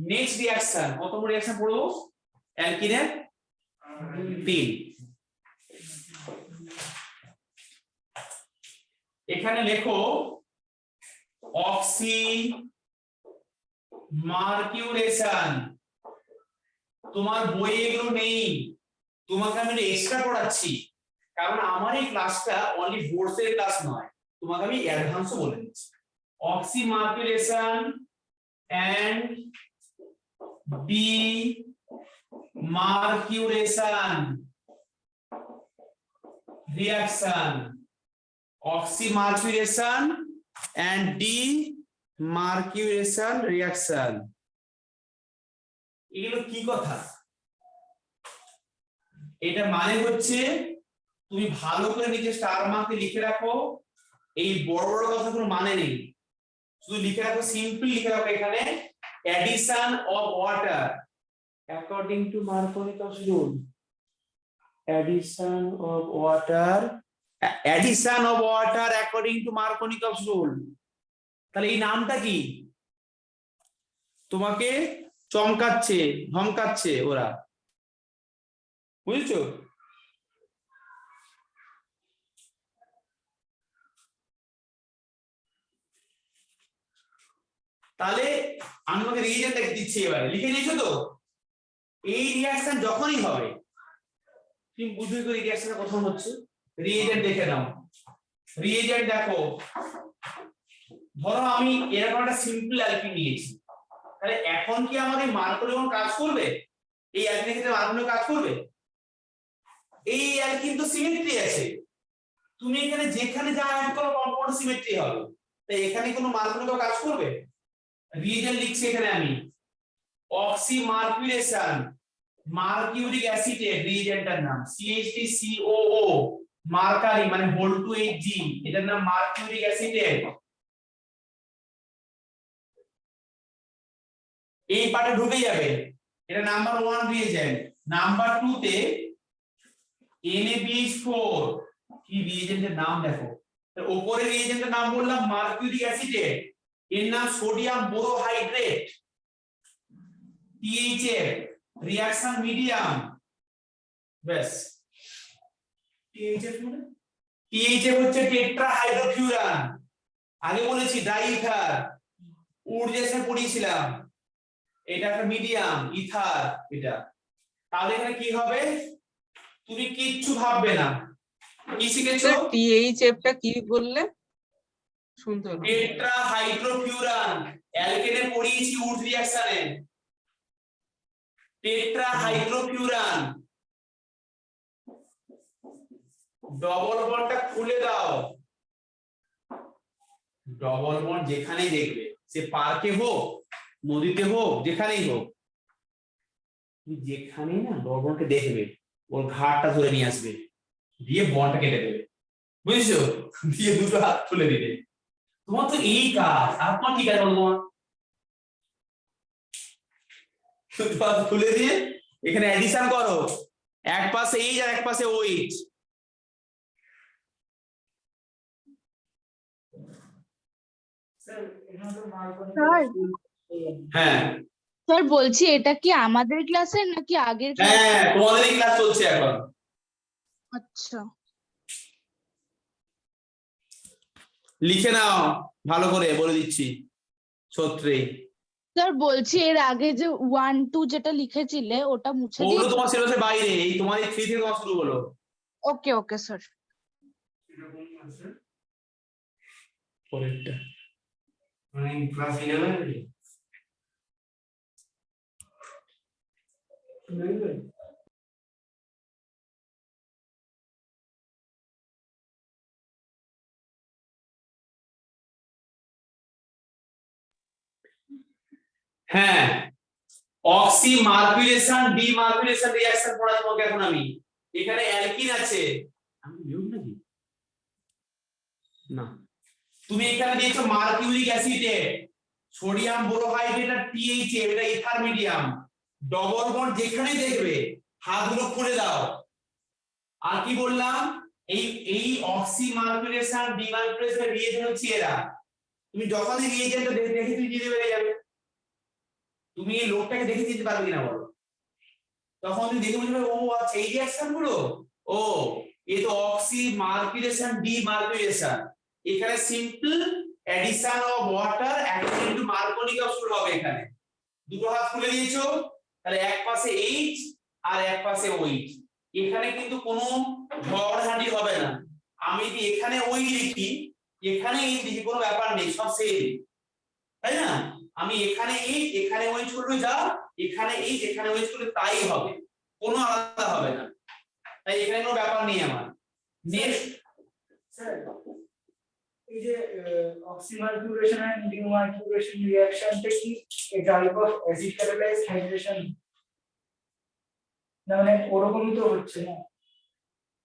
নেক্সট রিঅ্যাকশন, কত নম্বর রিঅ্যাকশন পড়বো? অ্যালকিনের 3। এখানে লেখো অক্সি মার্কিউরেশন। তোমার বই এগুলো নেই, তোমাকে আমি এক্সট্রা পড়াচ্ছি, কারণ আমার এই ক্লাসটা অনলি বোর্ডস এর ক্লাস নয়, তোমাকে আমি অ্যাডভান্সও বলে দিচ্ছি। Oxymercuration and demarcuration reaction, oxymarcuration and demarcuration reaction, এগুলো কি কথা? এটা মানে হচ্ছে, তুমি ভালো করে নিজে স্টার মার্কে লিখে রাখো, এই বড় বড় কথা কোনো মানে নেই, শুধু লিখে রাখো, সিম্পল লিখে রাখো এখানে addition of water according to Markovnikov's rule, addition of water according to Markovnikov's rule। তাহলে এই নামটা কি? তোমাকে চমকাচ্ছে, ধমকাচ্ছে ওরা, বুঝছো? তাহলে আমি তোমাকে রিয়েজেন্ট দিচ্ছি, এবারে লিখে নিয়েছো তো? এই রিঅ্যাকশন যখনই হবে, তুমি বুঝবে তো রিঅ্যাকশনটা কখন হচ্ছে। রিয়েজেন্ট দেখে নাও, রিয়েজেন্ট দেখো, ধরো আমি এরকম একটা সিম্পল অ্যালকিন নিয়েছি, তাহলে এখন কি আমাদের মার্কোনিয়ম কাজ করবে? এই অ্যালকিনের ক্ষেত্রে মার্কোনিয়ম কাজ করবে? এই অ্যালকিন তো সিমেট্রি আছে, তুমি এখানে যেখানে যা অ্যাড করো কম্পাউন্ড সিমেট্রি হবে, তাই এখানে কোনো মার্কোনিয়ম কাজ করবে? রিয়েজেন্ট লিখছি এখানে আমি, অক্সি মার্কিউরেশন, মার্কিউরিক অ্যাসিডের রিয়েজেন্টের নাম CH3COO, মার্কারি মানে হোল্ড টু Hg, এটার নাম মার্কিউরিক অ্যাসিডের। এই পার্টে ঢুকে যাবে, এটা নাম্বার 1 রিয়েজেন্ট। নাম্বার 2 তে NaBH4 কি রিয়েজেন্টের নাম দেখো, তার উপরে রিয়েজেন্টের নাম বললাম মার্কিউরিক অ্যাসিডেট, এর নাম সোডিয়াম বোরোহাইড্রেট। THF রিঅ্যাকশন মিডিয়াম, ব্যাস। THF মানে THF হচ্ছে টেট্রাহাইড্রোফিউরান, আগে বলেছি ডাইইথার, উর্জেসে পড়িয়েছিলাম। এটা একটা মিডিয়াম ইথার এটা। তাহলে এখানে কি হবে, তুমি কিচ্ছু ভাববে না, কি শিখেছো? স্যার THF টা কি বললে? শুনতে হলো। টেট্রাহাইড্রোফিউরান, অ্যালকেনে পড়িয়েছি উড রিঅ্যাকশনে। টেট্রাহাইড্রোফিউরান, ডবল বন্ডটা খুলে দাও। ডবল বন্ড যেখানেই দেখবে, সে পার্কে হোক নদীতে হোক যেখানেই হোক, তুমি যেখানেই না ডবল বন্ডকে দেখবে, ওর ঘাটটা ধরে নিয়ে আসবে, দিয়ে বন্ডটা কেটে দেবে, বুঝছো? দিয়ে দুটো হাত তুলে দিবে। তোমার তো এই কাজ, আর তোমার কি কাজ বলো? তোমার দুটো হাত তুলে দিয়ে এখানে অ্যাডিশন করো, এক পাশে এইচ আর এক পাশে ওইচ। স্যার এখানে তো মার্কনি স্যার হ্যাঁ স্যার বলছি এটা কি আমাদের ক্লাসের নাকি আগের ক্লাস? হ্যাঁ, তোমাদেরই ক্লাস চলছে এখন। আচ্ছা লিখে নাও ভালো করে, বলে দিচ্ছি সূত্রে। স্যার বলছি এর আগে যে 1 2 যেটা লিখেছিলে ওটা মুছে ওগুলো দিয়ে। তোমার সিলেবাসের বাইরে, এই তোমার এই 3 থেকে তোমার শুরু হলো। ওকে ওকে স্যার। এটা কোন মাসে? পরেরটা মানে ক্লাস 11 এর? হ্যাঁ, অক্সি মার্কুলেশন ডিমার্কুলেশন রিঅ্যাকশন পড়া তোমাকে এখন আমি। এখানে অ্যালকিন আছে, আমি মিউট নাকি না, তুমি এখানে দিয়েছো মার্কিউরিক অ্যাসিডেট, সোডিয়াম বোরোহাইড্রেট আর THA, এটা ইথার মিডিয়াম। ডবল বন্ড যেখানে দেখবে হাতগুলো খুলে দাও। আর কি বললাম, এই অক্সি মার্কুলেশন ডিমার্কুলেশন রিয়েজেন্ট হচ্ছে এরা। তুমি যখনই রিয়েজেন্ট দেখে তুমি চিনতে পেরে যাবে। তুমি এই লোকটাকে দেখে চিনতে পারবে কিনা বলো? তখন তুমি দেখে বুঝবে ও আচ্ছা এই রিঅ্যাকশন গুলো, ও এ তো অক্সি মার্কুলেশন ডিমার্কুলেশন। এখানে simple addition of water according to মার্কনি কাপসুল হবে। এখানে দুটো হাত খুলে দিয়েছো, তাহলে এক পাশে এইচ আর এক পাশে ওইচ। এখানে কিন্তু কোনো ঝড়ঝাঁটি হবে না। আমি যদি এখানে ওই লিখি, এখানে এই লিখি, কোনো ব্যাপার নেই, সব সেম, তাই না? আমি এখানে এইচ এখানে ওইচ করলে যা, এখানে এইচ এখানে ওইচ করলে তাই হবে, কোনো আলাদা হবে না। তাই এখানে কোনো ব্যাপার নেই আমার। নেক্সট স্যার এই যে অক্সিমার্কুলেশন এন্ড ডিমার্কুলেশন রিঅ্যাকশনটা কি a type of acid catalysed hydration? না মানে ওরকমই তো হচ্ছে না?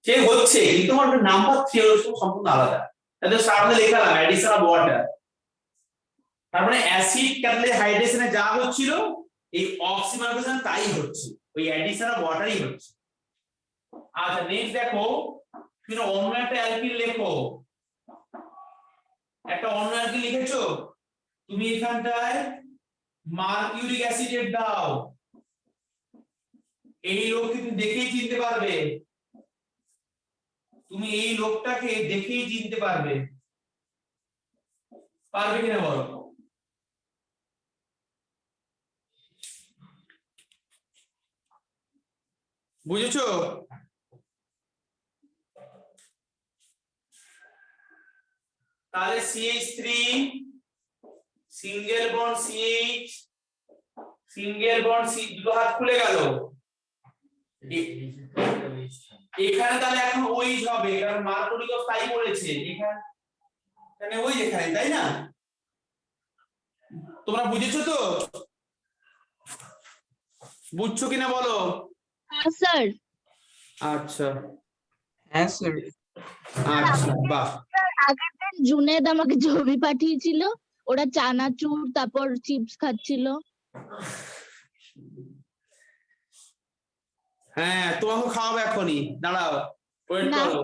সে হচ্ছে, কিন্তু আমার নাম্বার 3 হলো সম্পূর্ণ আলাদা। তাহলে সামনে লেখা আছে অ্যাডিশন অফ ওয়াটার, তার মানে অ্যাসিড ক্যাটালাইজড হাইড্রেশনে যা হচ্ছিল এই অক্সিমার্কুলেশন তাই হচ্ছে, ওই অ্যাডিশন অফ ওয়াটারই হচ্ছে। আচ্ছা নেক্সট দেখো, তুমি অন্য একটা অ্যালকিন লেখো, একটা অন্য অ্যালকিন লিখেছো, তুমি এখানটায় মার্কিউরিক অ্যাসিডেট দাও। এই লোককে তুমি দেখেই চিনতে পারবে, তুমি এই লোকটাকে দেখেই চিনতে পারবে, পারবে কিনা বলো? বুঝেছো? তাহলে CH3 single bond CH, single bond C, দুটো হাত খুলে গেল। এখানে তাহলে এখন ওইজ হবে, কারণ মার্কনি কাপস তাই বলেছে, এখানে ওই এখানে, তাই না? তোমরা বুঝেছো তো? বুঝছো কিনা বলো? হ্যাঁ স্যার। আচ্ছা হ্যাঁ স্যার। আচ্ছা, বাহ। আগের দিন জুনেদ আমাকে ছবি পাঠিয়েছিল, ওরা চানাচুর তারপর চিপস খাচ্ছিল। হ্যাঁ তোমাকে খাওয়াবো এখনই, দাঁড়াও ওয়েট না করো।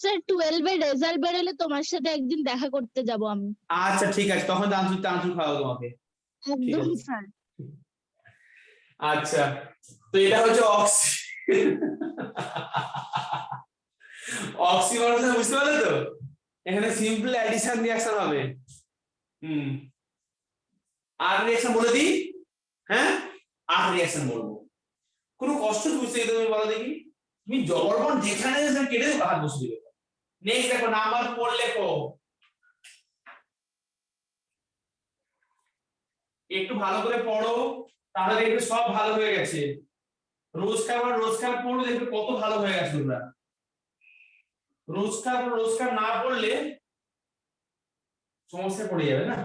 স্যার 12 এর রেজাল্ট বেরোলে তোমার সাথে একদিন দেখা করতে যাব আমি। আচ্ছা ঠিক আছে, তখন চানাচুর চানাচুর খাওয়াবো তোমাকে। একদম আছে। স্যার। আচ্ছা তো এটা হচ্ছে অক্সিমোরন, বুঝতে পারলে তো? এখানে সিম্পল অ্যাডিশন রিঅ্যাকশন হবে। আর রিঅ্যাকশন বলে দিই, হ্যাঁ আর রিঅ্যাকশন বলবো, কোনো কষ্ট বুঝতে তুমি বলো দেখি, তুমি জবরবন যেখানে কেটে হাত বসে দিবে। নেক্সট দেখো নাম্বার 4 লেখো, একটু ভালো করে পড়ো তাহলে দেখবে সব ভালো হয়ে গেছে। রোজকার পড়লে দেখবে কত ভালো হয়ে গেছে তোমরা। রোজকার না পড়লে সমস্যা পড়ে যাবে না।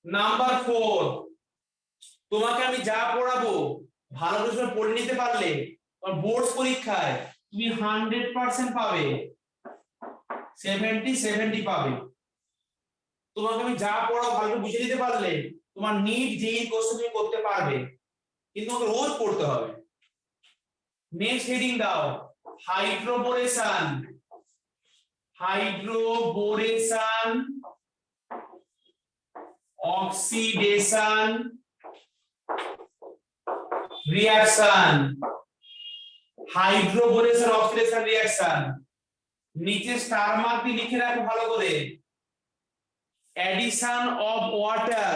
নাম্বার 4, তোমাকে আমি যা পড়াবো ভালো করে পড়ে নিতে পারলে বোর্ড পরীক্ষায় তুমি 100% পাবে, 70 পাবে। তোমাকে আমি যা পড়াবো ভালো করে বুঝে নিতে পারলে তোমার নিট যেই কোশ্চেন তুমি করতে পারবে, কিন্তু তোমাকে রোজ পড়তে হবে। নেক্সট হেডিং দাও, হাইড্রোবোরেশন অক্সিডেশন রিঅ্যাকশন। হাইড্রোবোরেশন অক্সিডেশন রিঅ্যাকশন, নিচে স্টার মার্ক দিয়ে লিখে রাখো ভালো করে। addition of water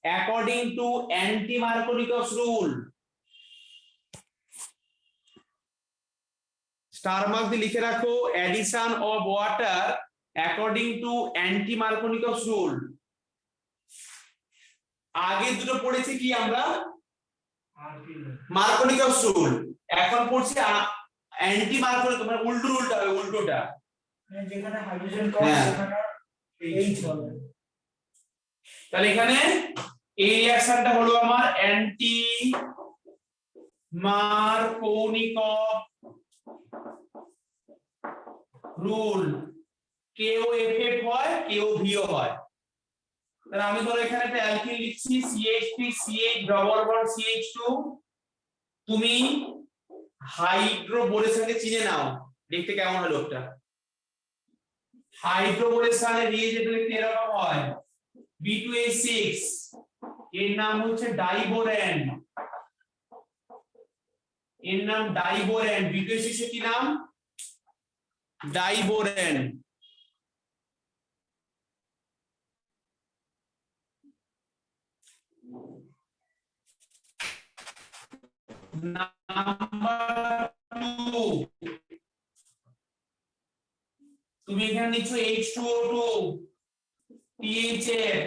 according to anti-Markovnikov's rule, star mark দিয়ে লিখে রাখো addition of water according to anti-Markovnikov's rule। আগে দুটো পড়েছি কি আমরা, মার্কোনিকভস রুল, এখন পড়ছি অ্যান্টি মার্কোনিকভ, মানে উল্টোটা হবে, উল্টোটা। মানে যেখানে হাইড্রোজেন কম সেখানে H হবে। তাহলে এখানে এই রিঅ্যাকশনটা হলো আমার অ্যান্টি মার্কোনিকভ রুল, কেও এফএফ হয় কেও ভিও হয়। তাহলে আমি ধরো এখানে একটা অ্যালকিন লিখছি CH3CH ডবল বন্ড CH2, তুমি হাইড্রোবোরেশনকে চিনে নাও, দেখতে কেমন হয় লোকটা। হাইড্রোবোরেশনের রিএজেন্ট দেখতে এরকম হয়, B2H6, এর নাম হচ্ছে ডাইবোরেন, এর নাম ডাইবোরেন। B2H6 এর কি নাম? ডাইবোরেন। নাম্বার 2, তুমি এখানে নিচ্ছ H2O2 THF,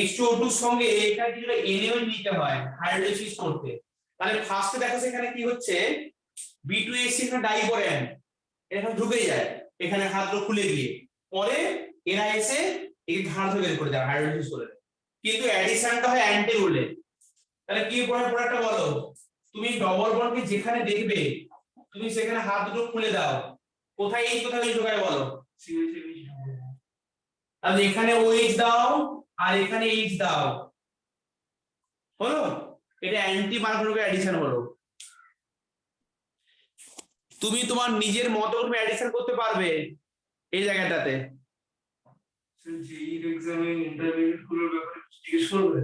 H2O2 এর সঙ্গে এখানে কিছুটা NaO নিতে হয় হাইড্রোলাইসিস করতে। তাহলে ফার্স্টে দেখো সেখানে কি হচ্ছে, B2H6 এখানে ডাইবোরেন এখানে ঢুকে যায়, এখানে হাতগুলো খুলে গিয়ে, পরে এরা এসে এই ঘাড় ধরে বের করে দেয়, হাইড্রোলাইসিস করে দেয়। কিন্তু অ্যাডিশনটা হয় অ্যান্টি রুলে। তাহলে কি পড়াটা বলো, তুমি ডবল বন্ডকে যেখানে দেখবে তুমি সেখানে হাত দুটো খুলে দাও, কোথায় এই কোথায় এই ঢোকায় বলো, তাহলে এখানে OH দাও আর এখানে H দাও, হলো? এটা অ্যান্টি মার্কোনিকভ অ্যাডিশন হলো। তুমি তোমার নিজের মতো করে অ্যাডিশন করতে পারবে এই জায়গাটাতে। যেই এক্সামে ইন্টারমিডিয়েট গুলোর ব্যাপারে জিজ্ঞেস করবে।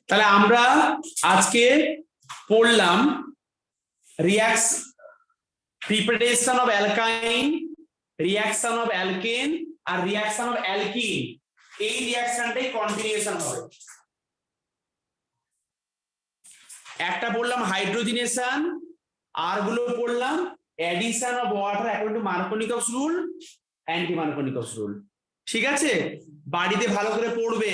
তাহলে আমরা আজকে পড়লাম preparation of alkyne, reaction of alkane আর রিঅ্যাকশন অফ অ্যালকিন। এই রিঅ্যাকশনটাই কন্টিনিউশন হবে। একটা পড়লাম হাইড্রোজিনেশন, আর গুলো পড়লাম addition of water according to Markovnikov's rule, anti Markovnikov's rule. ঠিক আছে, বাড়িতে ভালো করে পড়বে।